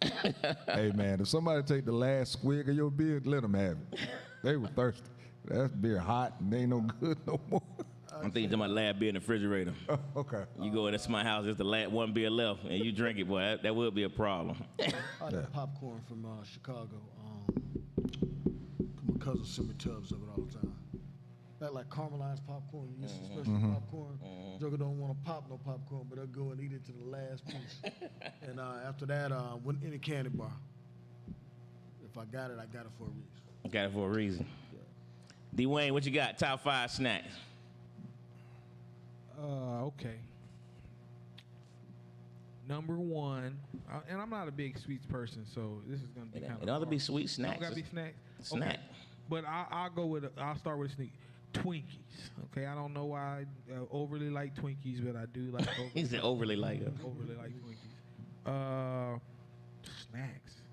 D: Yeah.
E: Hey, man, if somebody take the last swig of your beer, let them have it. They were thirsty. That beer hot and they ain't no good no more.
F: I'm thinking about lab beer in the refrigerator.
E: Okay.
F: You go into my house, there's the last one beer left, and you drink it, boy, that would be a problem.
D: I like popcorn from Chicago. My cousin sent me tubs of it all the time. Like caramelized popcorn, you used to special popcorn. Joker don't want to pop no popcorn, but they'll go and eat it to the last piece. And after that, went any candy bar. If I got it for a reason.
F: Got it for a reason. Dwayne, what you got? Top 5 snacks.
I: Okay. Number one, and I'm not a big sweets person, so this is gonna be kind of.
F: It ought to be sweet snacks.
I: Gotta be snacks.
F: Snack.
I: Okay. But I'll start with a sneak. Twinkies. Okay, I don't know why I overly like Twinkies, but I do like.
F: He said overly like them.
I: Overly like Twinkies. Snacks.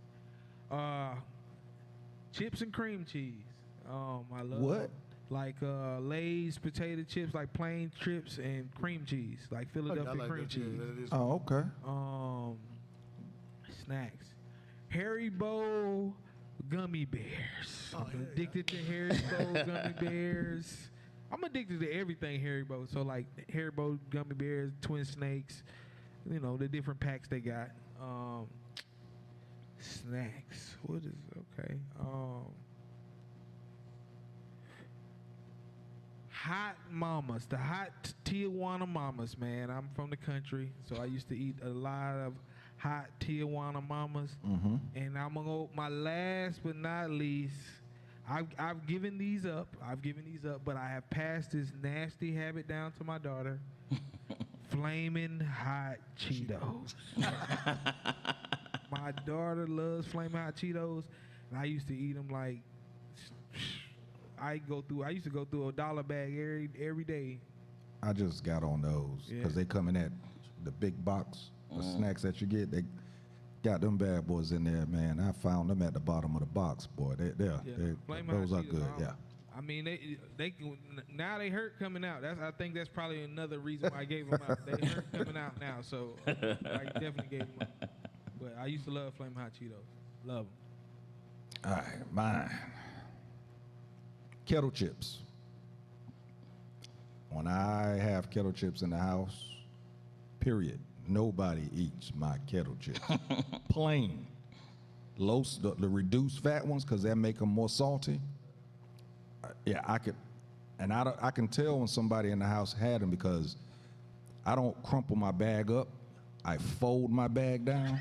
I: Chips and cream cheese. I love
E: What?
I: Like Lay's potato chips, like plain chips and cream cheese, like Philadelphia
D: I like
I: cream
D: that too.
I: cheese.
D: That is
E: Oh, okay.
I: Snacks. Haribo gummy bears. I'm addicted to Haribo gummy bears. I'm addicted to everything Haribo. So like Haribo gummy bears, Twin Snakes, you know, the different packs they got. Snacks. What is okay? Hot mamas, the hot Tijuana mamas, man. I'm from the country, so I used to eat a lot of hot Tijuana mamas. And I'm gonna go my last but not least. I've given these up. But I have passed this nasty habit down to my daughter. Flaming hot Cheetos. My daughter loves flaming hot Cheetos, and I used to eat them like. I used to go through a $1 bag every day.
E: I just got on those because they come in that the big box, the snacks that you get. They got them bad boys in there, man. I found them at the bottom of the box, boy. Those are good. Yeah.
I: I mean, they now they hurt coming out. I think that's probably another reason why I gave them out. They hurt coming out now, so I definitely gave them up. But I used to love flaming hot Cheetos. Love them.
E: All right, mine. Kettle chips. When I have kettle chips in the house, period, nobody eats my kettle chips. Plain. The reduced fat ones, because that make them more salty. I can tell when somebody in the house had them because I don't crumple my bag up. I fold my bag down.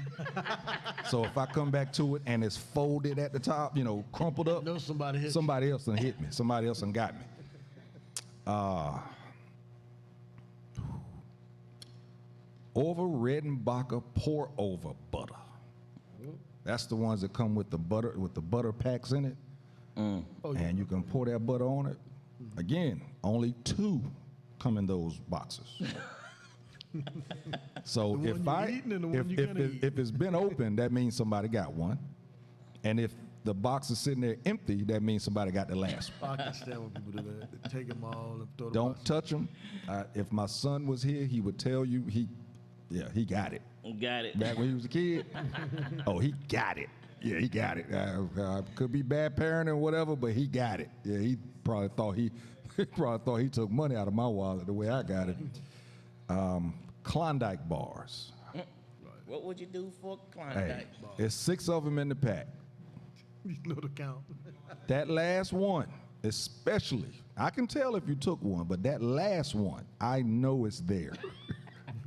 E: So if I come back to it and it's folded at the top, you know, crumpled up,
D: know somebody hit you.
E: somebody else done hit me. Somebody else done got me. Over Redenbacher pour over butter. That's the ones that come with the butter packs in it. And you can pour that butter on it. Again, only 2 come in those boxes. So
D: The one
E: if it's been open, that means somebody got one. And if the box is sitting there empty, that means somebody got the last one.
D: I can stand when people do that. Take them all and throw them.
E: Don't touch them. If my son was here, he would tell you he got it.
F: Got it.
E: Back when he was a kid. Oh, he got it. Yeah, he got it. Could be bad parenting or whatever, but he got it. Yeah, he probably thought he took money out of my wallet the way I got it. Klondike bars.
F: What would you do for Klondike?
E: Hey, there's 6 of them in the pack.
D: You know the count.
E: That last one, especially, I can tell if you took one, but that last one, I know it's there.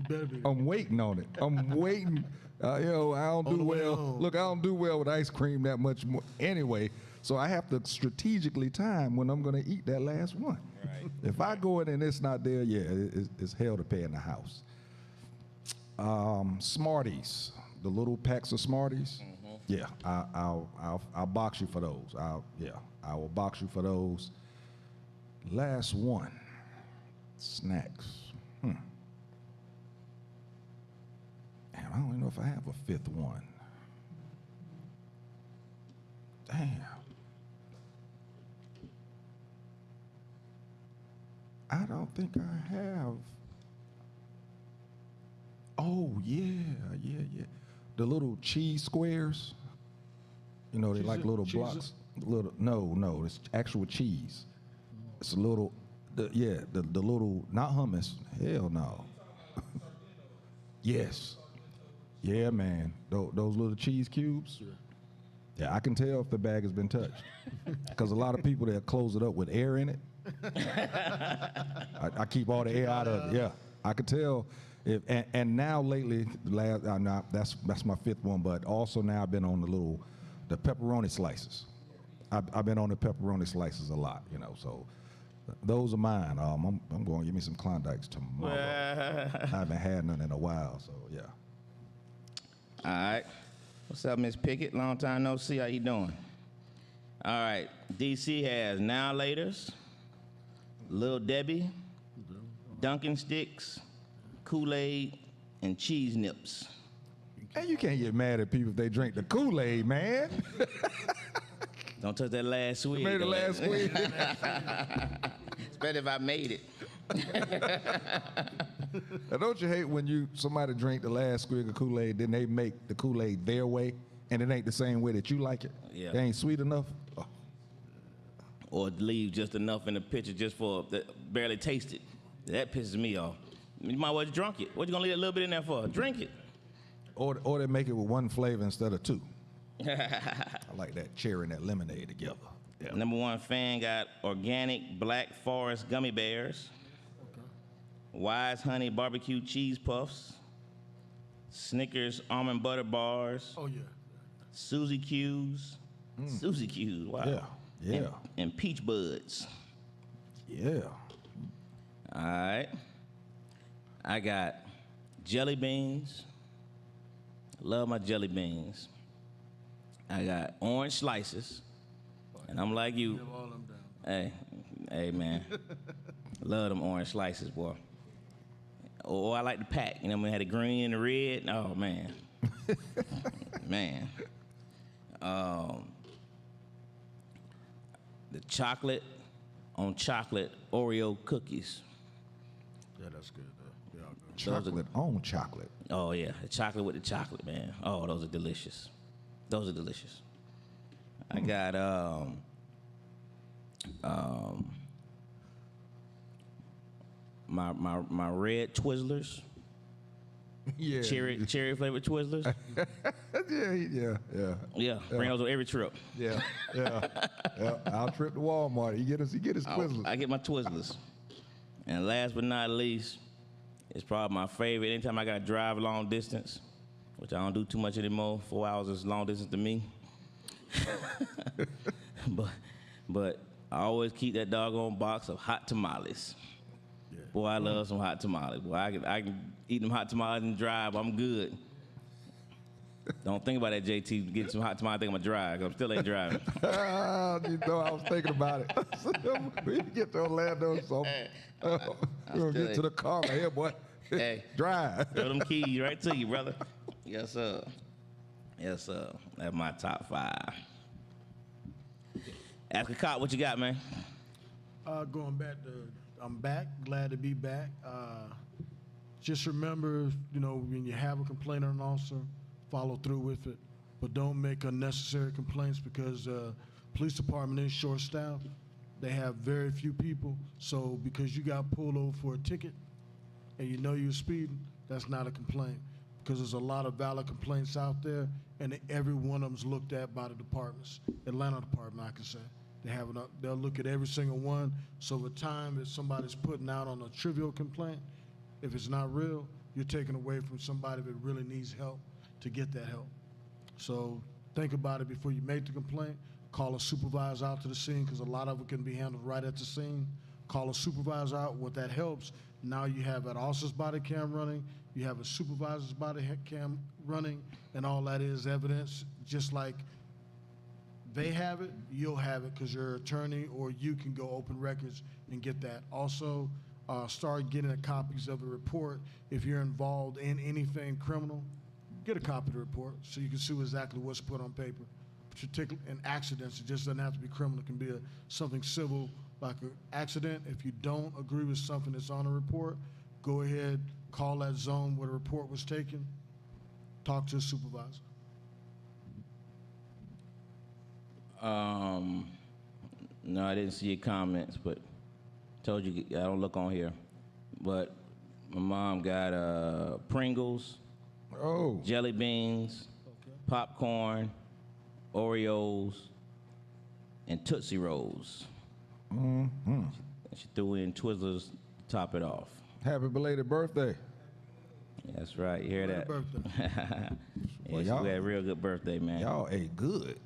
D: Better be.
E: I'm waiting on it. I'm waiting. I don't do
D: the way
E: well.
D: home.
E: Look, I don't do well with ice cream that much more anyway. So I have to strategically time when I'm going to eat that last one.
F: Right.
E: If I go in and it's not there, it's hell to pay in the house. Smarties, the little packs of Smarties. Yeah, I'll box you for those. I will box you for those. Last one, snacks. Damn, I don't even know if I have a 5th one. Damn. I don't think I have. Oh yeah. The little cheese squares. You know, they
D: Cheese
E: like
D: it-
E: little
D: cheese
E: blocks. Little no, it's actual cheese. It's a little, the little, not hummus. Hell no. Yes. Yeah, man. Those little cheese cubes. Yeah, I can tell if the bag has been touched. Because a lot of people, they'll close it up with air in it. I keep all the air out of it. Yeah, I could tell. And now lately, that's my fifth one. But also now I've been on the pepperoni slices. I've been on the pepperoni slices a lot. You know, so those are mine. I'm going to give me some Klondikes tomorrow. I haven't had none in a while, so yeah.
F: All right. What's up, Miss Pickett? Long time no see. How you doing? All right. DC has Now Laters, Little Debbie, Dunkin' Sticks, Kool-Aid, and Cheese Nips.
E: And you can't get mad at people if they drink the Kool-Aid, man.
F: Don't touch that last swig.
E: Made the last swig.
F: It's better if I made it.
E: Now, don't you hate when somebody drink the last swig of Kool-Aid, then they make the Kool-Aid their way, and it ain't the same way that you like it?
F: Yeah.
E: It ain't sweet enough? Oh.
F: Or leave just enough in the pitcher just for barely taste it. That pisses me off. You might well drunk it. What you gonna leave a little bit in there for? Drink it.
E: Or they make it with one flavor instead of two. I like that cherry and that lemonade together. Yeah.
F: Number one fan got organic Black Forest gummy bears, Wise Honey barbecue cheese puffs, Snickers almond butter bars,
D: Oh, yeah.
F: Suzy Q's, Suzy Q's, wow.
E: Yeah.
F: And peach buds.
E: Yeah.
F: All right. I got jelly beans. Love my jelly beans. I got orange slices. And I'm like you.
D: Give all them down.
F: Hey, man. Love them orange slices, boy. Or I like the pack. You know, when I had the green and the red. Oh, man. Man. The chocolate on chocolate Oreo cookies.
D: Yeah, that's good. They all good.
E: Chocolate on chocolate.
F: Oh, yeah. The chocolate with the chocolate, man. Oh, those are delicious. Those are delicious. I got my red Twizzlers,
E: Yeah.
F: cherry flavored Twizzlers.
E: Yeah.
F: Yeah, bring those on every trip.
E: Yeah. I'll trip to Walmart. He get his Twizzlers.
F: I get my Twizzlers. And last but not least, it's probably my favorite. Anytime I gotta drive long distance, which I don't do too much anymore. 4 hours is long distance to me. but I always keep that doggone box of hot tamales.
D: Yeah.
F: Boy, I love some hot tamales. Boy, I can eat them hot tamales and drive. I'm good. Don't think about that, JT. Get some hot tamales. I think I'm gonna drive. 'Cause I'm still ain't driving.
E: You know, I was thinking about it. We can get to Orlando, so we're gonna get to the car right here, boy.
F: Hey,
E: Drive.
F: throw them keys right to you, brother. Yes, sir. Yes, sir. That's my top 5. Ask a cop, what you got, man?
D: Going back I'm back. Glad to be back. Just remember, when you have a complaint on an officer, follow through with it, but don't make unnecessary complaints because police department is short-staffed. They have very few people, so because you got pulled over for a ticket and you know you're speeding, that's not a complaint because there's a lot of valid complaints out there, and every one of them's looked at by the departments. Atlanta department, I can say. They'll look at every single one. So the time that somebody's putting out on a trivial complaint, if it's not real, you're taking away from somebody that really needs help to get that help. So think about it before you make the complaint. Call a supervisor out to the scene because a lot of it can be handled right at the scene. Call a supervisor out. What that helps, now you have an officer's body cam running, you have a supervisor's body cam running, and all that is evidence. Just like they have it, you'll have it because you're an attorney, or you can go open records and get that. Also, start getting copies of the report. If you're involved in anything criminal, get a copy of the report so you can see exactly what's put on paper. Particularly in accidents, it just doesn't have to be criminal. It can be something civil like an accident. If you don't agree with something that's on a report, go ahead, call that zone where the report was taken, talk to a supervisor.
F: No, I didn't see your comments, but told you I don't look on here. But my mom got Pringles,
E: Oh,
F: jelly beans, popcorn, Oreos, and Tootsie Rolls.
E: mm-hmm.
F: She threw in Twizzlers to top it off.
E: Happy belated birthday.
F: That's right. You hear
D: Happy
F: that?
D: birthday.
F: Yeah,
E: Well,
F: she
E: y'all-
F: had a real good birthday, man.
E: Y'all ate good.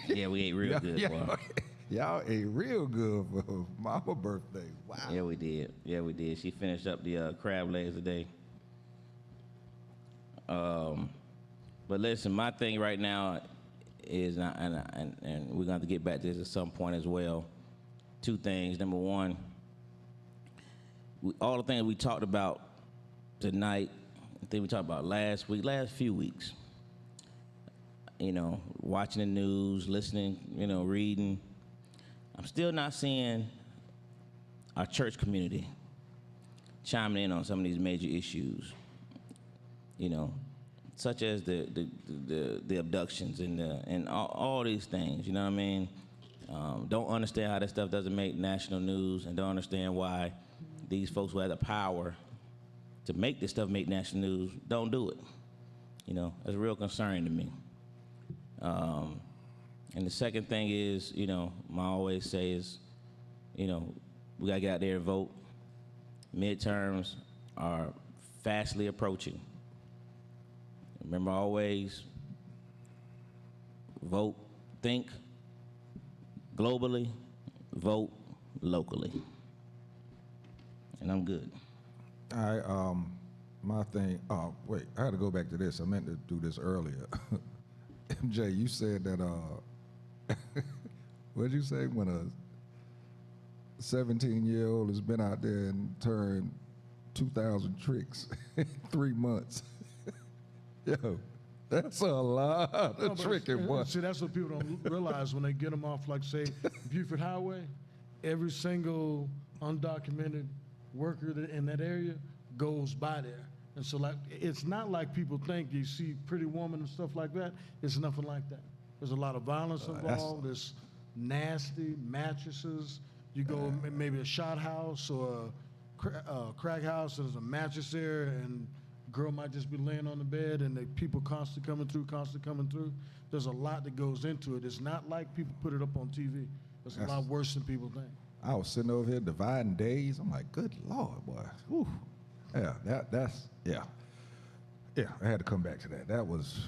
F: Yeah, we ate real good, boy.
E: Y'all ate real good for mama birthday. Wow.
F: Yeah, we did. Yeah, we did. She finished up the crab legs today. But listen, my thing right now is, and we're going to have to get back to this at some point as well. Two things. Number one, all the things we talked about tonight, the thing we talked about last few weeks. You know, watching the news, listening, you know, reading. I'm still not seeing our church community chiming in on some of these major issues. You know, such as the abductions and all these things. You know what I mean? Don't understand how that stuff doesn't make national news, and don't understand why these folks who have the power to make this stuff make national news don't do it. You know, that's real concerning to me. And the second thing is, you know, I always say is, you know, we gotta get out there and vote. Midterms are fastly approaching. Remember, always vote, think globally, vote locally. And I'm good.
E: All right, my thing, oh, wait, I had to go back to this. I meant to do this earlier. MJ, you said that, what did you say when a 17-year-old has been out there and turned 2,000 tricks in 3 months? Yo, that's a lot of tricking, boy.
D: See, that's what people don't realize when they get them off, like, say, Buford Highway. Every single undocumented worker in that area goes by there. And so, like, it's not like people think you see Pretty Woman and stuff like that. It's nothing like that. There's a lot of violence involved. There's nasty mattresses. You go maybe a shot house or a crack house, and there's a mattress there, and girl might just be laying on the bed, and the people constantly coming through. There's a lot that goes into it. It's not like people put it up on TV. It's a lot worse than people think.
E: I was sitting over here dividing days. I'm like, good Lord, boy. Whew. Yeah, yeah. I had to come back to that. That was,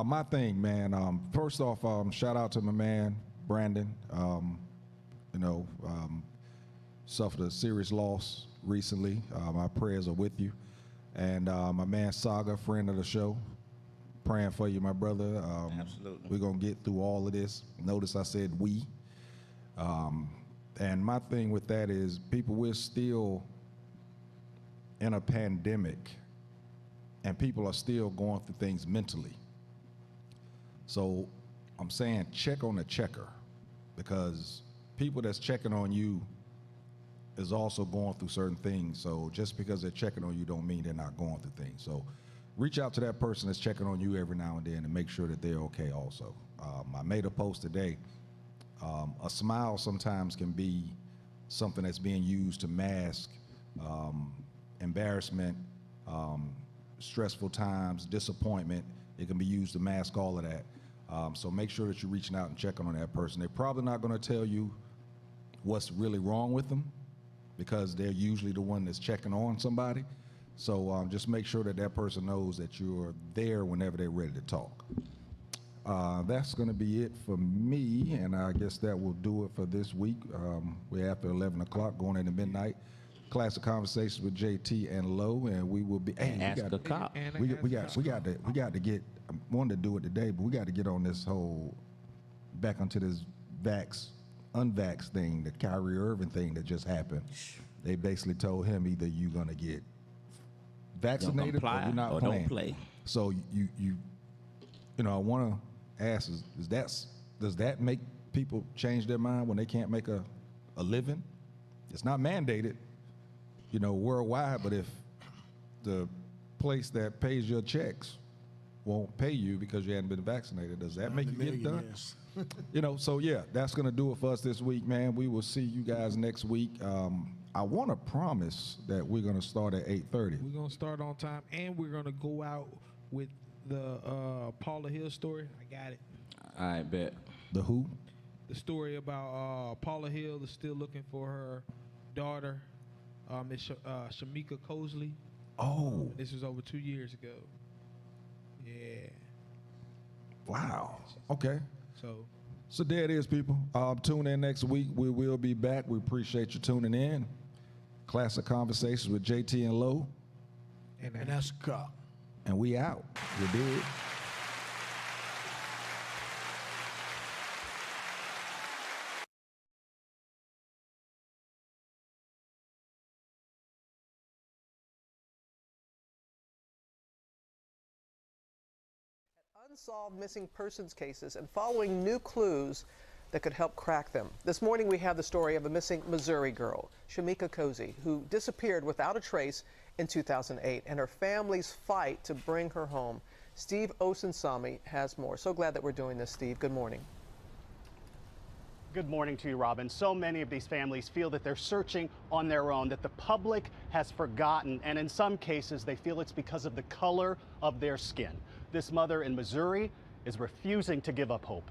E: my thing, man. First off, shout out to my man, Brandon. Suffered a serious loss recently. My prayers are with you. And my man, Saga, friend of the show, praying for you, my brother.
F: Absolutely.
E: We're going to get through all of this. Notice I said we. And my thing with that is, people, we're still in a pandemic, and people are still going through things mentally. So I'm saying check on the checker, because people that's checking on you is also going through certain things. So just because they're checking on you don't mean they're not going through things. So reach out to that person that's checking on you every now and then and make sure that they're okay also. I made a post today. A smile sometimes can be something that's being used to mask embarrassment, stressful times, disappointment. It can be used to mask all of that. So make sure that you're reaching out and checking on that person. They're probably not going to tell you what's really wrong with them, because they're usually the one that's checking on somebody. So just make sure that that person knows that you're there whenever they're ready to talk. That's going to be it for me, and I guess that will do it for this week. We're after 11 o'clock, going into midnight. Classic Conversations with Jae Tea and Lo, and we will be. Hey,
F: Ask a cop.
E: we got to get. I wanted to do it today, but we got to get on this whole back onto this unvax thing, the Kyrie Irving thing that just happened. They basically told him either you're gonna get vaccinated or you're not
F: or
E: playing.
F: don't play.
E: So I want to ask: does that make people change their mind when they can't make a living. It's not mandated, you know, worldwide, but if the place that pays your checks won't pay you because you hadn't been vaccinated, does that make you get it done? You know, so yeah, that's going to do it for us this week, man. We will see you guys next week. I want to promise that we're going to start at 8:30.
I: We're going to start on time, and we're going to go out with the Paula Hill story. I got it.
F: I bet.
E: The who?
I: The story about Paula Hill is still looking for her daughter, Miss Shamika Cosley.
E: Oh.
I: This was over 2 years ago. Yeah.
E: Wow. Okay.
I: So
E: there it is, people. Tune in next week. We will be back. We appreciate you tuning in. Classic Conversations with Jae Tea and Lo.
D: And that's God.
E: And we out. You dig?
J: Unsolved missing persons cases and following new clues that could help crack them. This morning we have the story of a missing Missouri girl, Shamika Cozy, who disappeared without a trace in 2008, and her family's fight to bring her home. Steve Osunsami has more. So glad that we're doing this, Steve. Good morning.
K: Good morning to you, Robin. So many of these families feel that they're searching on their own, that the public has forgotten, and in some cases they feel it's because of the color of their skin. This mother in Missouri is refusing to give up hope.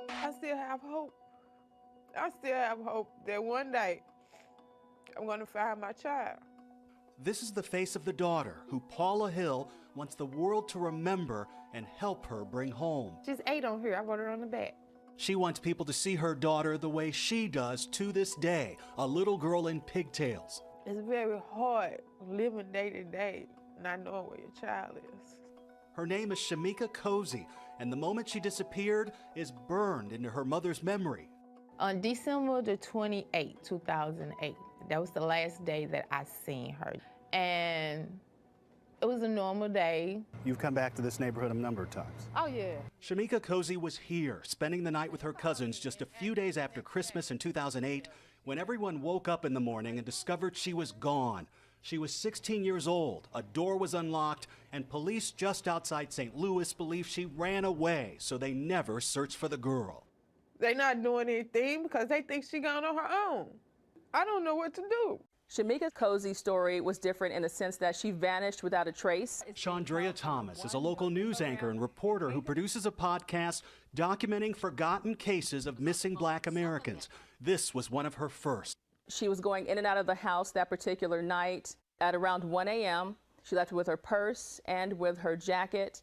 L: I still have hope. I still have hope that one day I'm going to find my child.
K: This is the face of the daughter who Paula Hill wants the world to remember and help her bring home.
L: She's 8 on here. I wrote her on the back.
K: She wants people to see her daughter the way she does to this day, a little girl in pigtails.
L: It's very hard living day to day, not knowing where your child is.
K: Her name is Shamika Cozy, and the moment she disappeared is burned into her mother's memory.
L: On December the 28th, 2008, that was the last day that I seen her. And it was a normal day.
K: You've come back to this neighborhood a number of times.
L: Oh, yeah.
K: Shamika Cozy was here, spending the night with her cousins just a few days after Christmas in 2008, when everyone woke up in the morning and discovered she was gone. She was 16 years old, a door was unlocked, and police just outside St. Louis believe she ran away, so they never searched for the girl.
L: They're not doing anything because they think she gone on her own. I don't know what to do.
M: Shamika Cozy's story was different in the sense that she vanished without a trace.
K: Chandrea Thomas is a local news anchor and reporter who produces a podcast documenting forgotten cases of missing Black Americans. This was one of her first.
M: She was going in and out of the house that particular night at around 1 a.m. She left with her purse and with her jacket.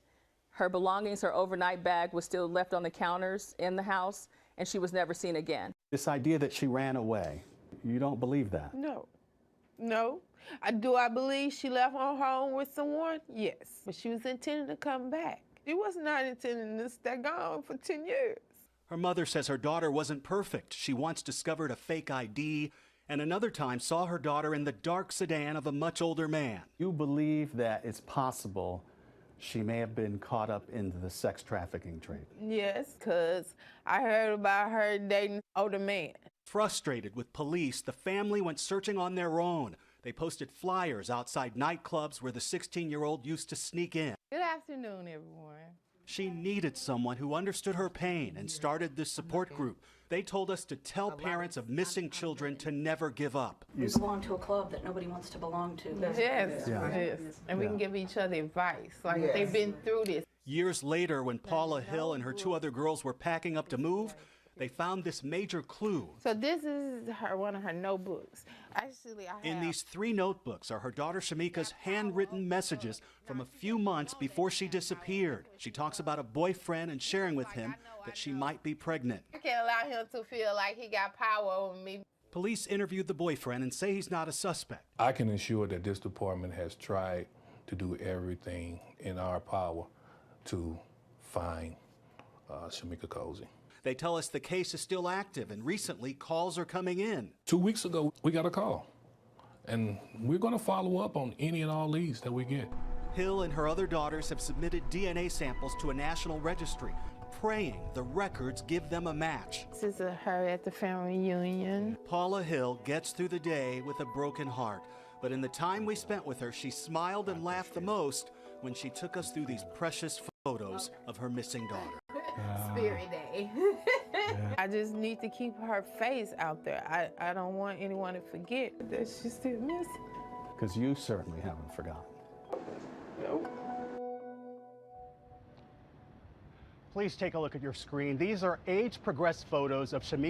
M: Her belongings, her overnight bag was still left on the counters in the house, and she was never seen again.
K: This idea that she ran away, you don't believe that?
L: No. No. Do I believe she left on her own with someone? Yes. But she was intending to come back. She was not intending to stay gone for 10 years.
K: Her mother says her daughter wasn't perfect. She once discovered a fake ID, and another time saw her daughter in the dark sedan of a much older man.
N: You believe that it's possible she may have been caught up into the sex trafficking trade?
L: Yes, because I heard about her dating an older man.
K: Frustrated with police, the family went searching on their own. They posted flyers outside nightclubs where the 16-year-old used to sneak in.
L: Good afternoon, everyone.
K: She needed someone who understood her pain and started this support group. They told us to tell parents of missing children to never give up.
O: We belong to a club that nobody wants to belong to.
L: Yes, yes. And we can give each other advice. Like, they've been through this.
K: Years later, when Paula Hill and her 2 other girls were packing up to move, they found this major clue.
L: So this is one of her notebooks. Actually,
K: In these 3 notebooks are her daughter Shamika's handwritten messages from a few months before she disappeared. She talks about a boyfriend and sharing with him that she might be pregnant.
L: I can't allow him to feel like he got power over me.
K: Police interviewed the boyfriend and say he's not a suspect.
P: I can ensure that this department has tried to do everything in our power to find Shamika Cozy.
K: They tell us the case is still active, and recently calls are coming in.
P: 2 weeks ago, we got a call, and we're going to follow up on any and all leads that we get.
K: Hill and her other daughters have submitted DNA samples to a national registry, praying the records give them a match.
L: This is her at the family reunion.
K: Paula Hill gets through the day with a broken heart, but in the time we spent with her, she smiled and laughed the most when she took us through these precious photos of her missing daughter.
L: Spirit Day. I just need to keep her face out there. I don't want anyone to forget that she's still missing.
N: Because you certainly haven't forgotten.
L: Nope.
K: Please take a look at your screen. These are age-progressed photos of Shamika